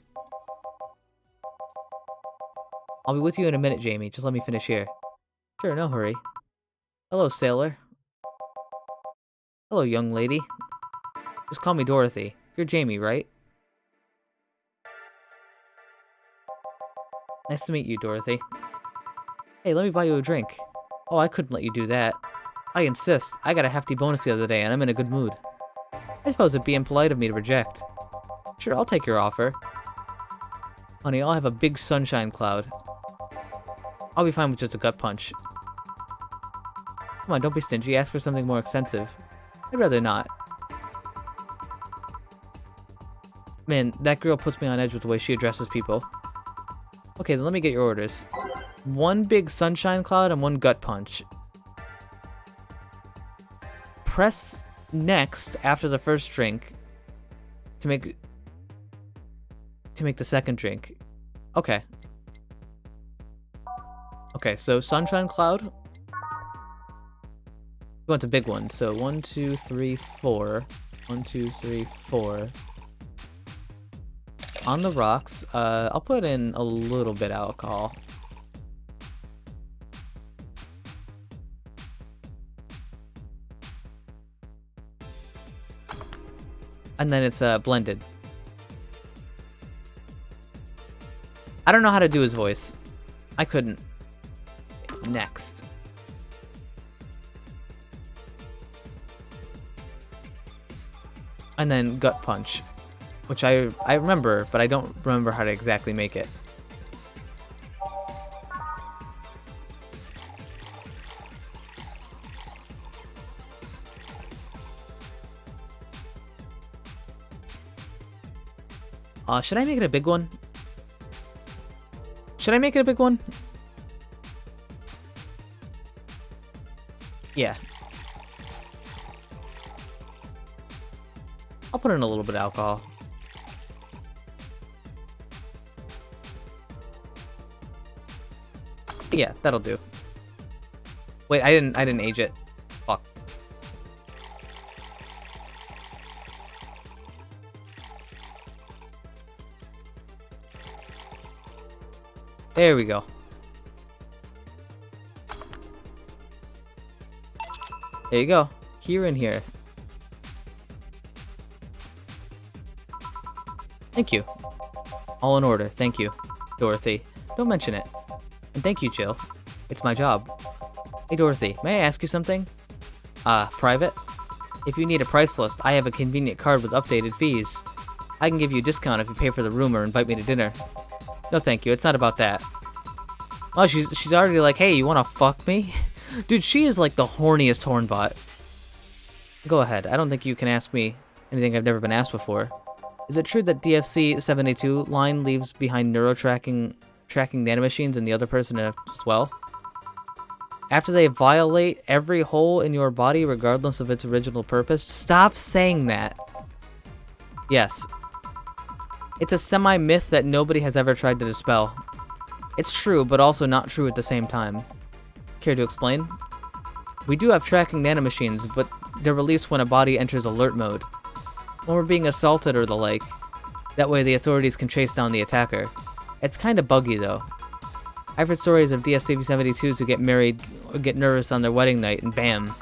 I'll be with you in a minute, Jamie. Just let me finish here. Sure, no hurry. Hello, sailor. Hello, young lady. Just call me Dorothy. You're Jamie, right? Nice to meet you, Dorothy. Hey, let me buy you a drink. Oh, I couldn't let you do that. I insist. I got a hefty bonus the other day, and I'm in a good mood. I suppose it'd be impolite of me to reject. Sure, I'll take your offer. Honey, I'll have a big sunshine cloud. I'll be fine with just a gut punch. Come on, don't be stingy. Ask for something more expensive. I'd rather not. Man, that girl puts me on edge with the way she addresses people. Okay, then let me get your orders. 1 big sunshine cloud and 1 gut punch. Press next after the first drink to make the second drink. Okay. Okay, so sunshine cloud. You want a big one. So 1, 2, 3, 4. 1, 2, 3, 4. On the rocks, I'll put in a little bit of alcohol. And then it's blended. I don't know how to do his voice. I couldn't. Next. And then gut punch, which I remember, but I don't remember how to exactly make it. Should I make it a big one? Should I make it a big one? Yeah. I'll put in a little bit of alcohol. Yeah, that'll do. Wait, I didn't age it. Fuck. There we go. There you go. Here and here. Thank you. All in order. Thank you, Dorothy. Don't mention it. And thank you, Jill. It's my job. Hey, Dorothy, may I ask you something? Private? If you need a price list, I have a convenient card with updated fees. I can give you a discount if you pay for the room or invite me to dinner. No, thank you. It's not about that. Oh, she's already like, hey, you wanna fuck me? Dude, she is like the horniest hornbot. Go ahead. I don't think you can ask me anything I've never been asked before. Is it true that DFC 782 line leaves behind tracking nanomachines in the other person as well? After they violate every hole in your body regardless of its original purpose? Stop saying that. Yes. It's a semi-myth that nobody has ever tried to dispel. It's true, but also not true at the same time. Care to explain? We do have tracking nanomachines, but they're released when a body enters alert mode. When we're being assaulted or the like. That way the authorities can chase down the attacker. It's kinda buggy though. I've heard stories of DSC-72s who get married or get nervous on their wedding night and bam.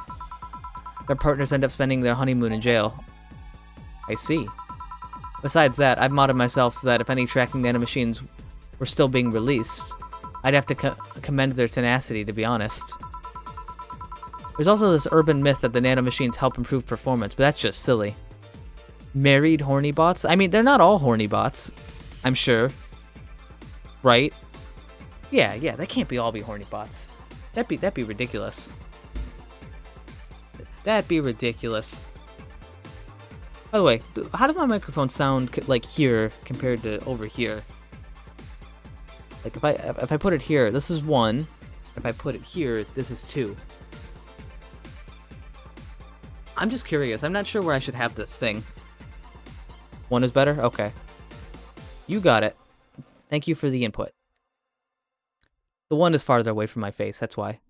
Their partners end up spending their honeymoon in jail. I see. Besides that, I've modded myself so that if any tracking nanomachines were still being released, I'd have to commend their tenacity, to be honest. There's also this urban myth that the nanomachines help improve performance, but that's just silly. Married horny bots? I mean, they're not all horny bots, I'm sure. Right? Yeah, they can't all be horny bots. That'd be ridiculous. That'd be ridiculous. By the way, how does my microphone sound like here compared to over here? Like if I put it here, this is 1. If I put it here, this is 2. I'm just curious. I'm not sure where I should have this thing. 1 is better? Okay. You got it. Thank you for the input. The 1 is farther away from my face, that's why.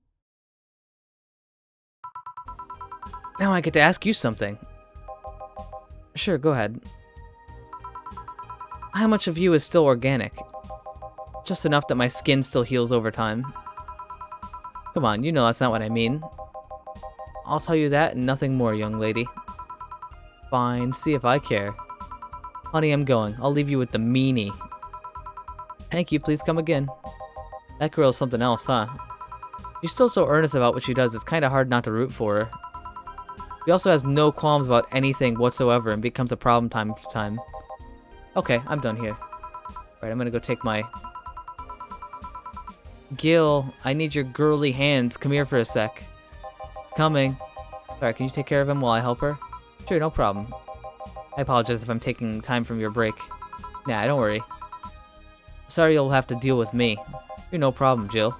Now I get to ask you something. Sure, go ahead. How much of you is still organic? Just enough that my skin still heals over time. Come on, you know that's not what I mean. I'll tell you that and nothing more, young lady. Fine, see if I care. Honey, I'm going. I'll leave you with the meanie. Thank you, please come again. That girl's something else, huh? She's still so earnest about what she does, it's kinda hard not to root for her. She also has no qualms about anything whatsoever and becomes a problem time to time. Okay, I'm done here. Alright, I'm gonna go take my... Gil, I need your girly hands. Come here for a sec. Coming. Alright, can you take care of him while I help her? Sure, no problem. I apologize if I'm taking time from your break. Nah, don't worry. Sorry you'll have to deal with me. You're no problem, Jill.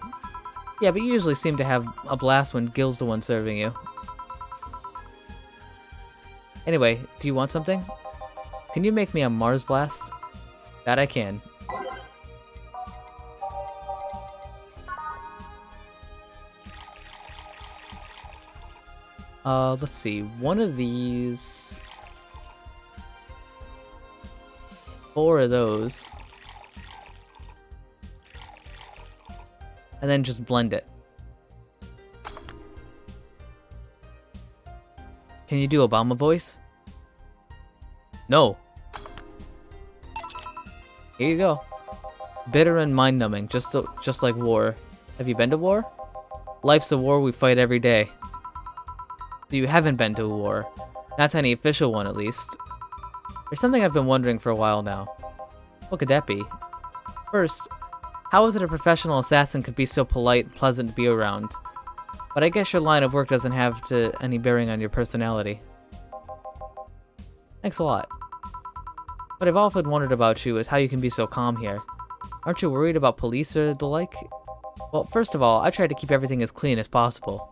Yeah, but you usually seem to have a blast when Gil's the one serving you. Anyway, do you want something? Can you make me a Mars Blast? That I can. Let's see. One of these... 4 of those. And then just blend it. Can you do Obama voice? No. Here you go. Bitter and mind-numbing, just like war. Have you been to war? Life's a war we fight every day. You haven't been to a war. Not to any official one, at least. There's something I've been wondering for a while now. What could that be? First, how is it a professional assassin could be so polite and pleasant to be around? But I guess your line of work doesn't have any bearing on your personality. Thanks a lot. What I've often wondered about you is how you can be so calm here. Aren't you worried about police or the like? Well, first of all, I try to keep everything as clean as possible.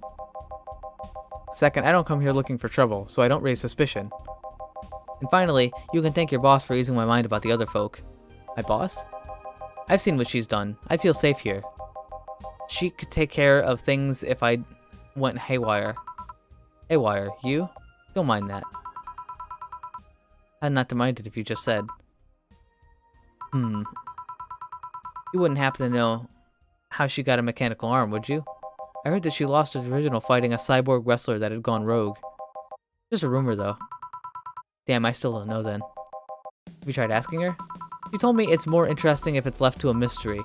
Second, I don't come here looking for trouble, so I don't raise suspicion. And finally, you can thank your boss for easing my mind about the other folk. My boss? I've seen what she's done. I feel safe here. She could take care of things if I went haywire. Haywire, you? Don't mind that. I'd not to mind it if you just said. You wouldn't happen to know how she got a mechanical arm, would you? I heard that she lost her original fighting a cyborg wrestler that had gone rogue. Just a rumor, though. Damn, I still don't know then. Have you tried asking her? She told me it's more interesting if it's left to a mystery,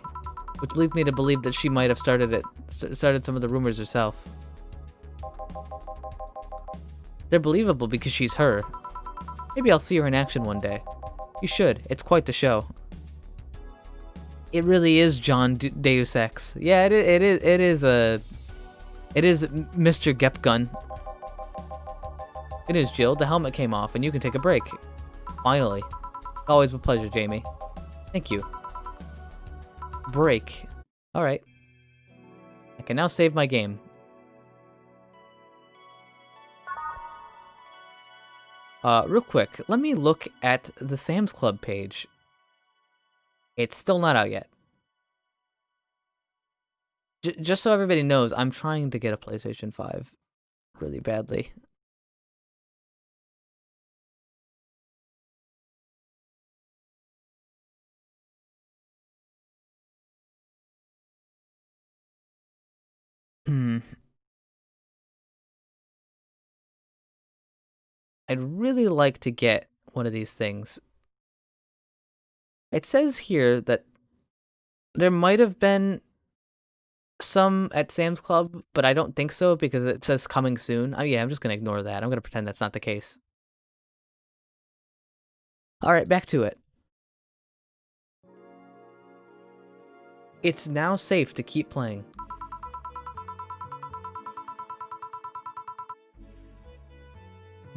which leads me to believe that she might have started some of the rumors herself. They're believable because she's her. Maybe I'll see her in action one day. You should. It's quite the show. It really is John Deus Ex. Yeah, it is Mr. Gepgun. It is, Jill. The helmet came off, and you can take a break. Finally. Always a pleasure, Jamie. Thank you. Break. Alright. I can now save my game. Real quick, let me look at the Sam's Club page. It's still not out yet. Just so everybody knows, I'm trying to get a PlayStation 5 really badly. I'd really like to get one of these things. It says here that there might have been some at Sam's Club, but I don't think so because it says coming soon. Oh yeah, I'm just going to ignore that. I'm going to pretend that's not the case. Alright, back to it. It's now safe to keep playing.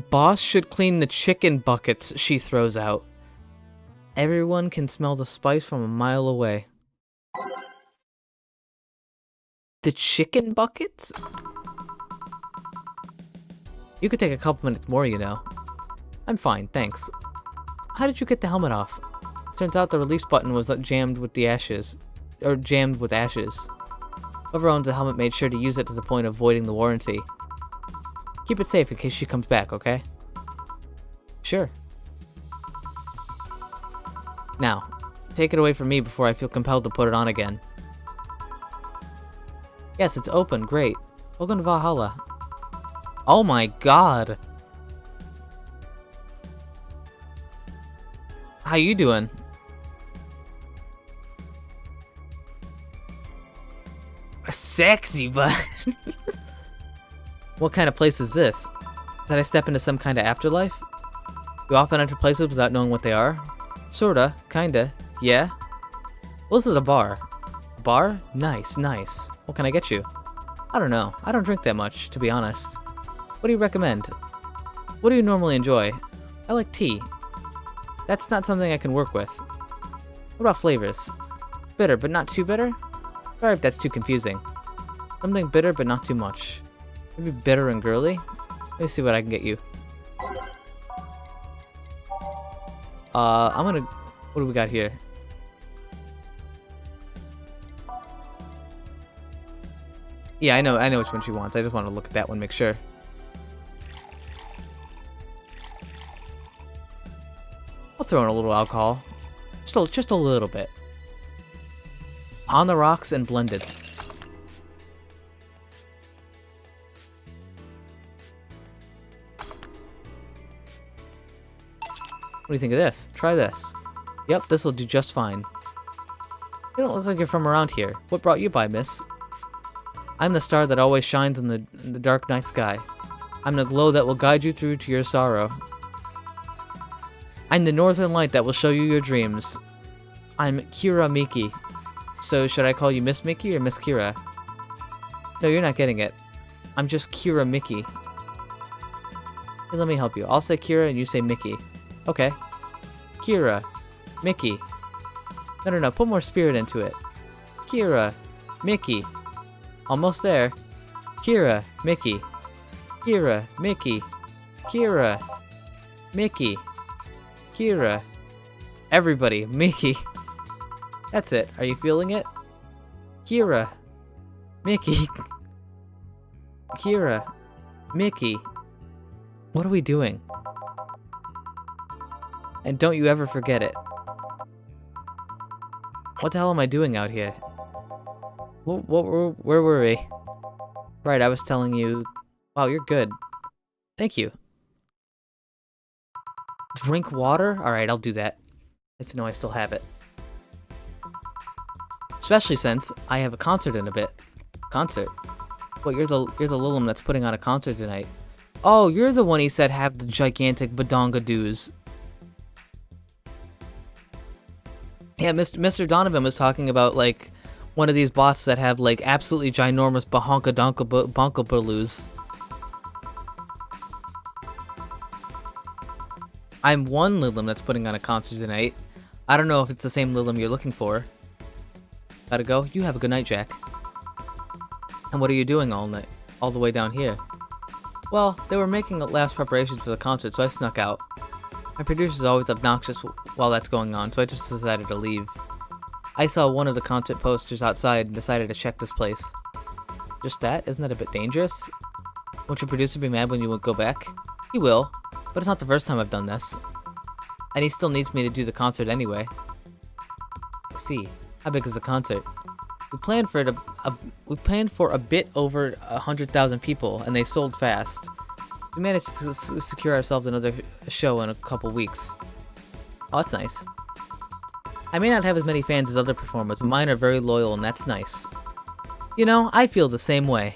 Boss should clean the chicken buckets she throws out. Everyone can smell the spice from a mile away. The chicken buckets? You could take a couple minutes more, you know. I'm fine, thanks. How did you get the helmet off? Turns out the release button was jammed with ashes. Whoever owns the helmet made sure to use it to the point of voiding the warranty. Keep it safe in case she comes back, okay? Sure. Now, take it away from me before I feel compelled to put it on again. Yes, it's open, great. Welcome to Valhalla. Oh my god! How you doing? Sexy, but... What kind of place is this? Did I step into some kind of afterlife? You often enter places without knowing what they are? Sorta, kinda, yeah. Well, this is a bar. A bar? Nice, nice. What can I get you? I don't know. I don't drink that much, to be honest. What do you recommend? What do you normally enjoy? I like tea. That's not something I can work with. What about flavors? Bitter, but not too bitter? Sorry if that's too confusing. Something bitter, but not too much. Maybe bitter and girly? Let me see what I can get you. What do we got here? Yeah, I know which one she wants. I just want to look at that one, make sure. I'll throw in a little alcohol. Just a little bit. On the rocks and blended. What do you think of this? Try this. Yep, this'll do just fine. You don't look like you're from around here. What brought you by, miss? I'm the star that always shines in the dark night sky. I'm the glow that will guide you through to your sorrow. I'm the northern light that will show you your dreams. I'm Kira Miki. So should I call you Miss Mickey or Miss Kira? No, you're not getting it. I'm just Kira Mickey. Here, let me help you. I'll say Kira and you say Mickey. Okay. Kira. Mickey. No, put more spirit into it. Kira. Mickey. Almost there. Kira. Mickey. Kira. Mickey. Kira. Mickey. Kira. Everybody. Mickey. That's it. Are you feeling it? Kira. Mickey. Kira. Mickey. What are we doing? And don't you ever forget it. What the hell am I doing out here? Where were we? Right, I was telling you... Wow, you're good. Thank you. Drink water? Alright, I'll do that. Nice to know I still have it. Especially since I have a concert in a bit. Concert? What, you're the Lilim that's putting on a concert tonight. Oh, you're the one he said have the gigantic badonga-doos. Yeah, Mr. Donovan was talking about, like, one of these bots that have, like, absolutely ginormous bahonka-donka-bonka-baloos. I'm one Lilim that's putting on a concert tonight. I don't know if it's the same Lilim you're looking for. Gotta go? You have a good night, Jack. And what are you doing all night? All the way down here? Well, they were making last preparations for the concert, so I snuck out. My producer's always obnoxious while that's going on, so I just decided to leave. I saw one of the concert posters outside and decided to check this place. Just that? Isn't that a bit dangerous? Won't your producer be mad when you go back? He will, but it's not the first time I've done this. And he still needs me to do the concert anyway. Let's see. How big is the concert? We planned for a bit over 100,000 people, and they sold fast. We managed to secure ourselves another show in a couple weeks. Oh, that's nice. I may not have as many fans as other performers, but mine are very loyal, and that's nice. You know, I feel the same way.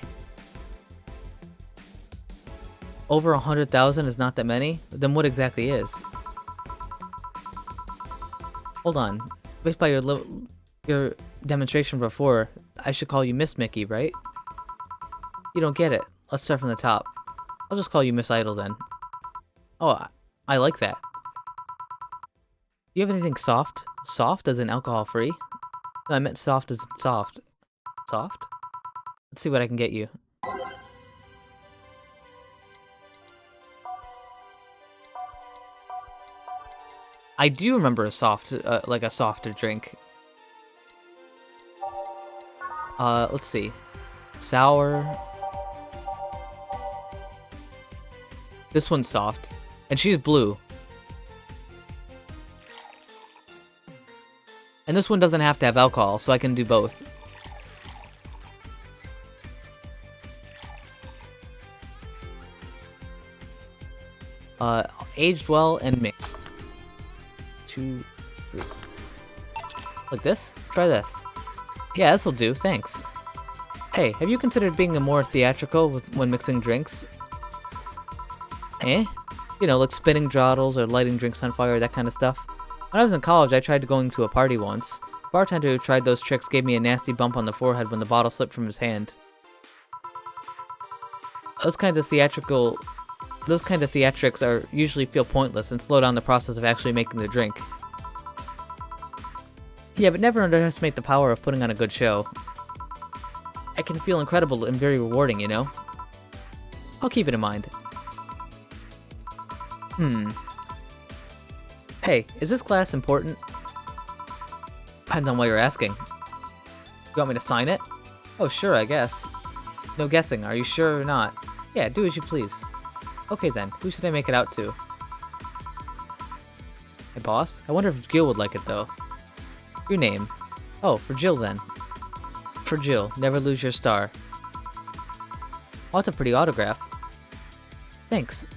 Over 100,000 is not that many? Then what exactly is? Hold on. Based by your demonstration before, I should call you Miss Mickey, right? You don't get it. Let's start from the top. I'll just call you Miss Idol then. Oh, I like that. Do you have anything soft? Soft as in alcohol-free? No, I meant soft as in soft. Soft? Let's see what I can get you. I do remember a soft, like a softer drink. Let's see. Sour. This one's soft. And she's blue. And this one doesn't have to have alcohol, so I can do both. Aged well and mixed. 2, 3. Like this? Try this. Yeah, this'll do, thanks. Hey, have you considered being more theatrical when mixing drinks? Eh? You know, like spinning jottles or lighting drinks on fire, that kind of stuff. When I was in college, I tried going to a party once. The bartender who tried those tricks gave me a nasty bump on the forehead when the bottle slipped from his hand. Those kind of theatrics are usually feel pointless and slow down the process of actually making the drink. Yeah, but never underestimate the power of putting on a good show. It can feel incredible and very rewarding, you know? I'll keep it in mind. Hey, is this class important? Depends on what you're asking. You want me to sign it? Oh, sure, I guess. No guessing, are you sure or not? Yeah, do as you please. Okay then, who should I make it out to? Hey boss, I wonder if Gil would like it though. Your name. Oh, for Jill then. For Jill, never lose your star. Oh, that's a pretty autograph. Thanks.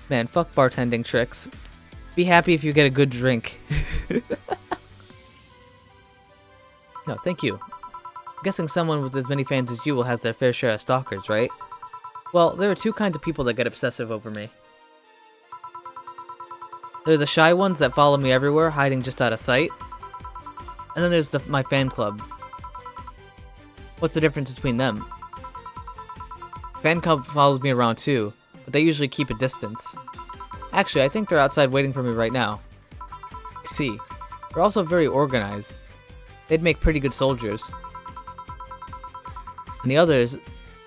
Man, fuck bartending tricks. Be happy if you get a good drink. No, thank you. I'm guessing someone with as many fans as you will have their fair share of stalkers, right? Well, there are two kinds of people that get obsessive over me. There's the shy ones that follow me everywhere, hiding just out of sight. And then there's my fan club. What's the difference between them? Fan club follows me around too, but they usually keep a distance. Actually, I think they're outside waiting for me right now. See, they're also very organized. They'd make pretty good soldiers. And the others,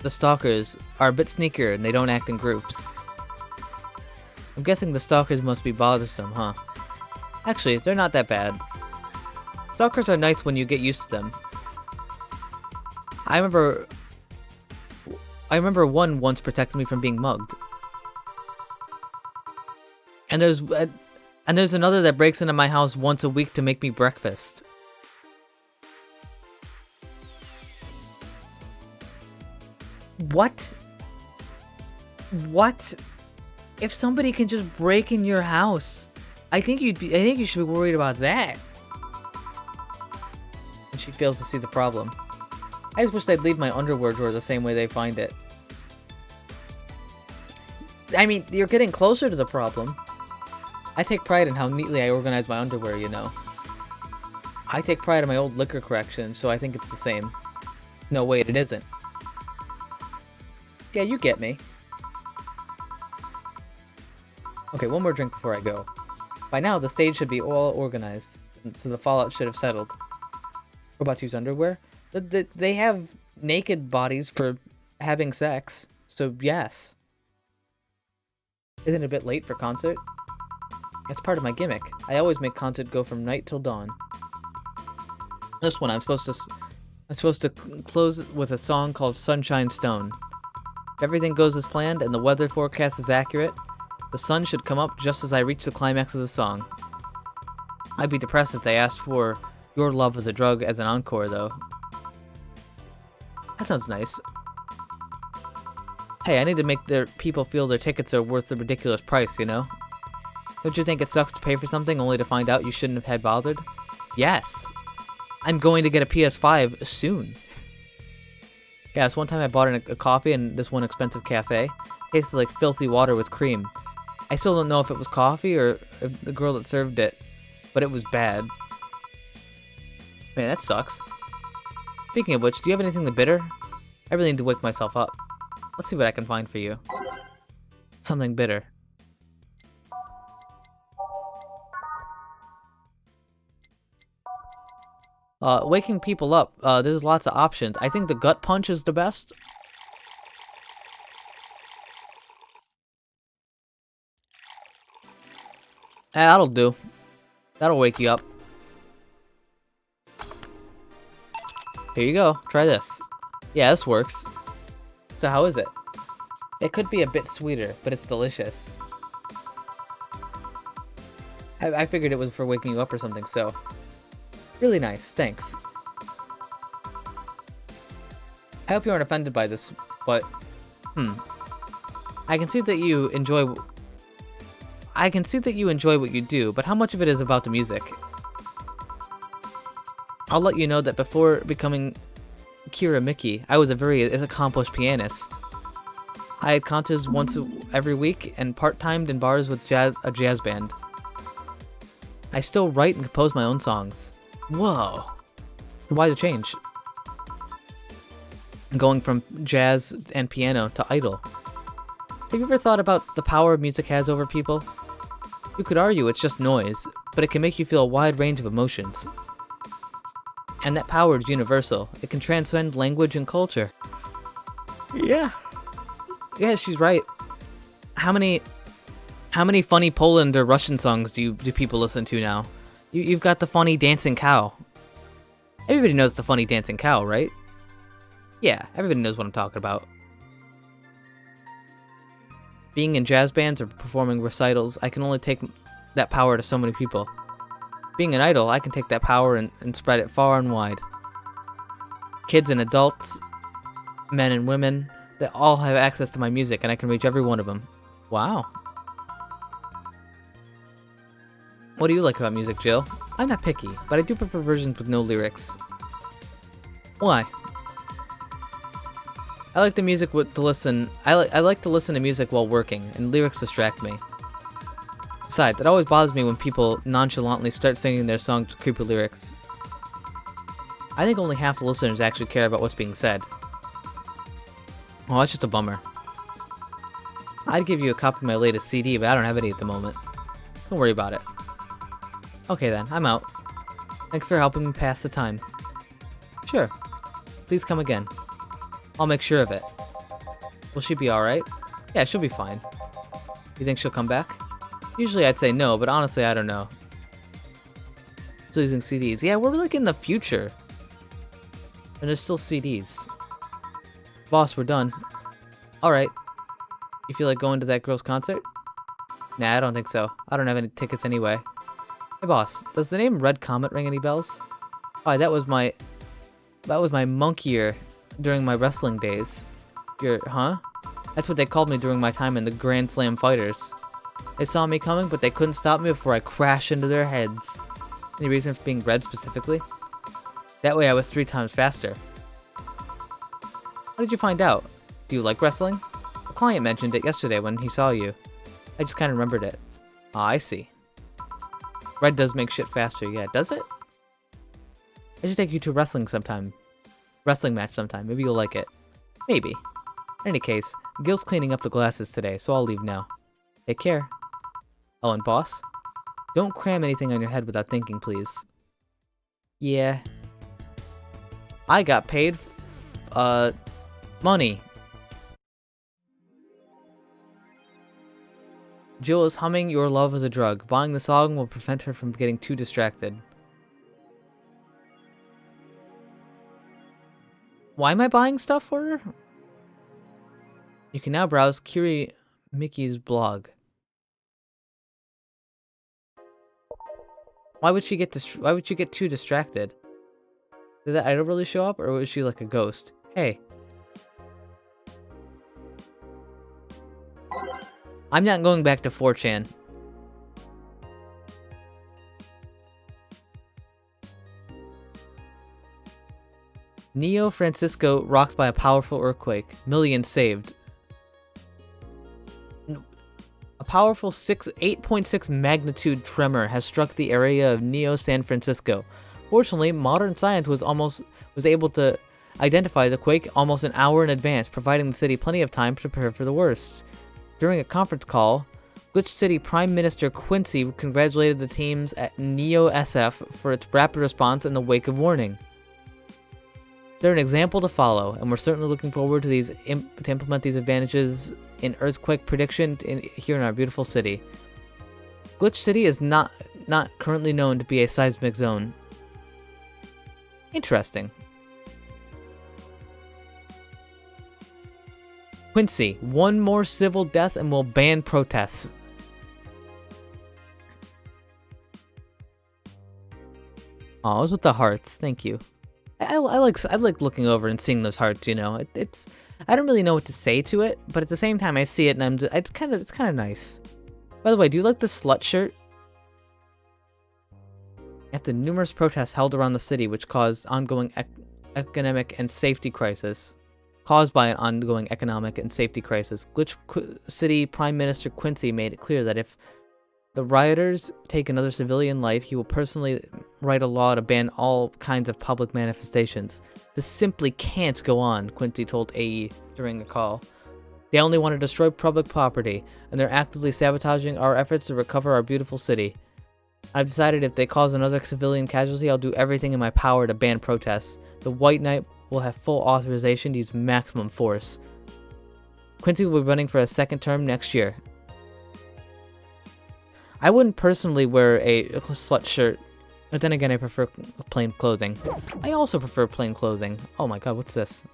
the stalkers, are a bit sneakier and they don't act in groups. I'm guessing the stalkers must be bothersome, huh? Actually, they're not that bad. Stalkers are nice when you get used to them. I remember one once protected me from being mugged. And there's another that breaks into my house once a week to make me breakfast. What? What? If somebody can just break in your house, I think you should be worried about that. And she fails to see the problem. I just wish they'd leave my underwear drawer the same way they find it. I mean, you're getting closer to the problem. I take pride in how neatly I organize my underwear, you know. I take pride in my old liquor collection, so I think it's the same. No, wait, it isn't. Yeah, you get me. Okay, one more drink before I go. By now, the stage should be all organized, so the fallout should have settled. We're about to use underwear? They have naked bodies for having sex, so yes. Isn't it a bit late for concert? That's part of my gimmick. I always make concert go from night till dawn. This one, I'm supposed to close with a song called Sunshine Stone. If everything goes as planned and the weather forecast is accurate, the sun should come up just as I reach the climax of the song. I'd be depressed if they asked for Your Love as a Drug as an encore, though. That sounds nice. Hey, I need to make their people feel their tickets are worth the ridiculous price, you know? Don't you think it sucks to pay for something only to find out you shouldn't have had bothered? Yes! I'm going to get a PS5 soon. Yeah, this one time I bought a coffee in this one expensive cafe. It tasted like filthy water with cream. I still don't know if it was coffee or if the girl that served it, but it was bad. Man, that sucks. Speaking of which, do you have anything to bitter? I really need to wake myself up. Let's see what I can find for you. Something bitter. Waking people up, there's lots of options. I think the gut punch is the best. That'll do. That'll wake you up. Here you go. Try this. Yeah, this works. So how is it? It could be a bit sweeter, but it's delicious. I figured it was for waking you up or something, so... Really nice, thanks. I hope you aren't offended by this, but... I can see that you enjoy what you do, but how much of it is about the music? I'll let you know that before becoming Kira Mickey, I was a very accomplished pianist. I had concerts once every week and part-timed in bars with a jazz band. I still write and compose my own songs. Whoa! Why the change? Going from jazz and piano to idol. Have you ever thought about the power music has over people? You could argue it's just noise, but it can make you feel a wide range of emotions. And that power is universal. It can transcend language and culture. Yeah. Yeah, she's right. How many funny Poland or Russian songs do people listen to now? You've got the funny dancing cow. Everybody knows the funny dancing cow, right? Yeah, everybody knows what I'm talking about. Being in jazz bands or performing recitals, I can only take that power to so many people. Being an idol, I can take that power and spread it far and wide. Kids and adults, men and women, they all have access to my music and I can reach every one of them. Wow. What do you like about music, Jill? I'm not picky, but I do prefer versions with no lyrics. Why? I like the music to listen. I like to listen to music while working, and lyrics distract me. Besides, it always bothers me when people nonchalantly start singing their songs with creepy lyrics. I think only half the listeners actually care about what's being said. Oh, that's just a bummer. I'd give you a copy of my latest CD, but I don't have any at the moment. Don't worry about it. Okay then, I'm out. Thanks for helping me pass the time. Sure. Please come again. I'll make sure of it. Will she be alright? Yeah, she'll be fine. You think she'll come back? Usually I'd say no, but honestly I don't know. Still using CDs. Yeah, we're like in the future. And there's still CDs. Boss, we're done. Alright. You feel like going to that girl's concert? Nah, I don't think so. I don't have any tickets anyway. Hey boss, does the name Red Comet ring any bells? Why, that was my monkeyer during my wrestling days. Huh? That's what they called me during my time in the Grand Slam Fighters. They saw me coming, but they couldn't stop me before I crashed into their heads. Any reason for being red specifically? That way I was 3 times faster. How did you find out? Do you like wrestling? A client mentioned it yesterday when he saw you. I just kind of remembered it. Ah, I see. Red does make shit faster, yeah, does it? I should take you to wrestling match sometime. Maybe you'll like it. Maybe. In any case, Gil's cleaning up the glasses today, so I'll leave now. Take care. Oh, and boss? Don't cram anything on your head without thinking, please. Yeah. I got paid, money. Jill is humming Your Love is a Drug. Buying the song will prevent her from getting too distracted. Why am I buying stuff for her? You can now browse Kiri Mickey's blog. Why would she get too distracted? Did that idol really show up, or was she like a ghost? Hey. I'm not going back to 4chan. Neo Francisco rocked by a powerful earthquake. Millions saved. A powerful 8.6 magnitude tremor has struck the area of Neo San Francisco. Fortunately, modern science was able to identify the quake almost an hour in advance, providing the city plenty of time to prepare for the worst. During a conference call, Glitch City Prime Minister Quincy congratulated the teams at Neo SF for its rapid response in the wake of warning. They're an example to follow, and we're certainly looking forward to to implement these advantages in earthquake prediction here in our beautiful city. Glitch City is not currently known to be a seismic zone. Interesting. Quincy, one more civil death and we'll ban protests. Oh, it was with the hearts. Thank you. I like looking over and seeing those hearts. You know, I don't really know what to say to it, but at the same time I see it and it's kind of nice. By the way, do you like the slut shirt? After numerous protests held around the city, which caused ongoing economic and safety crisis. Glitch City Prime Minister Quincy made it clear that if the rioters take another civilian life, he will personally write a law to ban all kinds of public manifestations. This simply can't go on, Quincy told AE during a call. They only want to destroy public property, and they're actively sabotaging our efforts to recover our beautiful city. I've decided if they cause another civilian casualty, I'll do everything in my power to ban protests. The White Knight will have full authorization to use maximum force. Quincy will be running for a second term next year. I wouldn't personally wear a slut shirt, but then again I prefer plain clothing. I also prefer plain clothing. Oh my god, what's this?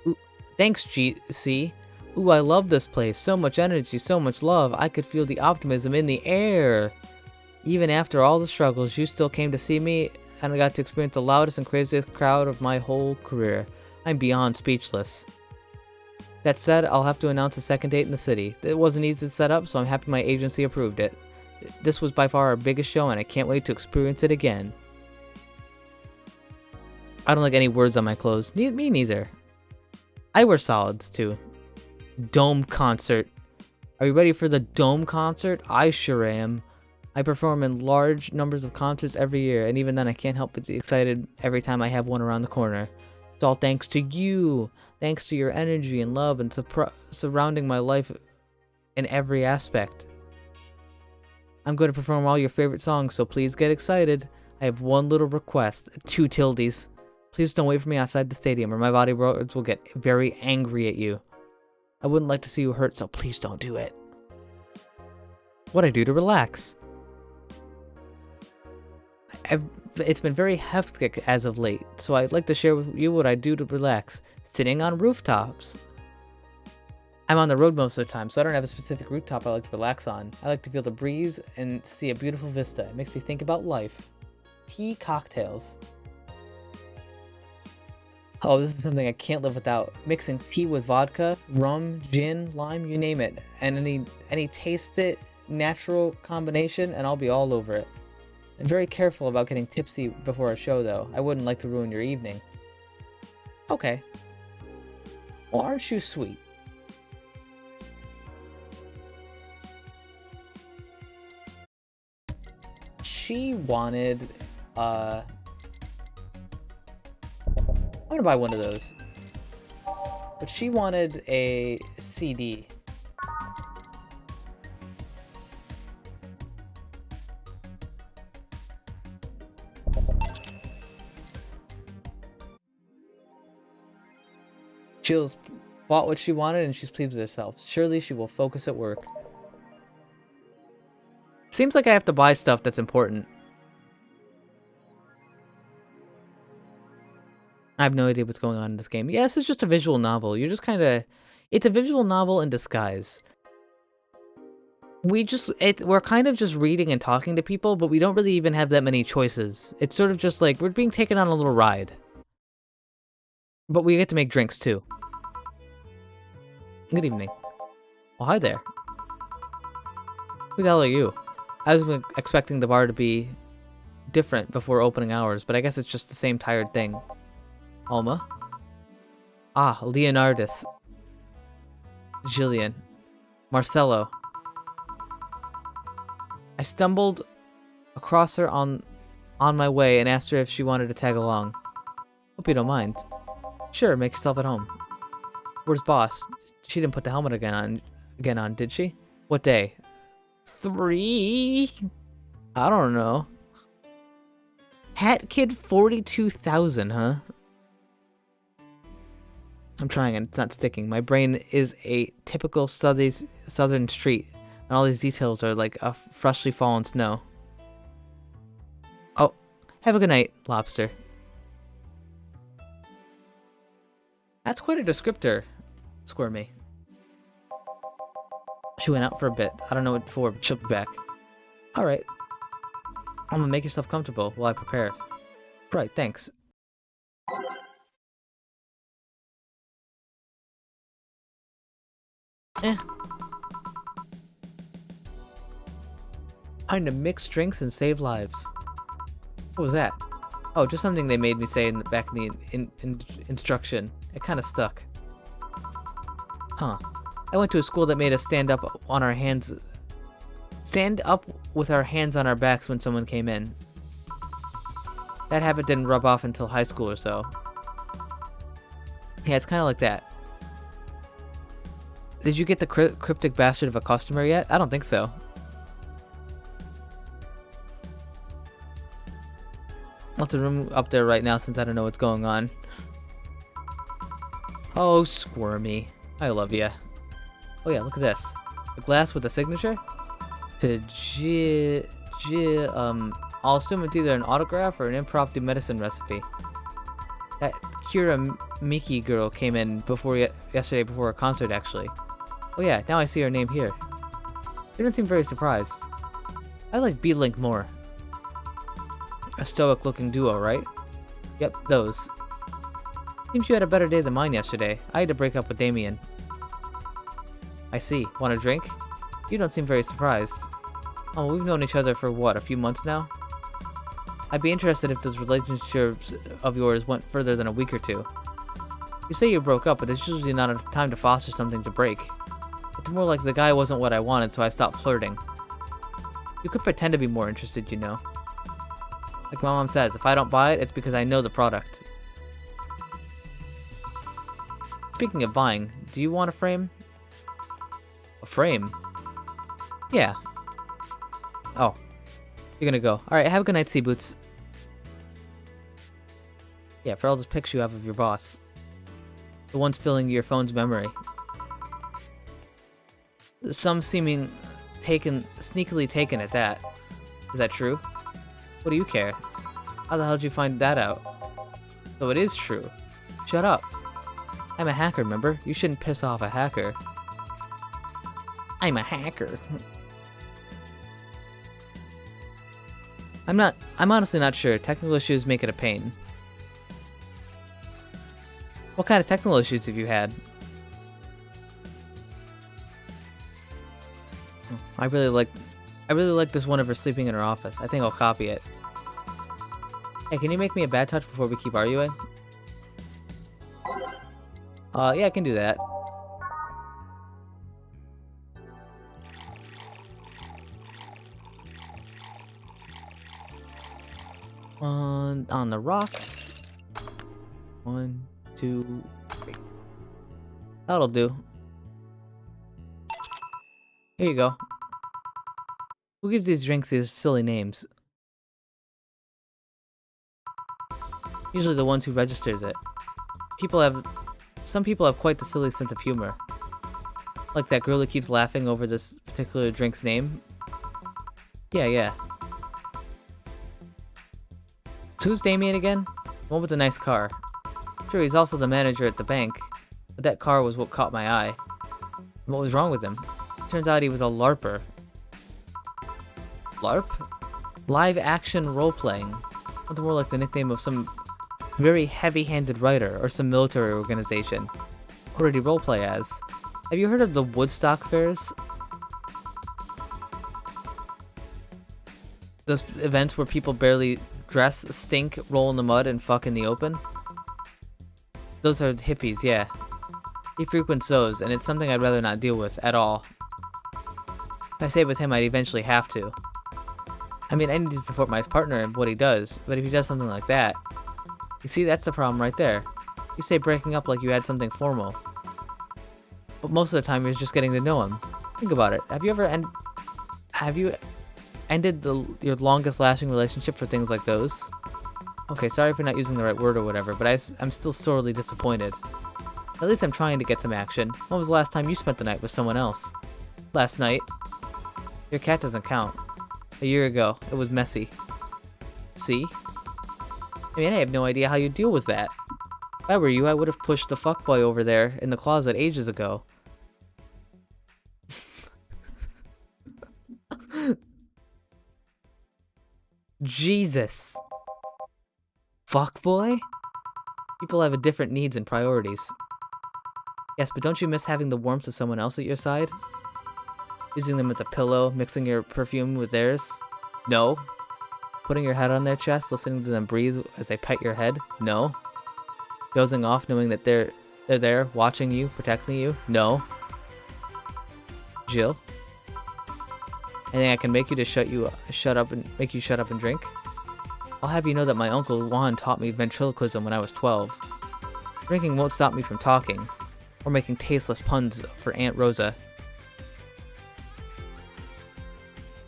Ooh, thanks, GC. Ooh, I love this place. So much energy, so much love. I could feel the optimism in the air. Even after all the struggles, you still came to see me, and I got to experience the loudest and craziest crowd of my whole career. I'm beyond speechless. That said, I'll have to announce a second date in the city. It wasn't easy to set up, so I'm happy my agency approved it. This was by far our biggest show, and I can't wait to experience it again. I don't like any words on my clothes. Me neither. I wear solids, too. Dome concert. Are you ready for the Dome concert? I sure am. I perform in large numbers of concerts every year, and even then I can't help but be excited every time I have one around the corner. It's all thanks to you. Thanks to your energy and love and surrounding my life in every aspect. I'm going to perform all your favorite songs, so please get excited. I have one little request. 2 tildes. Please don't wait for me outside the stadium, or my bodyguards will get very angry at you. I wouldn't like to see you hurt, so please don't do it. What I do to relax. It's been very hectic as of late, so I'd like to share with you what I do to relax. Sitting on rooftops. I'm on the road most of the time, so I don't have a specific rooftop I like to relax on. I like to feel the breeze and see a beautiful vista. It makes me think about life. Tea cocktails. Oh, this is something I can't live without. Mixing tea with vodka, rum, gin, lime, you name it. And any taste it, natural combination, and I'll be all over it. I'm very careful about getting tipsy before a show, though. I wouldn't like to ruin your evening. Okay. Well, aren't you sweet? She wanted, I'm gonna buy one of those. But she wanted a CD. Jill's bought what she wanted and she's pleased with herself. Surely she will focus at work. Seems like I have to buy stuff that's important. I have no idea what's going on in this game. Yes, it's just a visual novel. You're just kind of... It's a visual novel in disguise. We're kind of just reading and talking to people, but we don't really even have that many choices. It's sort of just like we're being taken on a little ride. But we get to make drinks too. Good evening. Well, hi there. Who the hell are you? I was expecting the bar to be different before opening hours, but I guess it's just the same tired thing. Alma? Ah, Leonardus. Jillian. Marcello. I stumbled across her on my way and asked her if she wanted to tag along. Hope you don't mind. Sure, make yourself at home. Where's Boss? She didn't put the helmet again on, did she? What day? 3? I don't know. Hat Kid 42,000, huh? I'm trying and it's not sticking. My brain is a typical southern street, and all these details are like a freshly fallen snow. Oh, have a good night, Lobster. That's quite a descriptor, Squirmy. She went out for a bit. I don't know what for, but she'll be back. Alright. I'm gonna make yourself comfortable while I prepare. Right, thanks. Time to mix drinks and save lives. What was that? Oh, just something they made me say in the back in the instruction. It kind of stuck. Huh. I went to a school that made us stand up with our hands on our backs when someone came in. That habit didn't rub off until high school or so. Yeah, it's kind of like that. Did you get the cryptic bastard of a customer yet? I don't think so. Lots of room up there right now since I don't know what's going on. Oh, Squirmy. I love ya. Oh yeah, look at this. A glass with a signature? To I'll assume it's either an autograph or an impromptu medicine recipe. That Kira Miki girl came in yesterday before a concert, actually. Oh yeah, now I see her name here. She didn't seem very surprised. I like B-Link more. A stoic-looking duo, right? Yep, those. Seems you had a better day than mine yesterday. I had to break up with Damien. I see. Want a drink? You don't seem very surprised. Oh, we've known each other for what, a few months now? I'd be interested if those relationships of yours went further than a week or two. You say you broke up, but there's usually not enough time to foster something to break. It's more like the guy wasn't what I wanted, so I stopped flirting. You could pretend to be more interested, you know. Like my mom says, if I don't buy it, it's because I know the product. Speaking of buying, do you want a frame? A frame? Yeah. Oh. You're gonna go. Alright, have a good night, Sea Boots. Yeah, for all those pics you have of your boss. The ones filling your phone's memory. Some seeming sneakily taken at that. Is that true? What do you care? How the hell did you find that out? So it is true. Shut up. I'm a hacker, remember? You shouldn't piss off a hacker. I'm a hacker. I'm honestly not sure. Technical issues make it a pain. What kind of technical issues have you had? I really like this one of her sleeping in her office. I think I'll copy it. Hey, can you make me a bad touch before we keep arguing? Yeah, I can do that. On the rocks. 1, 2, 3. That'll do. Here you go. Who gives these drinks these silly names? Usually the ones who registers it. Some people have quite the silly sense of humor. Like that girl who keeps laughing over this particular drink's name. Yeah. So who's Damien again? The one with the nice car. Sure, he's also the manager at the bank, but that car was what caught my eye. What was wrong with him? Turns out he was a LARPer. LARP? Live action role-playing. Something more like the nickname of some very heavy-handed writer or some military organization. What did he roleplay as? Have you heard of the Woodstock fairs? Those events where people barely dress, stink, roll in the mud, and fuck in the open? Those are hippies, yeah. He frequents those, and it's something I'd rather not deal with at all. If I stayed with him, I'd eventually have to. I mean, I need to support my partner in what he does, but if he does something like that... You see, that's the problem right there. You say breaking up like you had something formal. But most of the time, you're just getting to know him. Think about it. Have you ended your longest lasting relationship for things like those? Okay, sorry for not using the right word or whatever, but I'm still sorely disappointed. At least I'm trying to get some action. When was the last time you spent the night with someone else? Last night. Your cat doesn't count. A year ago. It was messy. See? I mean, I have no idea how you deal with that. If I were you, I would have pushed the fuckboy over there in the closet ages ago. Jesus. Fuckboy? People have different needs and priorities. Yes, but don't you miss having the warmth of someone else at your side? Using them as a pillow, mixing your perfume with theirs? No. Putting your head on their chest, listening to them breathe as they pet your head? No. Dozing off knowing that they're there, watching you, protecting you? No. Jill? Anything I can make you to shut up and drink? I'll have you know that my uncle Juan taught me ventriloquism when I was 12. Drinking won't stop me from talking, or making tasteless puns for Aunt Rosa.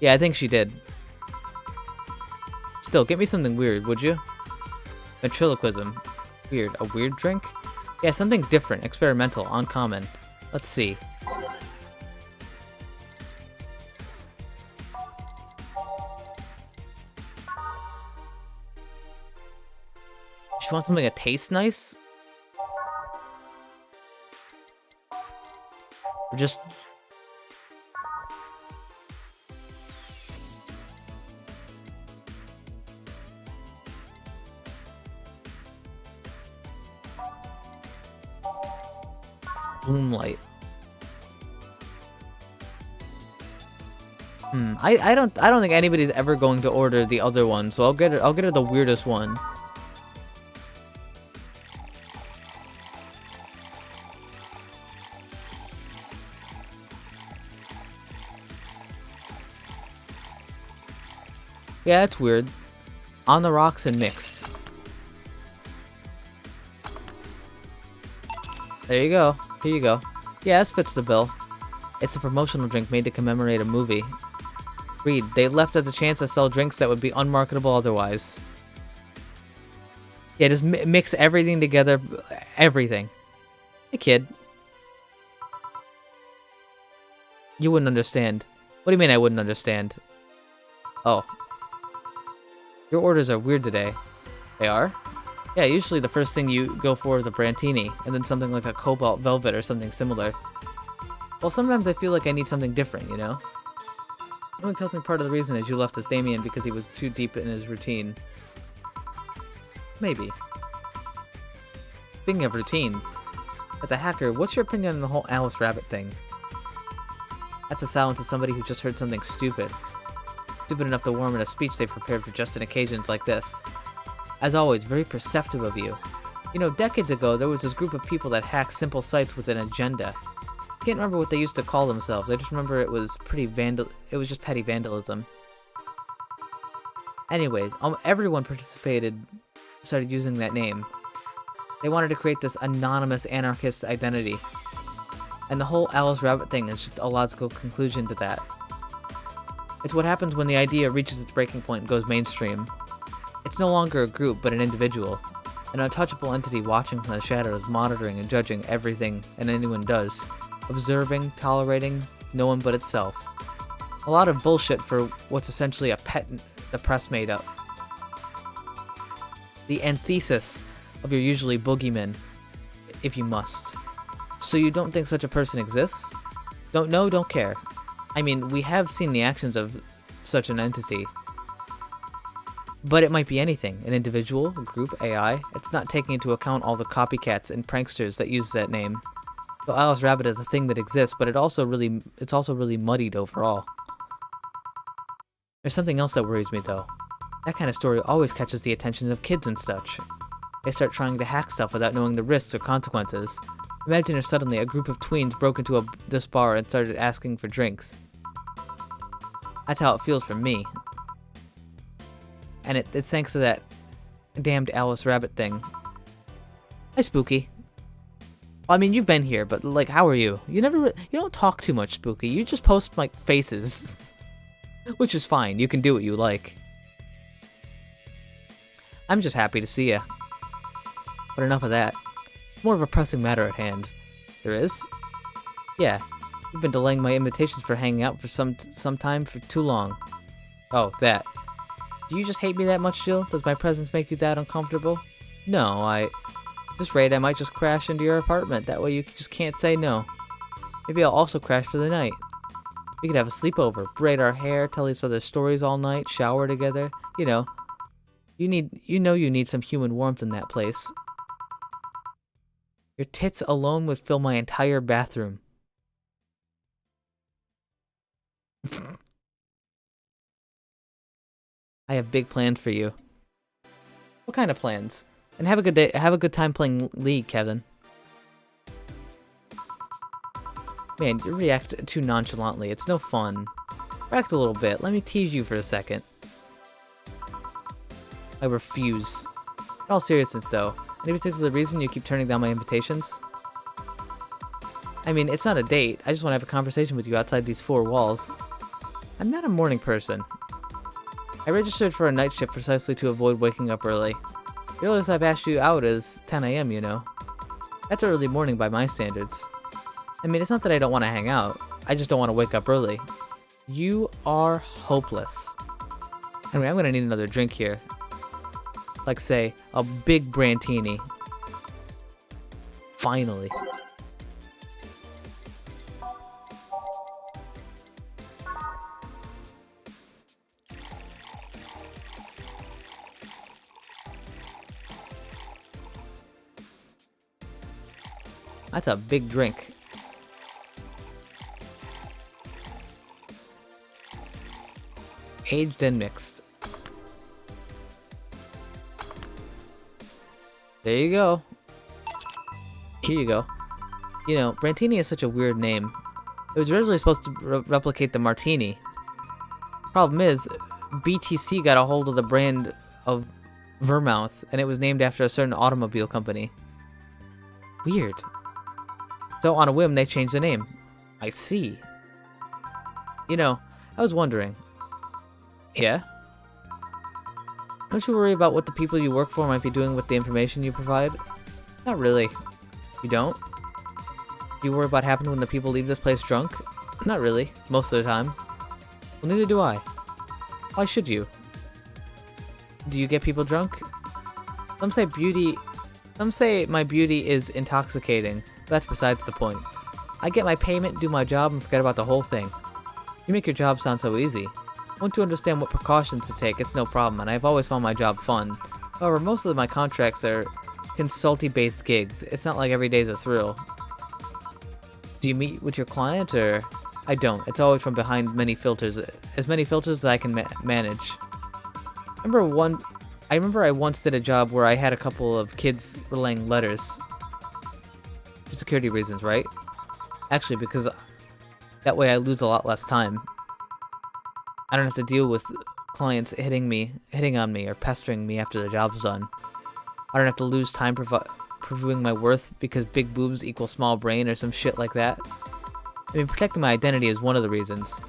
Yeah, I think she did. Still, get me something weird, would you? Ventriloquism. Weird. A weird drink? Yeah, something different, experimental, uncommon. Let's see. You want something that tastes nice? Or just... Moonlight. I don't think anybody's ever going to order the other one, so I'll get her the weirdest one. Yeah, it's weird. On the rocks and mixed. There you go. Here you go. Yeah, this fits the bill. It's a promotional drink made to commemorate a movie. Read, they left at the chance to sell drinks that would be unmarketable otherwise. Yeah, just mix everything together. Everything. Hey, kid. You wouldn't understand. What do you mean I wouldn't understand? Oh. Your orders are weird today. They are? Yeah, usually the first thing you go for is a Brantini, and then something like a Cobalt Velvet or something similar. Well, sometimes I feel like I need something different, you know? Someone tells me part of the reason is you left as Damien because he was too deep in his routine. Maybe. Speaking of routines, as a hacker, what's your opinion on the whole Alice Rabbit thing? That's a silence of somebody who just heard something stupid. Stupid enough to warm in a speech they prepared for just in occasions like this. As always, very perceptive of you. You know, decades ago, there was this group of people that hacked simple sites with an agenda. I can't remember what they used to call themselves. I just remember it was it was just petty vandalism. Anyways, everyone started using that name. They wanted to create this anonymous anarchist identity. And the whole Alice Rabbit thing is just a logical conclusion to that. It's what happens when the idea reaches its breaking point and goes mainstream. It's no longer a group, but an individual. An untouchable entity watching from the shadows, monitoring and judging everything and anyone does. Observing, tolerating, no one but itself. A lot of bullshit for what's essentially a pet the press made up. The antithesis of your usually boogeyman, if you must. So you don't think such a person exists? Don't know, don't care. I mean, we have seen the actions of such an entity. But it might be anything. An individual, a group, AI. It's not taking into account all the copycats and pranksters that use that name. So Alice Rabbit is a thing that exists, but it's also really muddied overall. There's something else that worries me though. That kind of story always catches the attention of kids and such. They start trying to hack stuff without knowing the risks or consequences. Imagine if suddenly a group of tweens broke into this bar and started asking for drinks. That's how it feels for me. And it's thanks to that damned Alice Rabbit thing. Hi, Spooky. Well, I mean, you've been here, but like, how are you? You don't talk too much, Spooky. You just post like faces, which is fine. You can do what you like. I'm just happy to see you. But enough of that. More of a pressing matter at hand. There is? Yeah. You've been delaying my invitations for hanging out for some time for too long. Oh, that. Do you just hate me that much, Jill? Does my presence make you that uncomfortable? No, at this rate, I might just crash into your apartment. That way you just can't say no. Maybe I'll also crash for the night. We could have a sleepover, braid our hair, tell each other stories all night, shower together. You know. You need some human warmth in that place. Your tits alone would fill my entire bathroom. I have big plans for you. What kind of plans? And have a good day. Have a good time playing League, Kevin. Man, you react too nonchalantly. It's no fun. React a little bit. Let me tease you for a second. I refuse. In all seriousness, though, any particular reason you keep turning down my invitations? I mean, it's not a date. I just want to have a conversation with you outside these four walls. I'm not a morning person. I registered for a night shift precisely to avoid waking up early. The earliest I've asked you out is 10 a.m., you know. That's early morning by my standards. I mean, it's not that I don't want to hang out. I just don't want to wake up early. You are hopeless. Anyway, I'm going to need another drink here. Like, say, a big Brantini. Finally. That's a big drink. Aged and mixed. There you go. Here you go. You know, Brantini is such a weird name. It was originally supposed to replicate the Martini. Problem is, BTC got a hold of the brand of Vermouth, and it was named after a certain automobile company. Weird. So on a whim, they changed the name. I see. You know, I was wondering. Yeah? Don't you worry about what the people you work for might be doing with the information you provide? Not really. You don't? Do you worry about what happens when the people leave this place drunk? Not really, most of the time. Well, neither do I. Why should you? Do you get people drunk? Some say my beauty is intoxicating, but that's besides the point. I get my payment, do my job, and forget about the whole thing. You make your job sound so easy. Once you understand what precautions to take, it's no problem, and I've always found my job fun. However, most of my contracts are consulty-based gigs. It's not like every day's a thrill. Do you meet with your client, or...? I don't. It's always from behind many filters. As many filters as I can manage. I remember I once did a job where I had a couple of kids relaying letters. For security reasons, right? Actually, because that way I lose a lot less time. I don't have to deal with clients hitting on me, or pestering me after the job's done. I don't have to lose time proving my worth because big boobs equal small brain or some shit like that. I mean, protecting my identity is one of the reasons.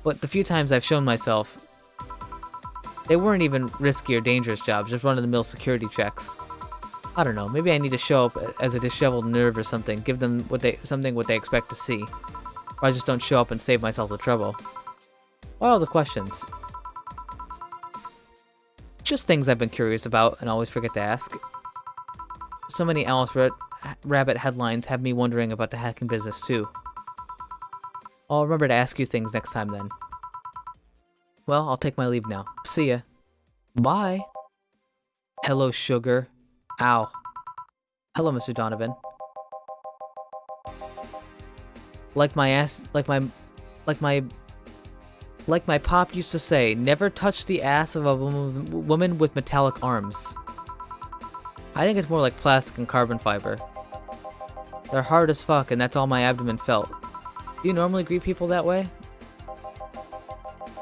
But the few times I've shown myself, they weren't even risky or dangerous jobs, just run-of-the-mill security checks. I don't know, maybe I need to show up as a disheveled nerve or something, give them what they expect to see. Or I just don't show up and save myself the trouble. Why all the questions? Just things I've been curious about and always forget to ask. So many Alice Rabbit headlines have me wondering about the hacking business too. I'll remember to ask you things next time then. Well, I'll take my leave now. See ya. Bye. Hello, sugar. Ow. Hello, Mr. Donovan. Like my pop used to say, never touch the ass of a woman with metallic arms. I think it's more like plastic and carbon fiber. They're hard as fuck, and that's all my abdomen felt. Do you normally greet people that way?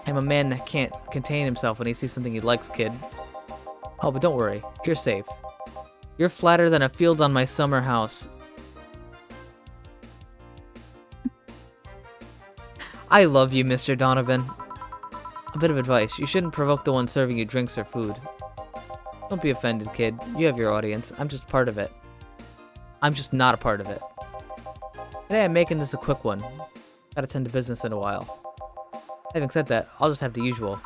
I'm a man that can't contain himself when he sees something he likes, kid. Oh, but don't worry. You're safe. You're flatter than a field on my summer house. I love you, Mr. Donovan. A bit of advice. You shouldn't provoke the one serving you drinks or food. Don't be offended, kid. You have your audience. I'm just part of it. I'm just not a part of it. Today I'm making this a quick one. Gotta tend to business in a while. Having said that, I'll just have the usual.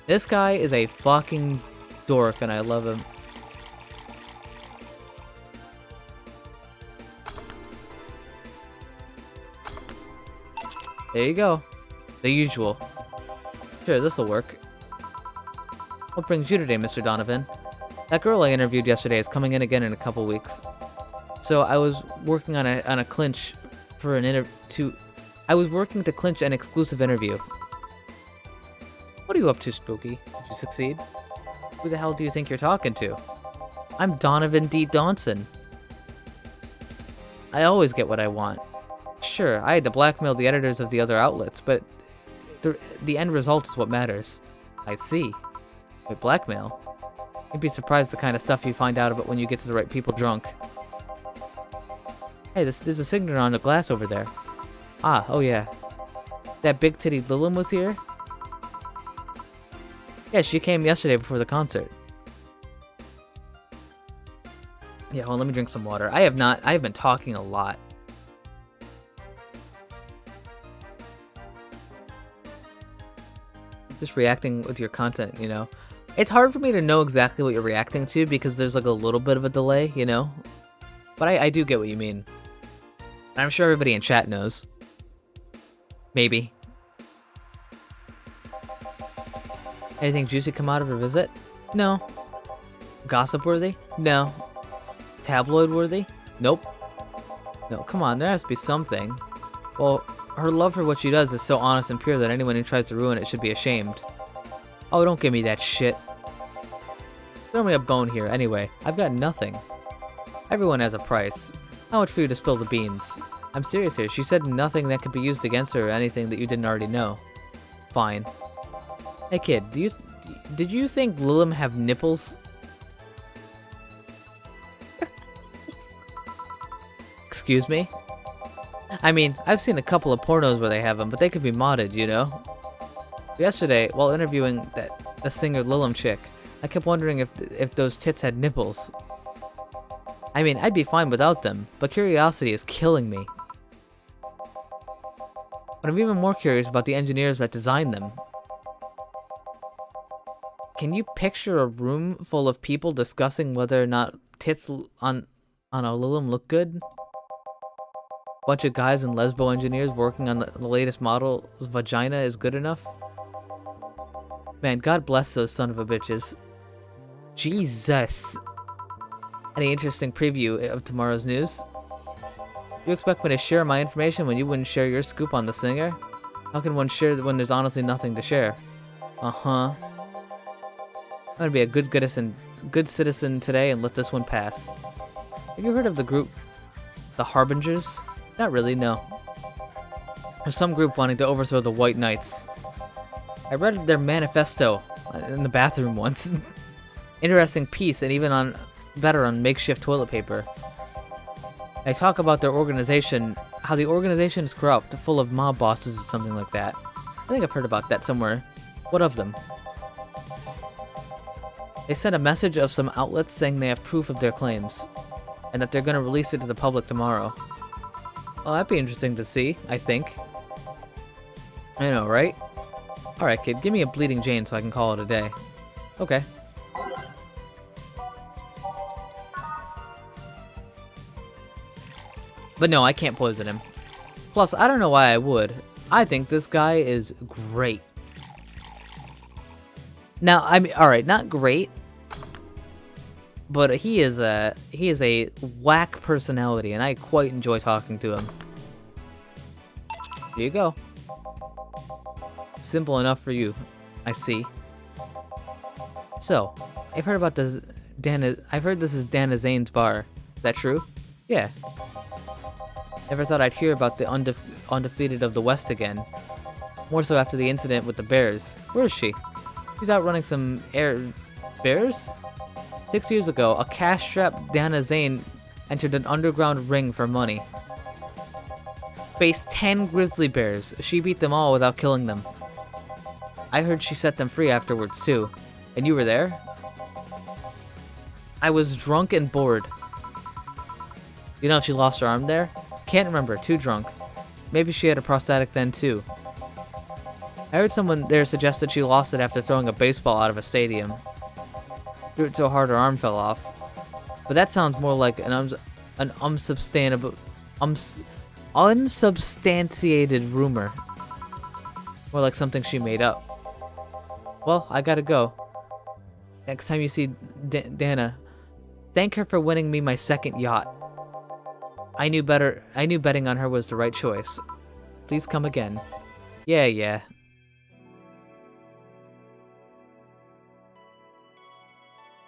This guy is a fucking dork and I love him. There you go. The usual. Sure, this'll work. What brings you today, Mr. Donovan? That girl I interviewed yesterday is coming in again in a couple weeks. So I was working on a clinch for an I was working to clinch an exclusive interview. What are you up to, Spooky? Did you succeed? Who the hell do you think you're talking to? I'm Donovan D. Donson. I always get what I want. Sure, I had to blackmail the editors of the other outlets, but the end result is what matters. I see. Wait, blackmail? You'd be surprised the kind of stuff you find out about when you get to the right people drunk. Hey, there's a signature on the glass over there. Ah, oh yeah. That big-titty Lilum was here? Yeah, she came yesterday before the concert. Yeah, well, let me drink some water. I have been talking a lot. Just reacting with your content, you know? It's hard for me to know exactly what you're reacting to because there's like a little bit of a delay, you know? But I do get what you mean. And I'm sure everybody in chat knows. Maybe. Anything juicy come out of her visit? No. Gossip worthy? No. Tabloid worthy? Nope. No, come on, there has to be something. Well, her love for what she does is so honest and pure that anyone who tries to ruin it should be ashamed. Oh, don't give me that shit. Throw me a bone here. Anyway, I've got nothing. Everyone has a price. How much for you to spill the beans? I'm serious here. She said nothing that could be used against her or anything that you didn't already know. Fine. Hey kid, did you think Lilim have nipples? Excuse me? I mean, I've seen a couple of pornos where they have them, but they could be modded, you know? Yesterday, while interviewing the singer Lilim chick, I kept wondering if those tits had nipples. I mean, I'd be fine without them, but curiosity is killing me. But I'm even more curious about the engineers that designed them. Can you picture a room full of people discussing whether or not tits on a Lilim look good? Bunch of guys and lesbo engineers working on the latest model's vagina is good enough? Man, God bless those son of a bitches. Jesus. Any interesting preview of tomorrow's news? You expect me to share my information when you wouldn't share your scoop on the singer? How can one share when there's honestly nothing to share? Uh-huh. I'm gonna be a good citizen today and let this one pass. Have you heard of the group, the Harbingers? Not really, no. There's some group wanting to overthrow the White Knights. I read their manifesto in the bathroom once. Interesting piece, and even better on makeshift toilet paper. They talk about their organization, how the organization is corrupt, full of mob bosses or something like that. I think I've heard about that somewhere. What of them? They sent a message of some outlets saying they have proof of their claims, and that they're going to release it to the public tomorrow. Well, that'd be interesting to see, I think. I know, right? Alright, kid, give me a Bleeding Jane so I can call it a day. Okay. But no, I can't poison him. Plus, I don't know why I would. I think this guy is great. Now, I mean, alright, not great. But he is a whack personality, and I quite enjoy talking to him. Here you go. Simple enough for you, I see. So, I've heard about this I've heard this is Dana Zane's bar. Is that true? Yeah. Never thought I'd hear about the undefeated of the West again. More so after the incident with the bears. Where is she? She's out running some bears? 6 years ago, a cash-strapped Dana Zane entered an underground ring for money. Faced 10 grizzly bears. She beat them all without killing them. I heard she set them free afterwards too. And you were there? I was drunk and bored. You know if she lost her arm there? Can't remember, too drunk. Maybe she had a prosthetic then too. I heard someone there suggest that she lost it after throwing a baseball out of a stadium. Threw it so hard her arm fell off. But that sounds more like an unsubstantiated rumor. More like something she made up. Well, I gotta go. Next time you see Dana, thank her for winning me my second yacht. I knew betting on her was the right choice. Please come again. Yeah.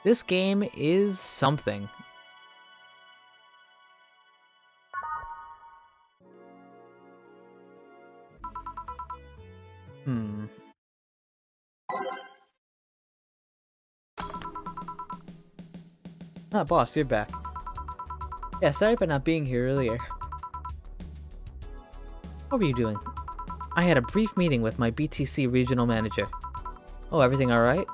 This game is something. Ah, boss, you're back. Yeah, sorry about not being here earlier. What were you doing? I had a brief meeting with my BTC regional manager. Oh, everything alright?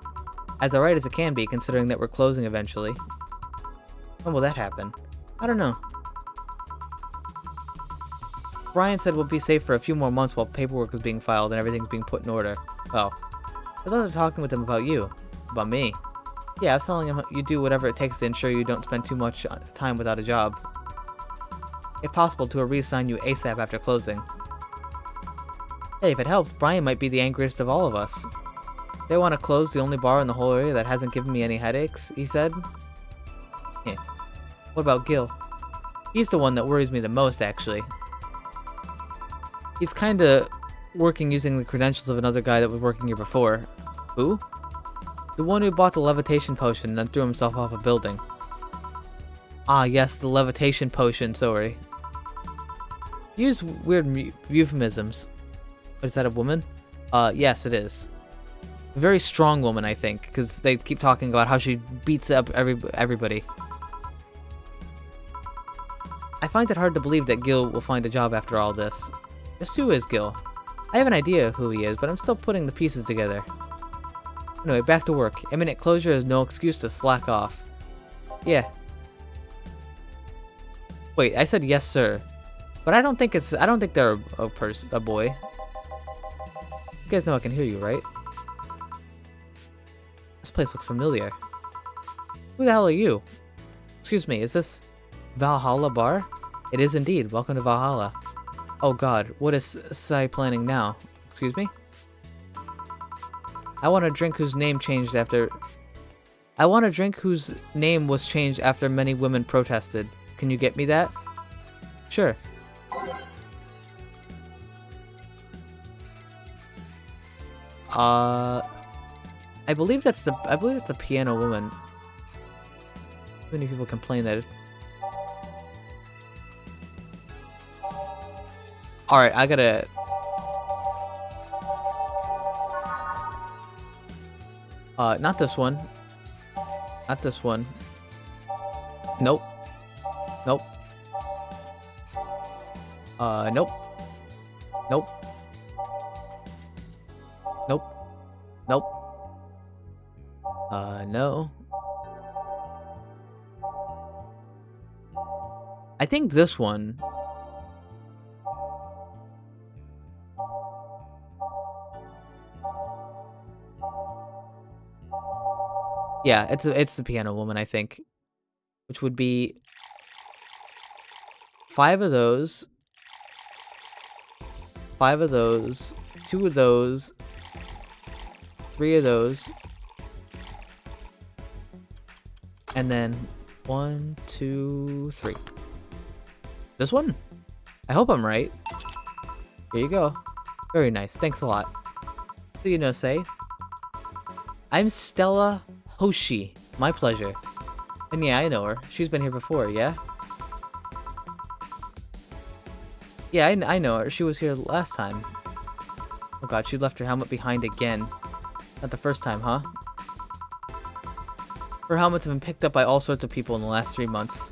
As alright as it can be, considering that we're closing eventually. When will that happen? I don't know. Brian said we'll be safe for a few more months while paperwork is being filed and everything's being put in order. Oh. I was also talking with him about you. About me. Yeah, I was telling him you do whatever it takes to ensure you don't spend too much time without a job. If possible, to reassign you ASAP after closing. Hey, if it helps, Brian might be the angriest of all of us. They want to close the only bar in the whole area that hasn't given me any headaches, he said. Yeah. What about Gil? He's the one that worries me the most, actually. He's kinda working using the credentials of another guy that was working here before. Who? The one who bought the levitation potion and then threw himself off a building. Ah, yes, the levitation potion, sorry. Use weird euphemisms. Is that a woman? Yes, it is. A very strong woman, I think, because they keep talking about how she beats up everybody. I find it hard to believe that Gil will find a job after all this. Just who is Gil? I have an idea who he is, but I'm still putting the pieces together. Anyway, back to work. Imminent closure is no excuse to slack off. Yeah. Wait, I said yes, sir. But I don't think they're a boy. You guys know I can hear you, right? This place looks familiar. Who the hell are you? Excuse me, is this Valhalla Bar? It is indeed. Welcome to Valhalla. Oh god, what is Sai planning now? Excuse me? I want a drink whose name was changed after many women protested. Can you get me that? Sure. I believe that's the piano woman. Many people complain that Alright, I gotta... not this one. Not this one. Nope. Nope. Nope. Nope. Nope. Nope. No. I think this one... Yeah, it's the piano woman, I think. Which would be 5 of those. 5 of those. 2 of those. 3 of those. And then 1, 2, 3. This one? I hope I'm right. Here you go. Very nice. Thanks a lot. So you know, say. I'm Stella Hoshi. My pleasure. And yeah, I know her. She's been here before, yeah? Yeah, I know her. She was here last time. Oh god, she left her helmet behind again. Not the first time, huh? Her helmets have been picked up by all sorts of people in the last 3 months.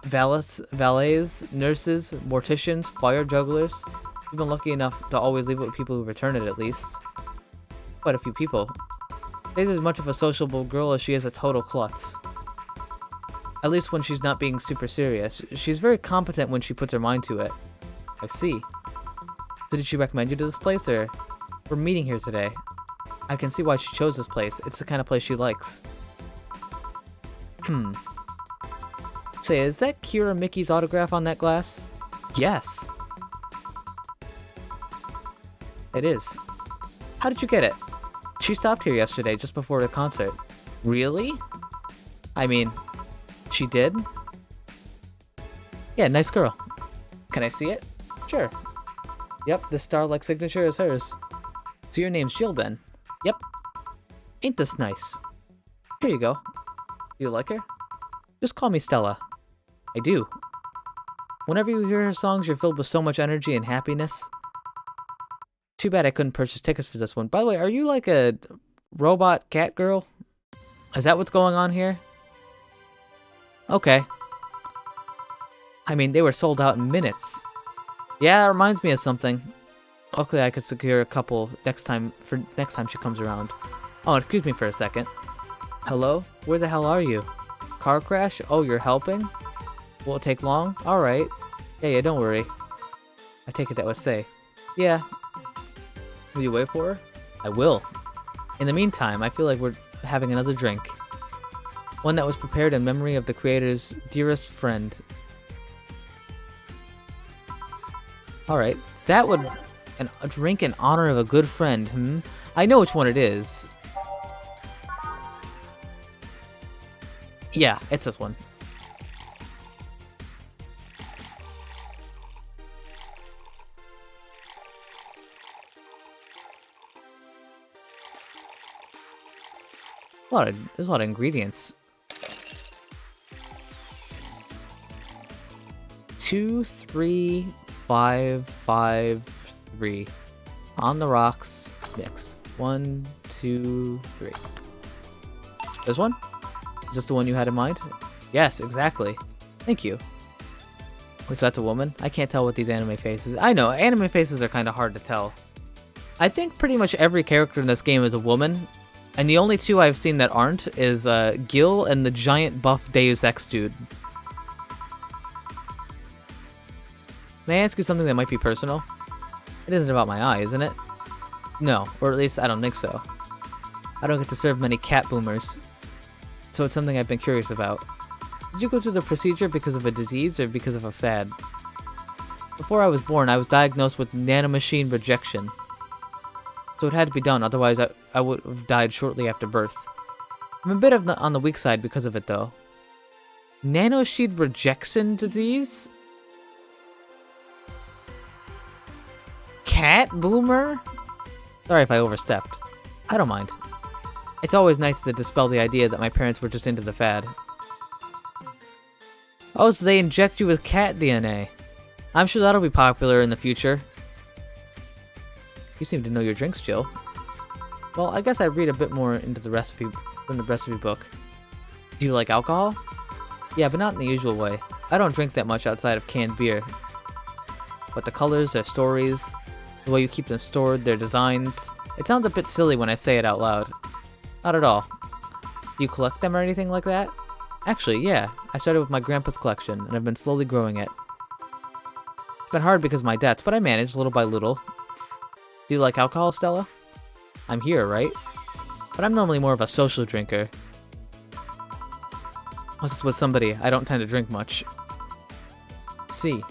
Valets, nurses, morticians, fire jugglers. We've been lucky enough to always leave it with people who return it, at least. Quite a few people. She's as much of a sociable girl as she is a total klutz. At least when she's not being super serious. She's very competent when she puts her mind to it. I see. So did she recommend you to this place, or? We're meeting here today. I can see why she chose this place. It's the kind of place she likes. Say, is that Kira Mickey's autograph on that glass? Yes. It is. How did you get it? She stopped here yesterday, just before the concert. Really? I mean, she did? Yeah, nice girl. Can I see it? Sure. Yep, the star-like signature is hers. So your name's Jill, then? Yep. Ain't this nice? Here you go. You like her? Just call me Stella. I do. Whenever you hear her songs, you're filled with so much energy and happiness. Too bad I couldn't purchase tickets for this one. By the way, are you like a robot cat girl? Is that what's going on here? Okay. I mean, they were sold out in minutes. Yeah, it reminds me of something. Luckily, I could secure a couple next time she comes around. Oh, excuse me for a second. Hello? Where the hell are you? Car crash? Oh, you're helping? Will it take long? Alright. Yeah, don't worry. I take it that would say. Yeah. Will you wait for her? I will. In the meantime, I feel like we're having another drink. One that was prepared in memory of the creator's dearest friend. Alright. That would... a drink in honor of a good friend, I know which one it is. Yeah, it's this one. There's a lot of ingredients. 2, 3, 5, 5, 3. On the rocks, mixed. 1, 2, 3. This one? Is this the one you had in mind? Yes, exactly. Thank you. Wait, so that's a woman? I can't tell with these anime faces. I know, anime faces are kind of hard to tell. I think pretty much every character in this game is a woman, and the only two I've seen that aren't is Gil and the giant buff Deus Ex dude. May I ask you something that might be personal? It isn't about my eye, isn't it? No, or at least I don't think so. I don't get to serve many cat boomers, so it's something I've been curious about. Did you go through the procedure because of a disease or because of a fad? Before I was born, I was diagnosed with nanomachine rejection. So it had to be done, otherwise I would have died shortly after birth. I'm a bit on the weak side because of it, though. Nanomachine rejection disease? Cat boomer? Sorry if I overstepped. I don't mind. It's always nice to dispel the idea that my parents were just into the fad. Oh, so they inject you with cat DNA. I'm sure that'll be popular in the future. You seem to know your drinks, Jill. Well, I guess I'd read a bit more into the recipe from the recipe book. Do you like alcohol? Yeah, but not in the usual way. I don't drink that much outside of canned beer. But the colors, their stories, the way you keep them stored, their designs... It sounds a bit silly when I say it out loud. Not at all. Do you collect them or anything like that? Actually, yeah. I started with my grandpa's collection, and I've been slowly growing it. It's been hard because of my debts, but I managed little by little. Do you like alcohol, Stella? I'm here, right? But I'm normally more of a social drinker. Unless it's with somebody, I don't tend to drink much. See.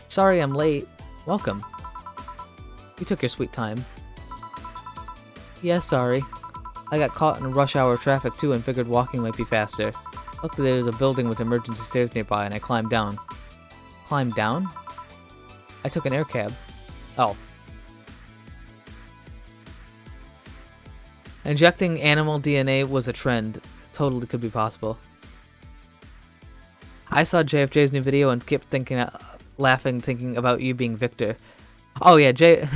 Sorry I'm late. Welcome. You took your sweet time. Yeah, sorry. I got caught in rush hour traffic too and figured walking might be faster. Luckily there was a building with emergency stairs nearby and I climbed down. Climbed down? I took an air cab. Oh. Injecting animal DNA was a trend. Totally could be possible. I saw JFJ's new video and kept thinking, laughing, thinking about you being Victor. Oh yeah, Jay.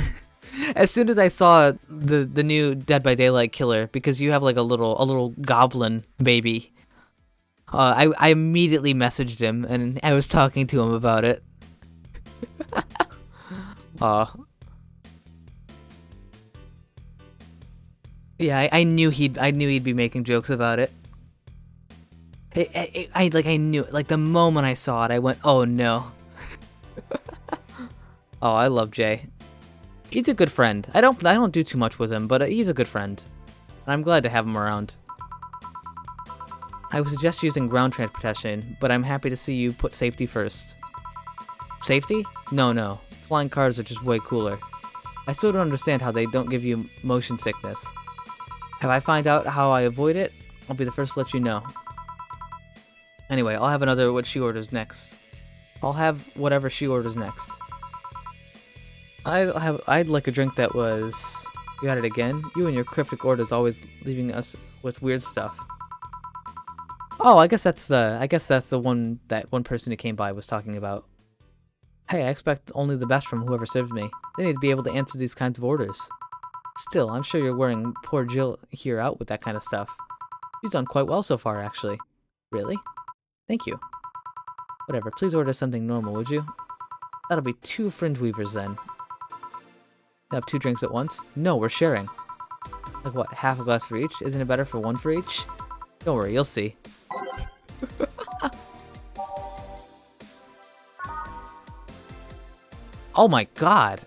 As soon as I saw the new Dead by Daylight killer, because you have like a little goblin baby, I immediately messaged him and I was talking to him about it. Yeah, I knew he'd be making jokes about it. I knew it. Like the moment I saw it, I went, oh no. Oh, I love Jay. He's a good friend. I don't do too much with him, but he's a good friend. And I'm glad to have him around. I would suggest using ground transportation, but I'm happy to see you put safety first. Safety? No. Flying cars are just way cooler. I still don't understand how they don't give you motion sickness. If I find out how I avoid it, I'll be the first to let you know. Anyway, I'll have another what she orders next. I'll have whatever she orders next. I'd like a drink that was... You had it again? You and your cryptic orders always leaving us with weird stuff. Oh, I guess that's the one that one person who came by was talking about. Hey, I expect only the best from whoever served me. They need to be able to answer these kinds of orders. Still, I'm sure you're wearing poor Jill here out with that kind of stuff. She's done quite well so far, actually. Really? Thank you. Whatever, please order something normal, would you? That'll be 2 fringe weavers then. Have 2 drinks at once? No, we're sharing. Like what, half a glass for each? Isn't it better for 1 for each? Don't worry, you'll see. Oh my god!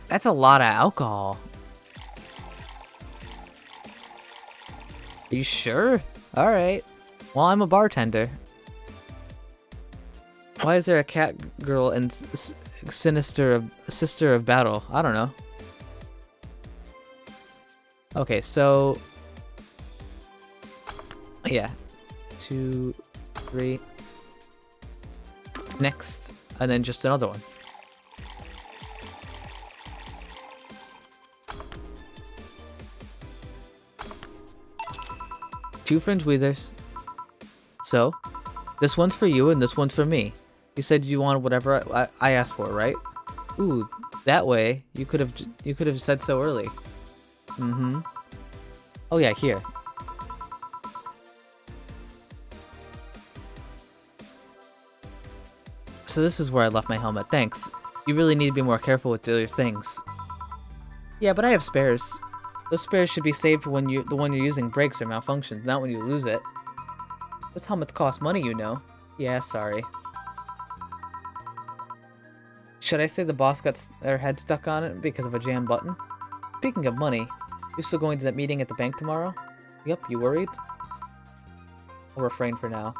That's a lot of alcohol. Are you sure? Alright. Well, I'm a bartender. Why is there a cat girl and sister of battle? I don't know. Okay, so yeah, 2, 3. Next, and then just another one. Two fringe weathers. So, this one's for you and this one's for me. You said you wanted whatever I asked for, right? Ooh, that way you could have said so early. Mm-hmm. Oh yeah, here. So this is where I left my helmet. Thanks. You really need to be more careful with your things. Yeah, but I have spares. Those spares should be saved for when the one you're using breaks or malfunctions, not when you lose it. Those helmets cost money, you know. Yeah, sorry. Should I say the boss got their head stuck on it because of a jammed button? Speaking of money, you still going to that meeting at the bank tomorrow? Yep, you worried? I'll refrain for now.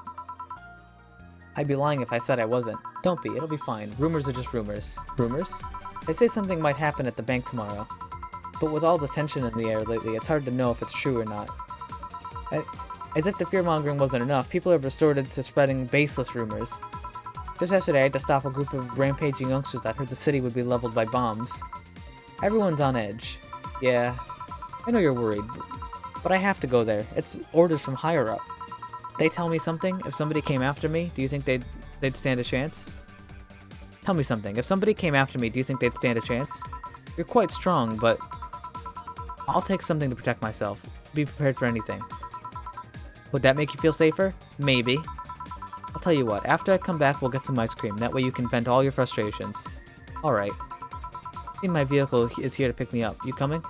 I'd be lying if I said I wasn't. Don't be, it'll be fine. Rumors are just rumors. Rumors? They say something might happen at the bank tomorrow. But with all the tension in the air lately, it's hard to know if it's true or not. As if the fear-mongering wasn't enough, people have resorted to spreading baseless rumors. Just yesterday, I had to stop a group of rampaging youngsters that heard the city would be leveled by bombs. Everyone's on edge. Yeah, I know you're worried, but I have to go there. It's orders from higher up. They tell me something. If somebody came after me, do you think they'd stand a chance? Tell me something. If somebody came after me, do you think they'd stand a chance? You're quite strong, but I'll take something to protect myself. Be prepared for anything. Would that make you feel safer? Maybe. I'll tell you what, after I come back, we'll get some ice cream. That way you can vent all your frustrations. Alright. I think my vehicle is here to pick me up. You coming?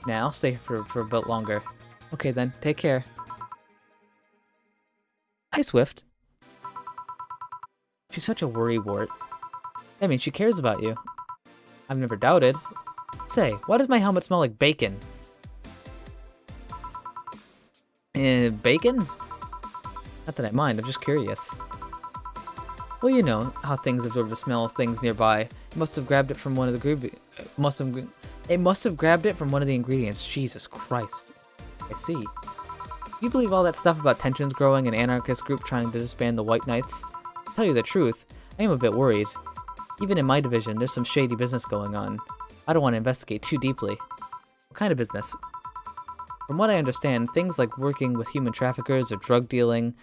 Nah, I'll stay for a bit longer. Okay then, take care. Hi, Swift. She's such a worrywart. That means she cares about you. I've never doubted. Say, why does my helmet smell like bacon? Bacon? Not that I mind, I'm just curious. Well, you know how things absorb the smell of things nearby. It must have grabbed it from one of the It must have grabbed it from one of the ingredients. Jesus Christ. I see. You believe all that stuff about tensions growing and anarchist group trying to disband the White Knights? To tell you the truth, I am a bit worried. Even in my division, there's some shady business going on. I don't want to investigate too deeply. What kind of business? From what I understand, things like working with human traffickers or drug dealing,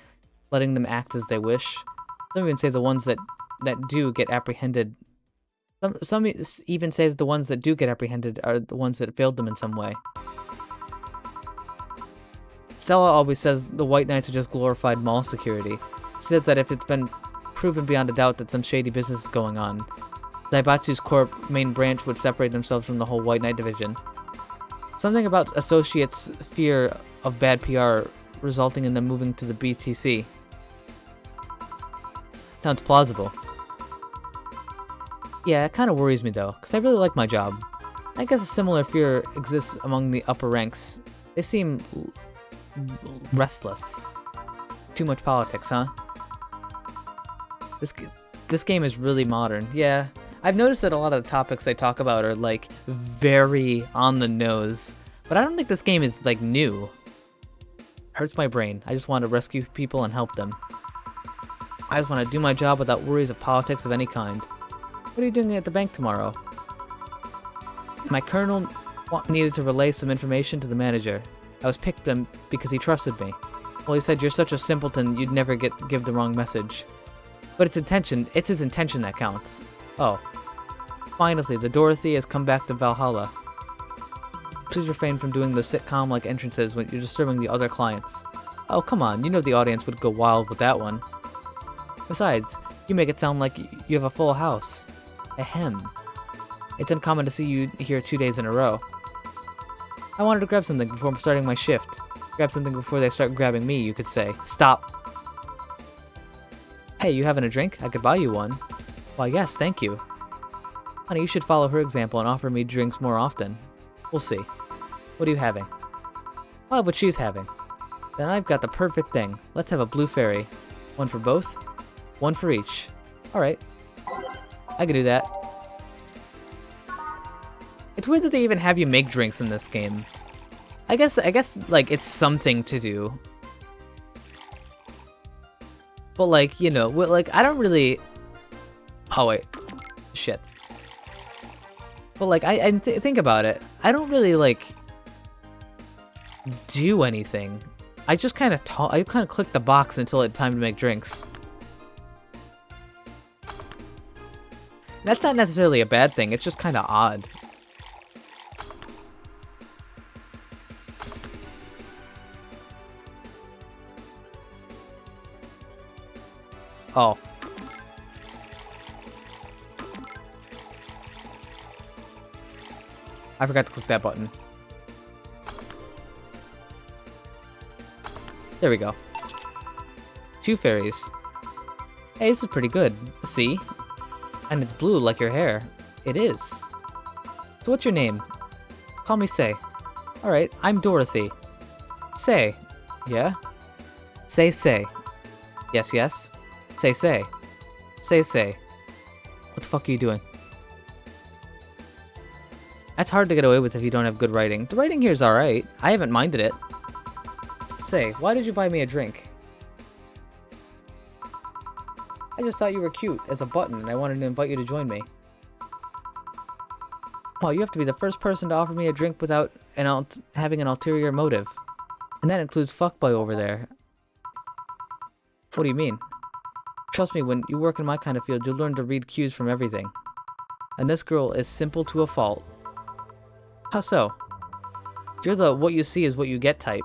letting them act as they wish. Some even say the ones that do get apprehended. Some even say that the ones that do get apprehended are the ones that failed them in some way. Stella always says the White Knights are just glorified mall security. She says that if it's been proven beyond a doubt that some shady business is going on, Zaibatsu's Corp main branch would separate themselves from the whole White Knight division. Something about Associates' fear of bad PR resulting in them moving to the BTC. Sounds plausible. Yeah, it kind of worries me though, because I really like my job. I guess a similar fear exists among the upper ranks. They seem restless. Too much politics, huh? This game is really modern. Yeah, I've noticed that a lot of the topics they talk about are like very on the nose, but I don't think this game is like new. Hurts my brain. I just want to rescue people and help them. I just want to do my job without worries of politics of any kind. What are you doing at the bank tomorrow? My colonel needed to relay some information to the manager. I was picked him because he trusted me. Well, he said you're such a simpleton you'd never give the wrong message. But it's his intention that counts. Oh. Finally, the Dorothy has come back to Valhalla. Please refrain from doing those sitcom-like entrances when you're disturbing the other clients. Oh, come on, you know the audience would go wild with that one. Besides, you make it sound like you have a full house. Ahem. It's uncommon to see you here 2 days in a row. I wanted to grab something before starting my shift. Grab something before they start grabbing me, you could say. Stop! Hey, you having a drink? I could buy you one. Why, yes, thank you. Honey, you should follow her example and offer me drinks more often. We'll see. What are you having? I'll have what she's having. Then I've got the perfect thing. Let's have a blue fairy. One for both? One for each. Alright. I can do that. It's weird that they even have you make drinks in this game. I guess, like, it's something to do. But, like, you know, like, I don't really... Oh, wait. Shit. But, like, I think about it. I don't really, like, do anything. I just kind of click the box until it's time to make drinks. That's not necessarily a bad thing, it's just kind of odd. Oh. I forgot to click that button. There we go. 2 fairies. Hey, this is pretty good. See? And it's blue like your hair. It is. So what's your name? Call me Say. Alright, I'm Dorothy. Say. Yeah? Say. Yes, yes. Say. Say. What the fuck are you doing? That's hard to get away with if you don't have good writing. The writing here is alright. I haven't minded it. Say, why did you buy me a drink? I just thought you were cute as a button and I wanted to invite you to join me. Oh, you have to be the first person to offer me a drink without having an ulterior motive. And that includes fuckboy over there. What do you mean? Trust me, when you work in my kind of field, you'll learn to read cues from everything. And this girl is simple to a fault. How so? You're the what you see is what you get type.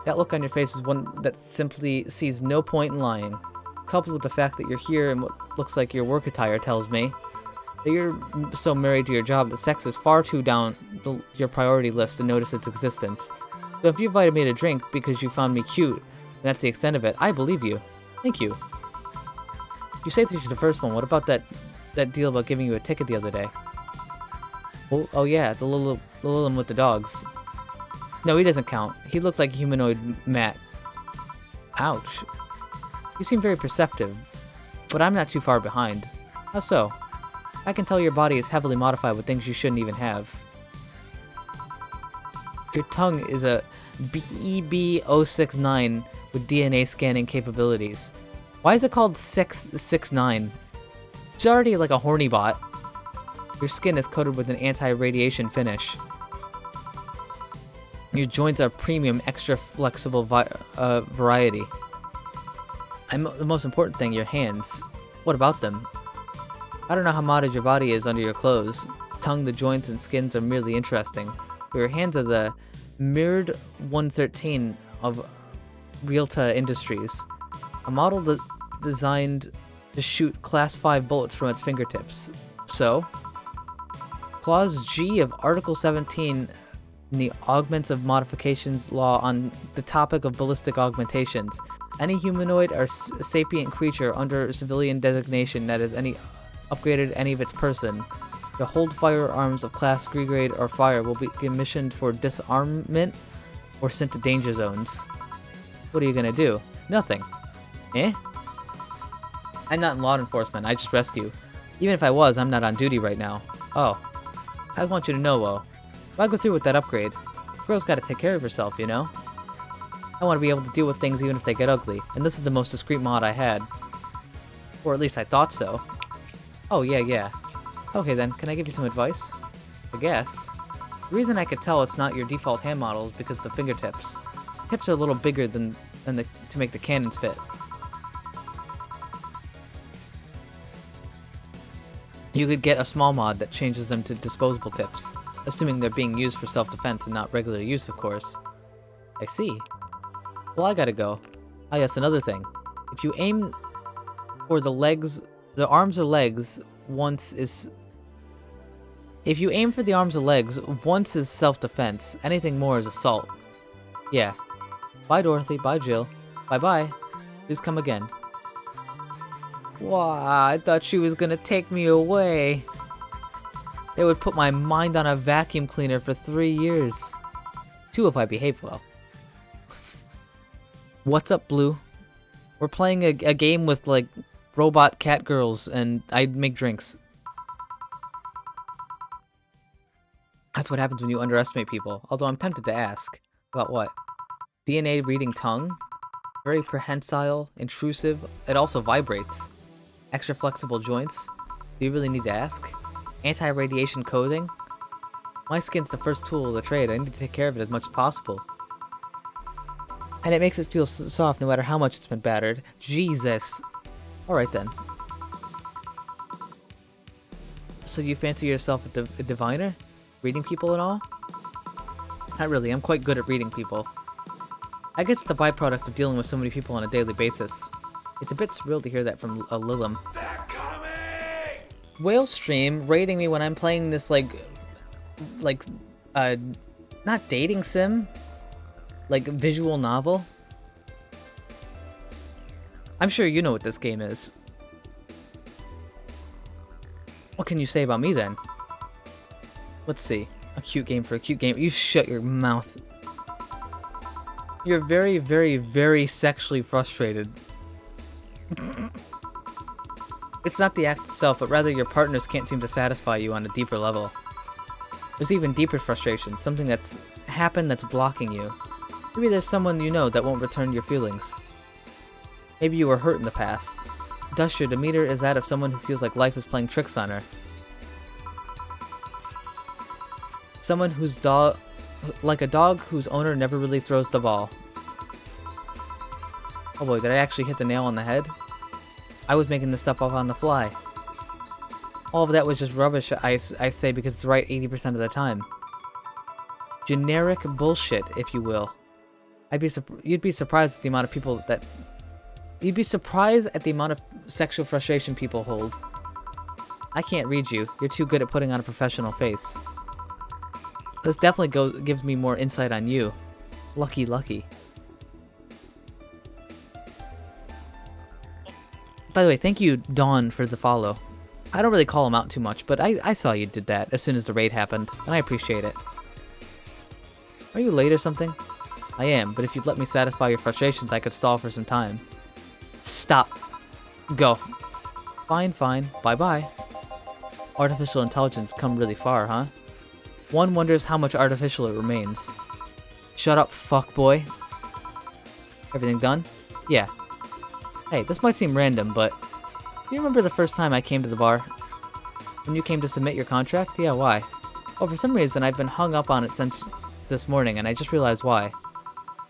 That look on your face is one that simply sees no point in lying. Coupled with the fact that you're here in what looks like your work attire tells me that you're so married to your job that sex is far too down your priority list to notice its existence. So if you invited me to drink because you found me cute, and that's the extent of it, I believe you. Thank you. You say that she's the first one. What about that deal about giving you a ticket the other day? Oh yeah, the little one with the dogs. No, he doesn't count. He looked like a humanoid Matt. Ouch. You seem very perceptive, but I'm not too far behind. How so? I can tell your body is heavily modified with things you shouldn't even have. Your tongue is a BEB-069 with DNA scanning capabilities. Why is it called 669? It's already like a horny bot. Your skin is coated with an anti-radiation finish. Your joints are premium, extra flexible variety. And the most important thing, your hands. What about them? I don't know how modded your body is under your clothes. Tongue, the joints, and skins are merely interesting. But your hands are the mirrored 113 of Realta Industries. A model designed to shoot Class 5 bullets from its fingertips. So, Clause G of Article 17 in the Augments of Modifications Law on the topic of ballistic augmentations. Any humanoid or sapient creature under civilian designation that has upgraded any of its person to hold firearms of Class 3 grade or fire will be commissioned for disarmament or sent to danger zones. What are you gonna do? Nothing. Eh? I'm not in law enforcement, I just rescue. Even if I was, I'm not on duty right now. Oh. I want you to know, Wo. If I go through with that upgrade, girl's gotta take care of herself, you know? I want to be able to deal with things even if they get ugly, and this is the most discreet mod I had. Or at least I thought so. Oh, yeah. Okay then, can I give you some advice? I guess. The reason I could tell it's not your default hand model is because of the fingertips. The tips are a little bigger to make the cannons fit. You could get a small mod that changes them to disposable tips, assuming they're being used for self-defense and not regular use, of course. I see. Well, I gotta go. Ah, yes, another thing. If you aim for the arms or legs, once is self-defense. Anything more is assault. Yeah. Bye, Dorothy. Bye, Jill. Bye-bye. Please come again. Wow, I thought she was gonna take me away. They would put my mind on a vacuum cleaner for 3 years. 2 if I behave well. What's up, Blue? We're playing a game with, like, robot cat girls, and I make drinks. That's what happens when you underestimate people. Although I'm tempted to ask. About what? DNA reading tongue? Very prehensile, intrusive. It also vibrates. Extra flexible joints. Do you really need to ask? Anti-radiation coding? My skin's the first tool of the trade. I need to take care of it as much as possible. And it makes it feel soft no matter how much it's been battered. Jesus. Alright then. So you fancy yourself a diviner? Reading people and all? Not really, I'm quite good at reading people. I guess it's the byproduct of dealing with so many people on a daily basis. It's a bit surreal to hear that from a Lilim. They're coming! Whale Stream rating me when I'm playing this not dating sim, like visual novel. I'm sure you know what this game is. What can you say about me then? Let's see. A cute game for a cute game. You shut your mouth. You're very, very, very sexually frustrated. It's not the act itself, but rather your partners can't seem to satisfy you on a deeper level. There's even deeper frustration, something that's happened that's blocking you. Maybe there's someone you know that won't return your feelings. Maybe you were hurt in the past. Thus, your demeanor is that of someone who feels like life is playing tricks on her. Someone whose dog... like a dog whose owner never really throws the ball. Oh boy, did I actually hit the nail on the head? I was making this stuff up on the fly. All of that was just rubbish, I say, because it's right 80% of the time. Generic bullshit, if you will. You'd be surprised at the amount of people that... You'd be surprised at the amount of sexual frustration people hold. I can't read you. You're too good at putting on a professional face. This definitely gives me more insight on you. Lucky, lucky. By the way, thank you, Dawn, for the follow. I don't really call him out too much, but I saw you did that as soon as the raid happened, and I appreciate it. Are you late or something? I am, but if you'd let me satisfy your frustrations, I could stall for some time. Stop. Go. Fine, fine. Bye-bye. Artificial intelligence come really far, huh? One wonders how much artificial it remains. Shut up, fuckboy. Everything done? Yeah. Hey, this might seem random, but... Do you remember the first time I came to the bar? When you came to submit your contract? Yeah, why? Oh, for some reason I've been hung up on it since this morning, and I just realized why.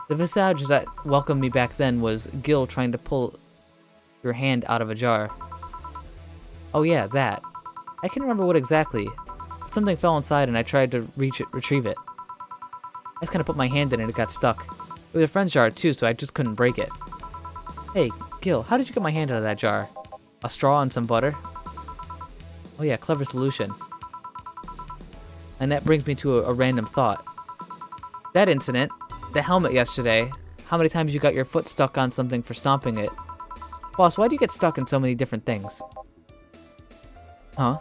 The visage that welcomed me back then was Gil trying to pull your hand out of a jar. Oh yeah, that. I can't remember what exactly. But something fell inside and I tried to retrieve it. I just kind of put my hand in it and it got stuck. It was a friend's jar too, so I just couldn't break it. Hey, Gil, how did you get my hand out of that jar? A straw and some butter? Oh yeah, clever solution. And that brings me to a random thought. That incident, the helmet yesterday, how many times you got your foot stuck on something for stomping it? Boss, why do you get stuck in so many different things? Huh?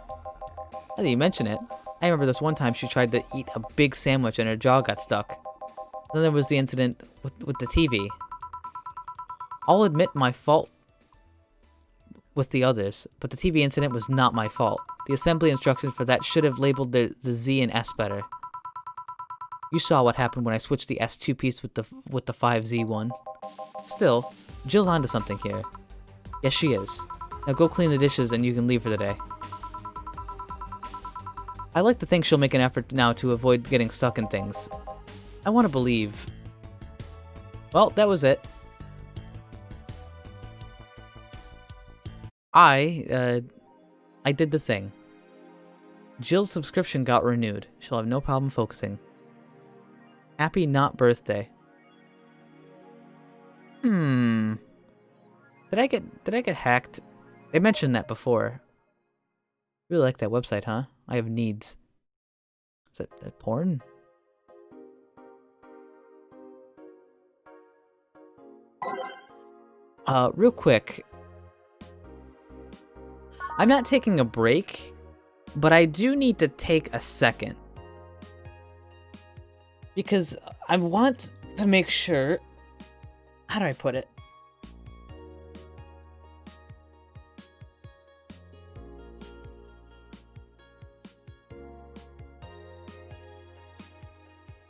Now that you mention it, I remember this one time she tried to eat a big sandwich and her jaw got stuck. Then there was the incident with the TV. I'll admit my fault with the others, but the TV incident was not my fault. The assembly instructions for that should have labeled the Z and S better. You saw what happened when I switched the S2 piece with the 5Z one. Still, Jill's onto something here. Yes, she is. Now go clean the dishes and you can leave for the day. I like to think she'll make an effort now to avoid getting stuck in things. I want to believe. Well, that was it. I did the thing. Jill's subscription got renewed. She'll have no problem focusing. Happy not birthday. Did I get hacked? They mentioned that before. Really like that website, huh? I have needs. Is that porn? Real quick. I'm not taking a break, but I do need to take a second. Because I want to make sure... How do I put it?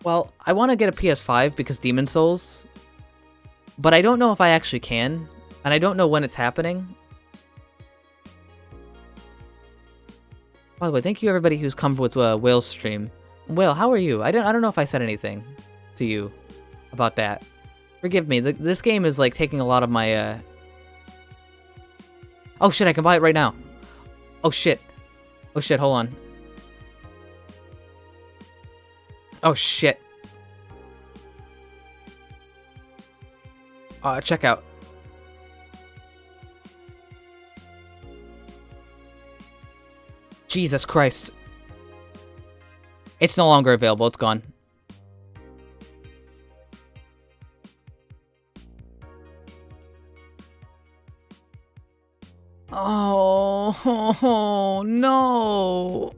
Well, I want to get a PS5 because Demon Souls, but I don't know if I actually can, and I don't know when it's happening. By the way, thank you everybody who's come with Whale's stream. Whale, how are you? I don't know if I said anything to you about that. Forgive me. This game is like taking a lot of my. Oh shit! I can buy it right now. Oh shit! Oh shit! Hold on. Oh shit! Check out. Jesus Christ. It's no longer available. It's gone. Oh, no.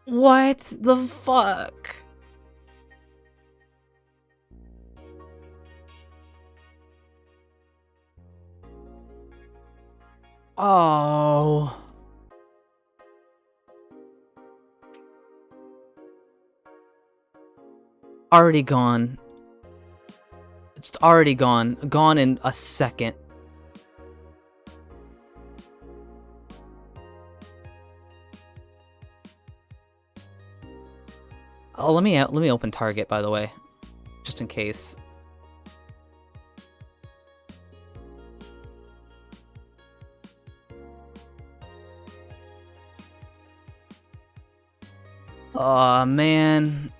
What the fuck? Oh. Already gone. It's already gone. Gone in a second. Oh, let me open Target, by the way, just in case. Aw, man.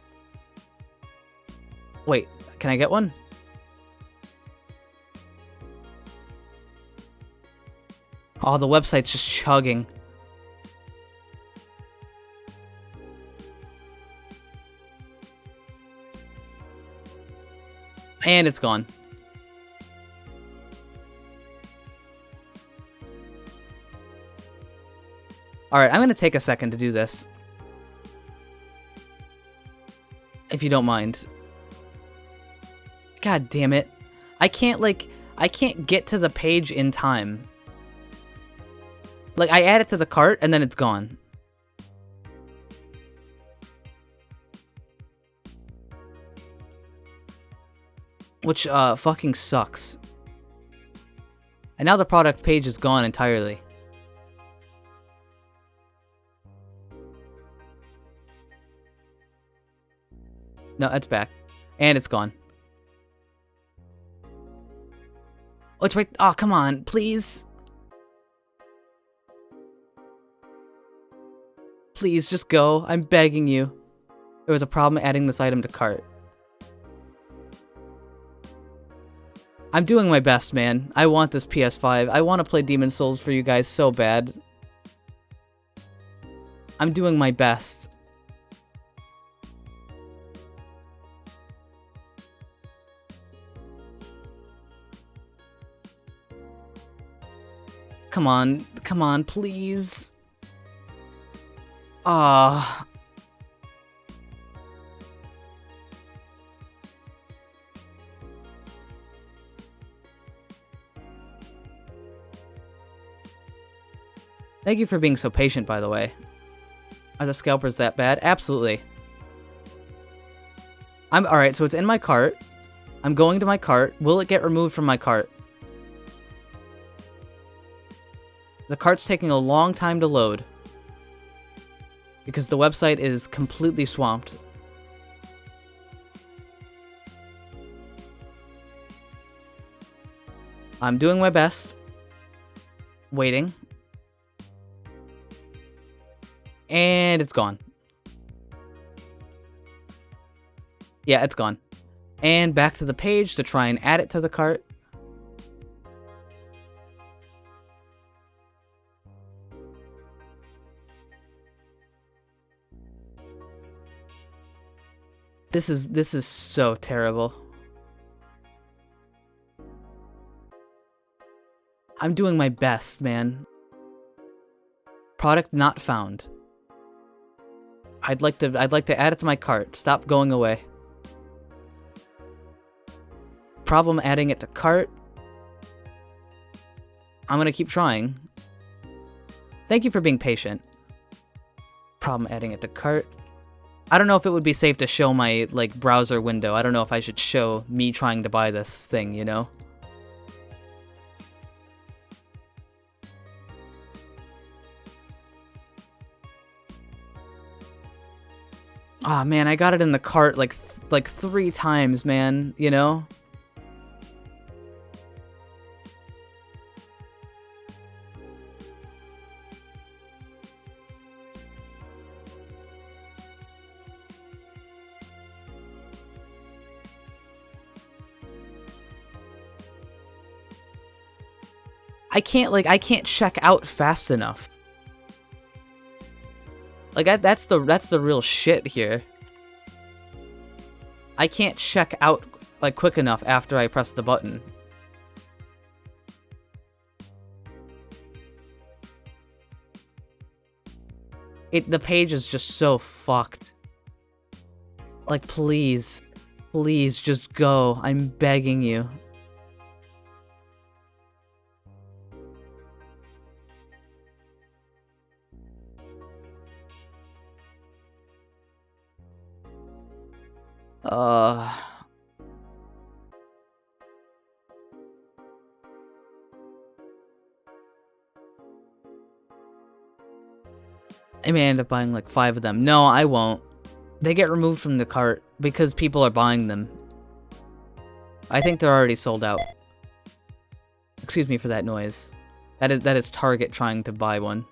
Wait, can I get one? Oh, the website's just chugging. And it's gone. Alright, I'm gonna take a second to do this. If you don't mind. God damn it. I can't get to the page in time. Like, I add it to the cart, and then it's gone. Which, fucking sucks. And now the product page is gone entirely. No, it's back. And it's gone. Oh, it's right. Oh, come on, please. Please, just go. I'm begging you. There was a problem adding this item to cart. I'm doing my best, man. I want this PS5. I want to play Demon Souls for you guys so bad. I'm doing my best. Come on, please. Ah. Thank you for being so patient, by the way. Are the scalpers that bad? Absolutely. Alright, so it's in my cart. I'm going to my cart. Will it get removed from my cart? The cart's taking a long time to load. Because the website is completely swamped. I'm doing my best. Waiting. And it's gone. Yeah, it's gone. And back to the page to try and add it to the cart. This is so terrible. I'm doing my best, man. Product not found. I'd like to add it to my cart. Stop going away. Problem adding it to cart. I'm gonna keep trying. Thank you for being patient. Problem adding it to cart. I don't know if it would be safe to show my, like, browser window. I don't know if I should show me trying to buy this thing, you know? Aw, man, I got it in the cart, like 3 times, man, you know? I can't check out fast enough. Like, that's the real shit here. I can't check out, like, quick enough after I press the button. The page is just so fucked. Like, please. Please, just go. I'm begging you. I may end up buying like 5 of them. No, I won't. They get removed from the cart because people are buying them. I think they're already sold out. Excuse me for that noise. That is Target trying to buy one.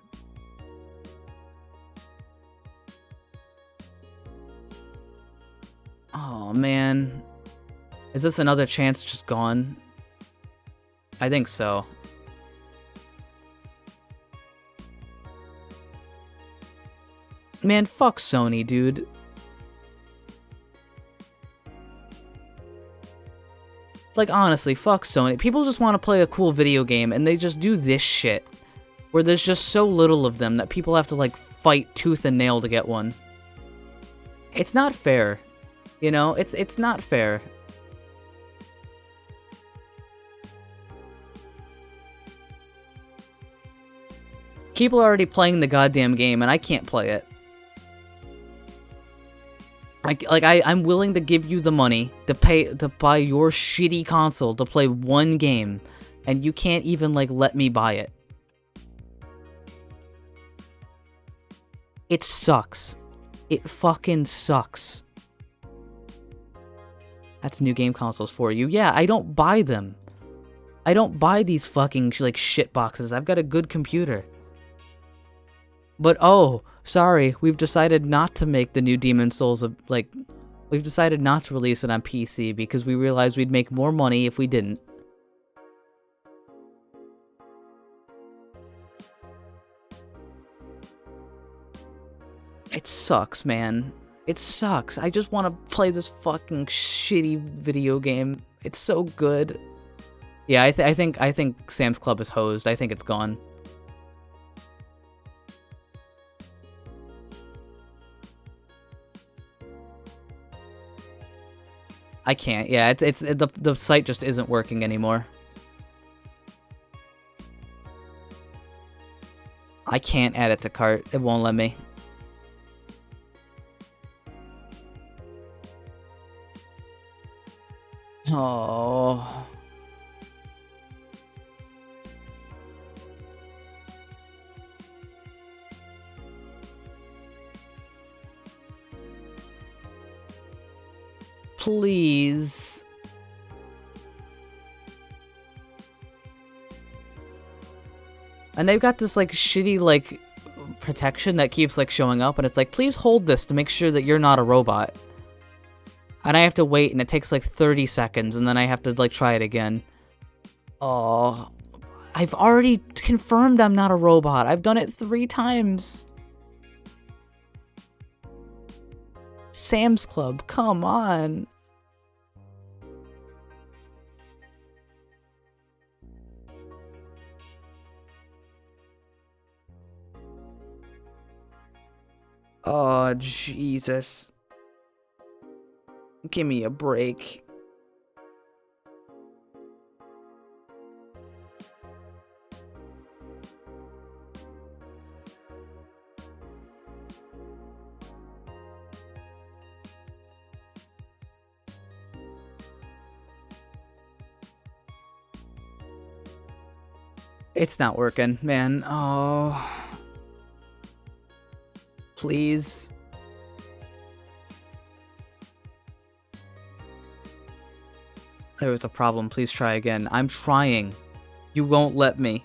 Oh man. Is this another chance just gone? I think so. Man, fuck Sony, dude. Like, honestly, fuck Sony. People just want to play a cool video game, and they just do this shit. Where there's just so little of them that people have to, like, fight tooth and nail to get one. It's not fair. You know, it's not fair. People are already playing the goddamn game, and I can't play it. I'm willing to give you the money to buy your shitty console to play one game, and you can't even, like, let me buy it. It sucks. It fucking sucks. That's new game consoles for you. Yeah, I don't buy them. I don't buy these fucking, like, shit boxes. I've got a good computer. But, oh, sorry, we've decided not to make the new Demon's Souls, we've decided not to release it on PC because we realized we'd make more money if we didn't. It sucks, man. It sucks. I just want to play this fucking shitty video game. It's so good. Yeah, I think Sam's Club is hosed. I think it's gone. I can't. Yeah, the site just isn't working anymore. I can't add it to cart. It won't let me. Oh. Please. And they've got this, like, shitty, like, protection that keeps, like, showing up, and it's like, please hold this to make sure that you're not a robot. And I have to wait, and it takes, like, 30 seconds, and then I have to, like, try it again. Oh. I've already confirmed I'm not a robot. I've done it 3 times. Sam's Club, come on. Oh, Jesus. Give me a break. It's not working, man. Oh. Please. There was a problem. Please try again. I'm trying. You won't let me.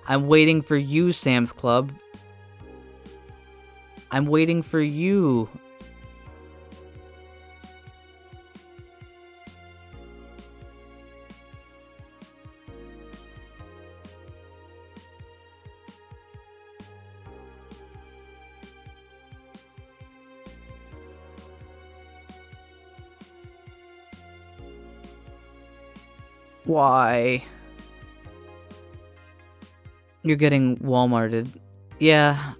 I'm waiting for you, Sam's Club. I'm waiting for you. Why? You're getting Walmarted. Yeah.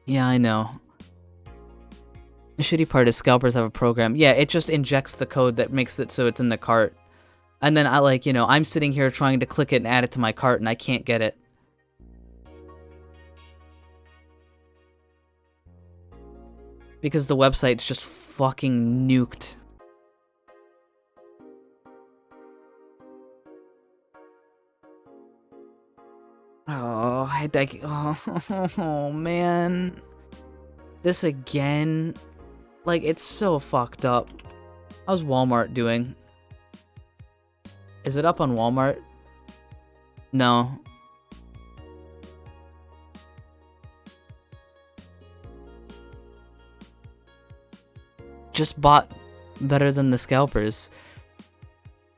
Yeah, I know. The shitty part is scalpers have a program. Yeah, it just injects the code that makes it so it's in the cart. And then I'm sitting here trying to click it and add it to my cart and I can't get it. Because the website's just fucking nuked. Oh, man. This again? Like, it's so fucked up. How's Walmart doing? Is it up on Walmart? No. Just bought better than the scalpers.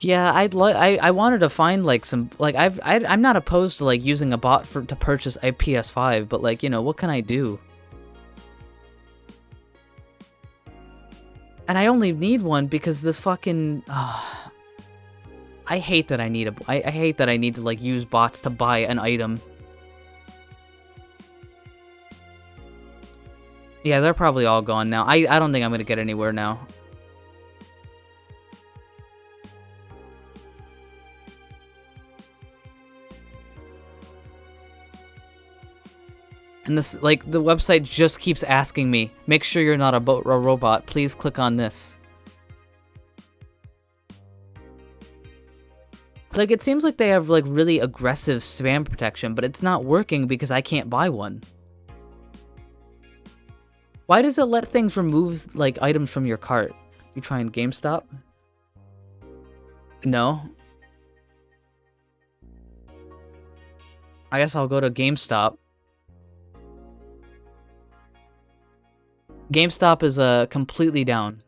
Yeah, I wanted to find like some I'm not opposed to like using a bot to purchase a PS5, but like, what can I do? And I only need one because the fucking I hate that I need I hate that I need to like use bots to buy an item. Yeah, they're probably all gone now. I don't think I'm gonna get anywhere now. And this, like, the website just keeps asking me, make sure you're not a robot, please click on this. Like, it seems like they have, like, really aggressive spam protection, but it's not working because I can't buy one. Why does it let things remove, like, items from your cart? You trying GameStop? No. I guess I'll go to GameStop. GameStop is completely down.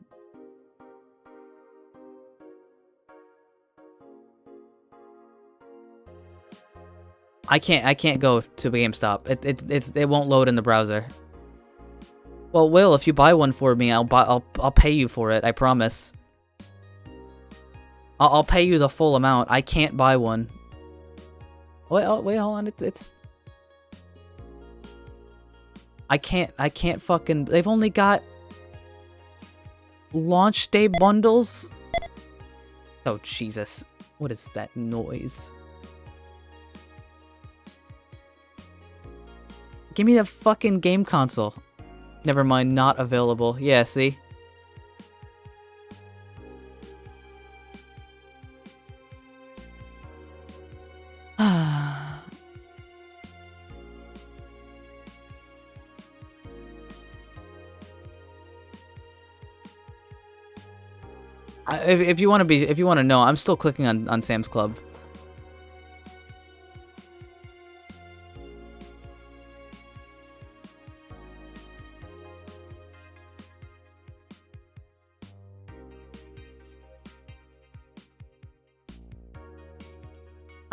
I can't go to GameStop. It won't load in the browser. Well, Will, if you buy one for me, I'll pay you for it. I promise. I'll pay you the full amount. I can't buy one. Wait, hold on. I can't fucking... They've only got... launch day bundles? Oh, Jesus. What is that noise? Give me the fucking game console. Never mind, not available. Yeah, see? If you want to know, I'm still clicking on Sam's Club.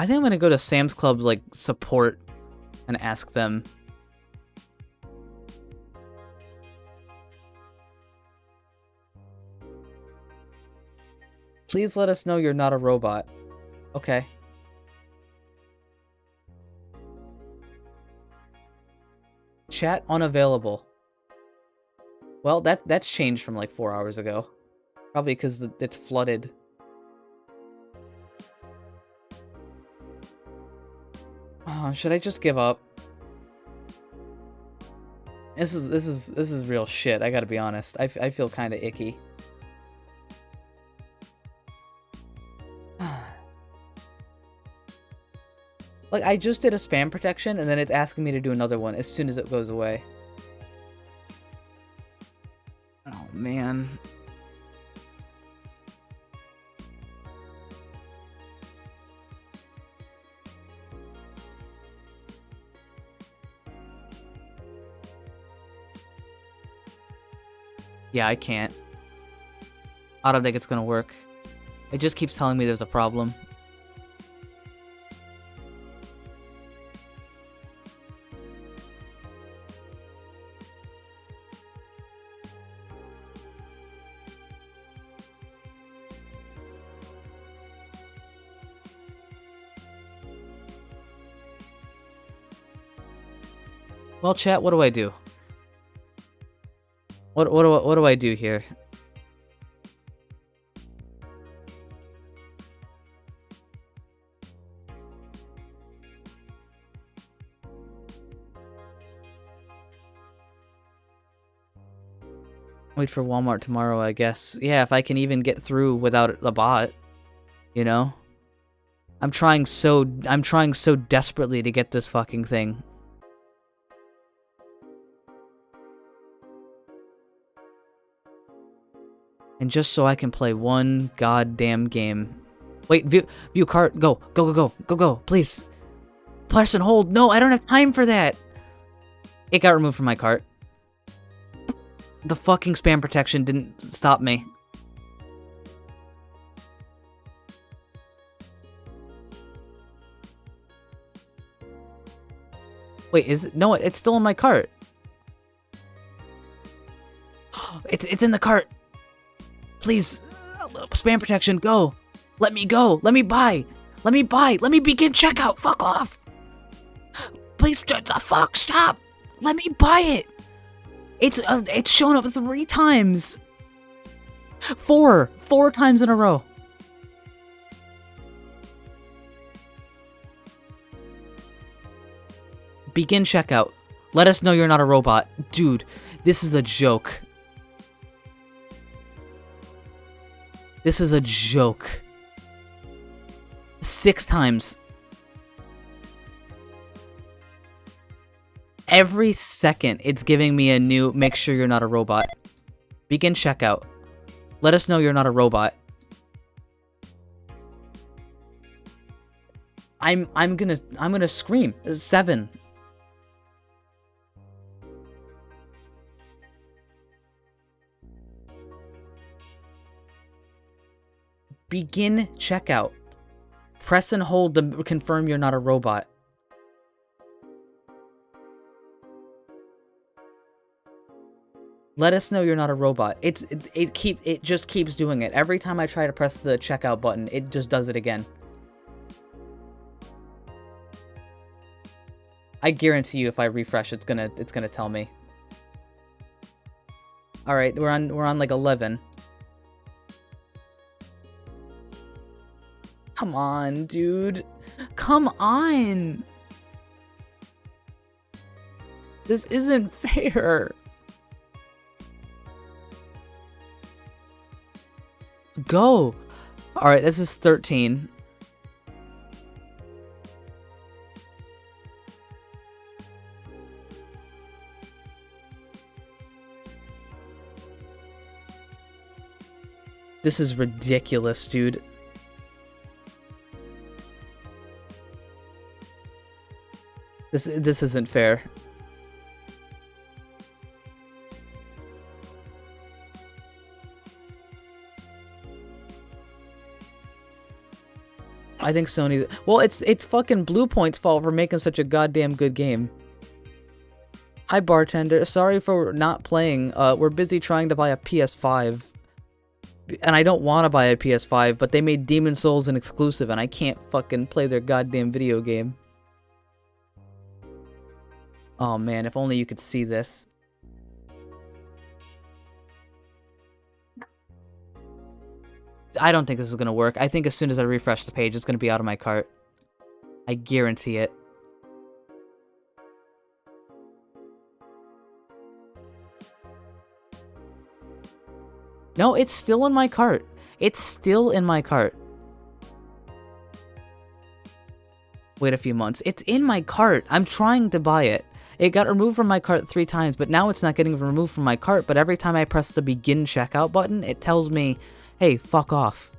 I think I'm gonna go to Sam's Club's like support and ask them. Please let us know you're not a robot. Okay. Chat unavailable. Well, that's changed from like 4 hours ago. Probably because it's flooded. Oh, should I just give up? This is real shit. I gotta be honest. I feel kind of icky. Like, I just did a spam protection, and then it's asking me to do another one as soon as it goes away. Oh, man. Yeah, I can't. I don't think it's gonna work. It just keeps telling me there's a problem. Well, chat, what do I do? What do I do here? Wait for Walmart tomorrow, I guess. Yeah, if I can even get through without a bot, you know? I'm trying so desperately to get this fucking thing. And just so I can play one goddamn game. Wait, view cart, go, please. Press and hold. No, I don't have time for that. It got removed from my cart. The fucking spam protection didn't stop me. Wait, is it? No, it's still in my cart. It's in the cart. Please, spam protection, go. Let me go. Let me buy. Let me buy. Let me begin checkout. Fuck off. Please, fuck, stop. Let me buy it. It's shown up 3 times. 4 times in a row. Begin checkout. Let us know you're not a robot. Dude, this is a joke. This is a joke. 6 times. Every second, it's giving me a new, make sure you're not a robot. Begin checkout. Let us know you're not a robot. I'm gonna scream. 7. Begin checkout. Press and hold to confirm you're not a robot. Let us know you're not a robot. It just keeps doing it. Every time I try to press the checkout button, it just does it again. I guarantee you if I refresh, it's gonna tell me. All right, we're on like 11. Come on, dude. Come on. This isn't fair. Go. All right, this is 13. This is ridiculous, dude. This isn't fair. I think Sony. Well, it's fucking Blue Point's fault for making such a goddamn good game. Hi, bartender. Sorry for not playing. We're busy trying to buy a PS5. And I don't want to buy a PS5, but they made Demon Souls an exclusive, and I can't fucking play their goddamn video game. Oh man, if only you could see this. I don't think this is gonna work. I think as soon as I refresh the page, it's gonna be out of my cart. I guarantee it. No, it's still in my cart. It's still in my cart. Wait a few months. It's in my cart. I'm trying to buy it. It got removed from my cart 3 times, but now it's not getting removed from my cart. But every time I press the begin checkout button, it tells me, hey, fuck off.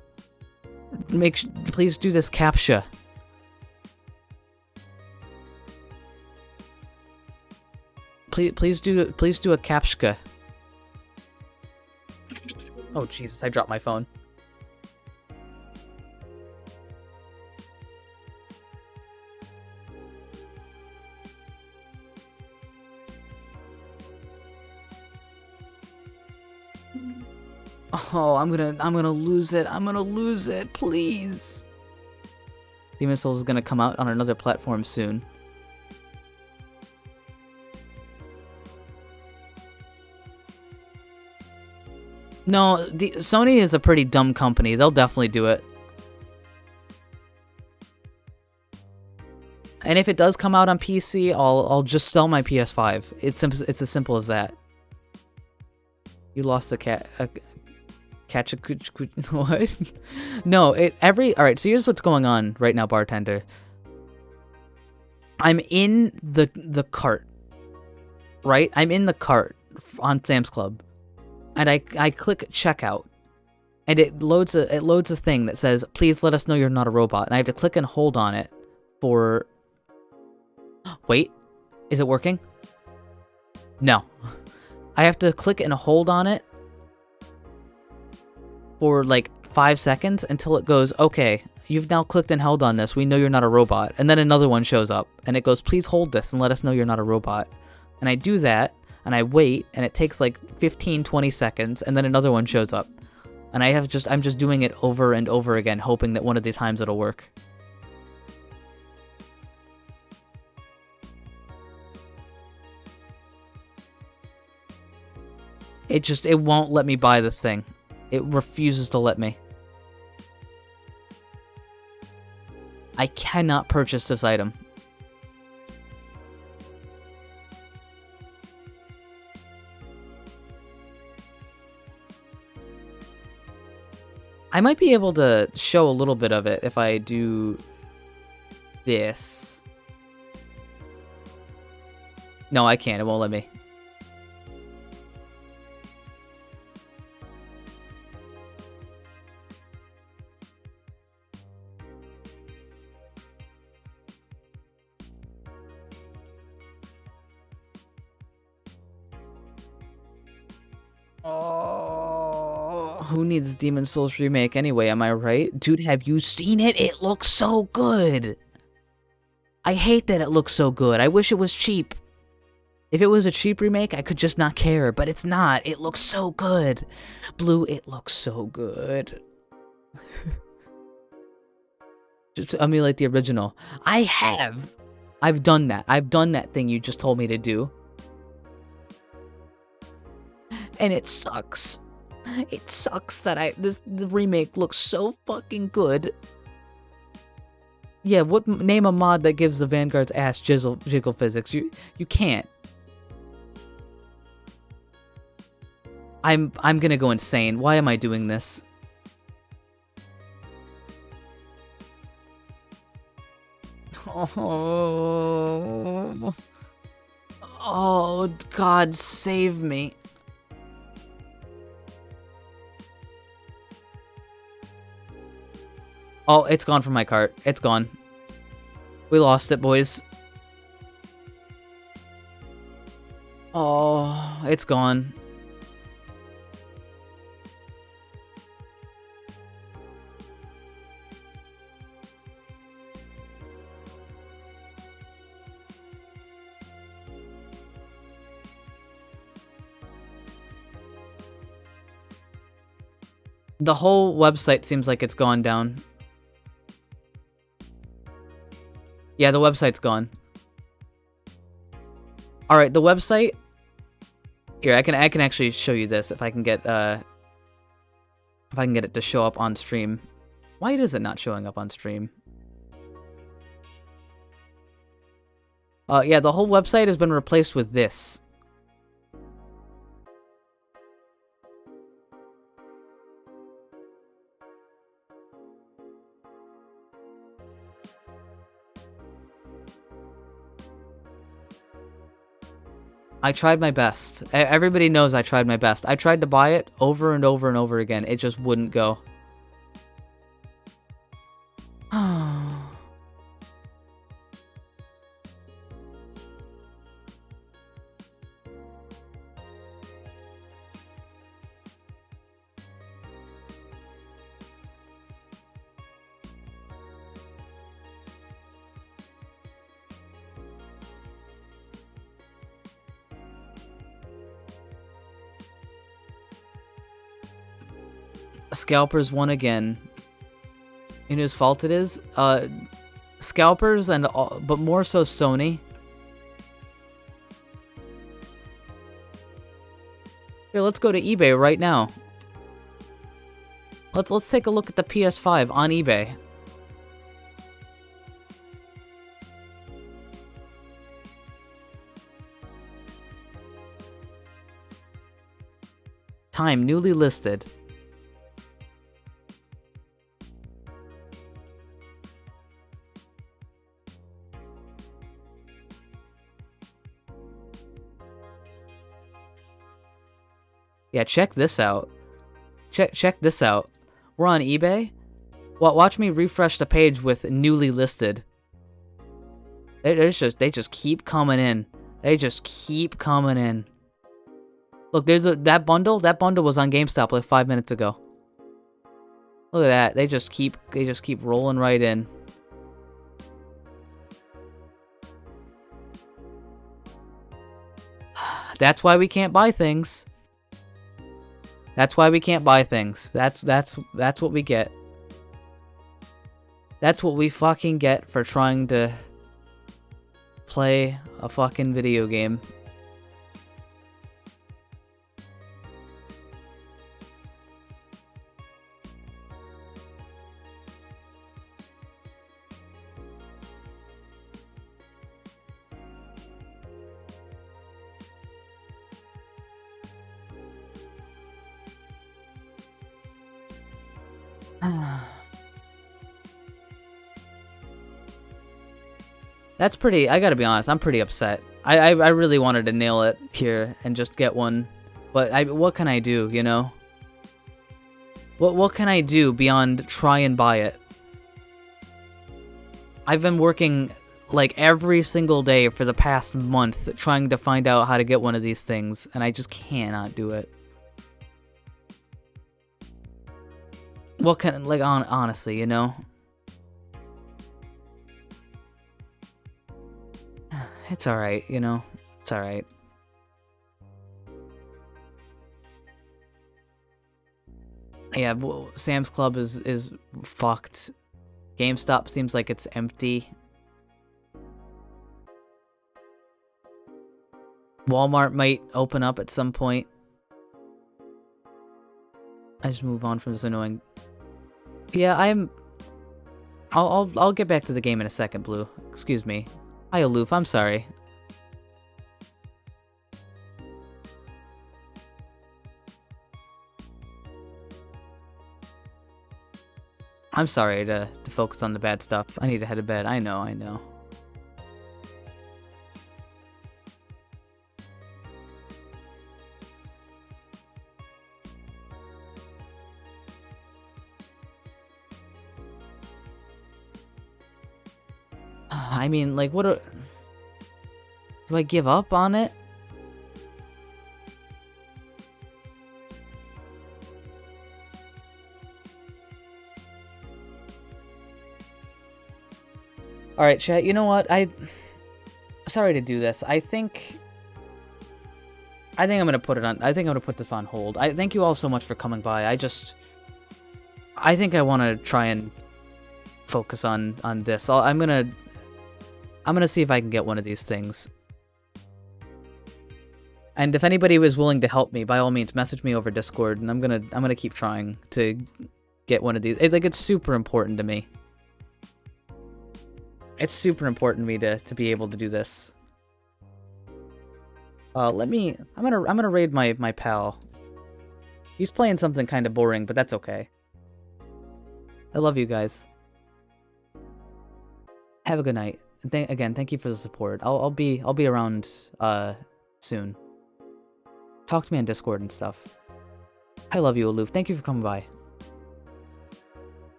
Please do this CAPTCHA. Please do a CAPTCHA. Oh Jesus, I dropped my phone. Oh, I'm gonna lose it. I'm gonna lose it, please. Demon Souls is gonna come out on another platform soon. No, Sony is a pretty dumb company. They'll definitely do it. And if it does come out on PC, I'll just sell my PS5. It's as simple as that. You lost a cat. Catch a what? No, all right, so here's what's going on right now, bartender. I'm in the cart. Right? I'm in the cart on Sam's Club. And I click checkout. And it loads a thing that says, "Please let us know you're not a robot." And I have to click and hold on it for Wait. Is it working? No. I have to click and hold on it for like 5 seconds until it goes, okay, you've now clicked and held on this. We know you're not a robot. And then another one shows up and it goes, please hold this and let us know you're not a robot. And I do that and I wait and it takes like 15-20 seconds and then another one shows up. And I'm just doing it over and over again, hoping that one of the times it'll work. It won't let me buy this thing. It refuses to let me. I cannot purchase this item. I might be able to show a little bit of it if I do this. No, I can't. It won't let me. Oh, who needs Demon Souls remake anyway, am I right? Dude, have you seen it? It looks so good. I hate that it looks so good. I wish it was cheap. If it was a cheap remake, I could just not care, but it's not. It looks so good. Blue, it looks so good. Just to emulate the original. I've done that. I've done that thing you just told me to do. And it sucks. It sucks that the remake looks so fucking good. Yeah, name a mod that gives the Vanguard's ass jiggle physics? You can't. I'm gonna go insane. Why am I doing this? Oh, God, save me. Oh, it's gone from my cart. It's gone. We lost it, boys. Oh, it's gone. The whole website seems like it's gone down. Yeah, the website's gone. All right, the website. Here, I can actually show you this if I can get it to show up on stream. Why is it not showing up on stream? Yeah, the whole website has been replaced with this. I tried my best. Everybody knows I tried my best. I tried to buy it over and over and over again. It just wouldn't go. Scalpers won again. You know whose fault it is? Scalpers and but more so Sony. Here, let's go to eBay right now. Let's take a look at the PS5 on eBay. Time newly listed. Yeah, check this out. Check this out. We're on eBay. Well, watch me refresh the page with newly listed. They just keep coming in. They just keep coming in. Look, there's that bundle. That bundle was on GameStop like 5 minutes ago. Look at that. They just keep rolling right in. That's why we can't buy things. That's why we can't buy things. That's what we get. That's what we fucking get for trying to play a fucking video game. That's pretty, I gotta be honest, I'm pretty upset. I really wanted to nail it here and just get one. But what can I do, you know? What can I do beyond try and buy it? I've been working like every single day for the past month trying to find out how to get one of these things, and I just cannot do it. What can, like, honestly, you know? It's alright, you know? It's alright. Yeah, Sam's Club is fucked. GameStop seems like it's empty. Walmart might open up at some point. I just move on from this annoying... Yeah, I'll get back to the game in a second, Blue. Excuse me. Hi, Aloof, I'm sorry. I'm sorry to focus on the bad stuff. I need to head to bed. I know. I mean, like, do I give up on it? Alright, chat, you know what? Sorry to do this. I think I'm gonna put it on... I think I'm gonna put this on hold. Thank you all so much for coming by. I think I want to try and focus on this. I'm gonna see if I can get one of these things. And if anybody was willing to help me, by all means, message me over Discord, and I'm gonna keep trying to get one of these. It's super important to me. It's super important to me to be able to do this. I'm gonna raid my pal. He's playing something kind of boring, but that's okay. I love you guys. Have a good night. And again, thank you for the support. I'll be around soon. Talk to me on Discord and stuff. I love you, Aloof. Thank you for coming by.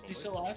You still alive?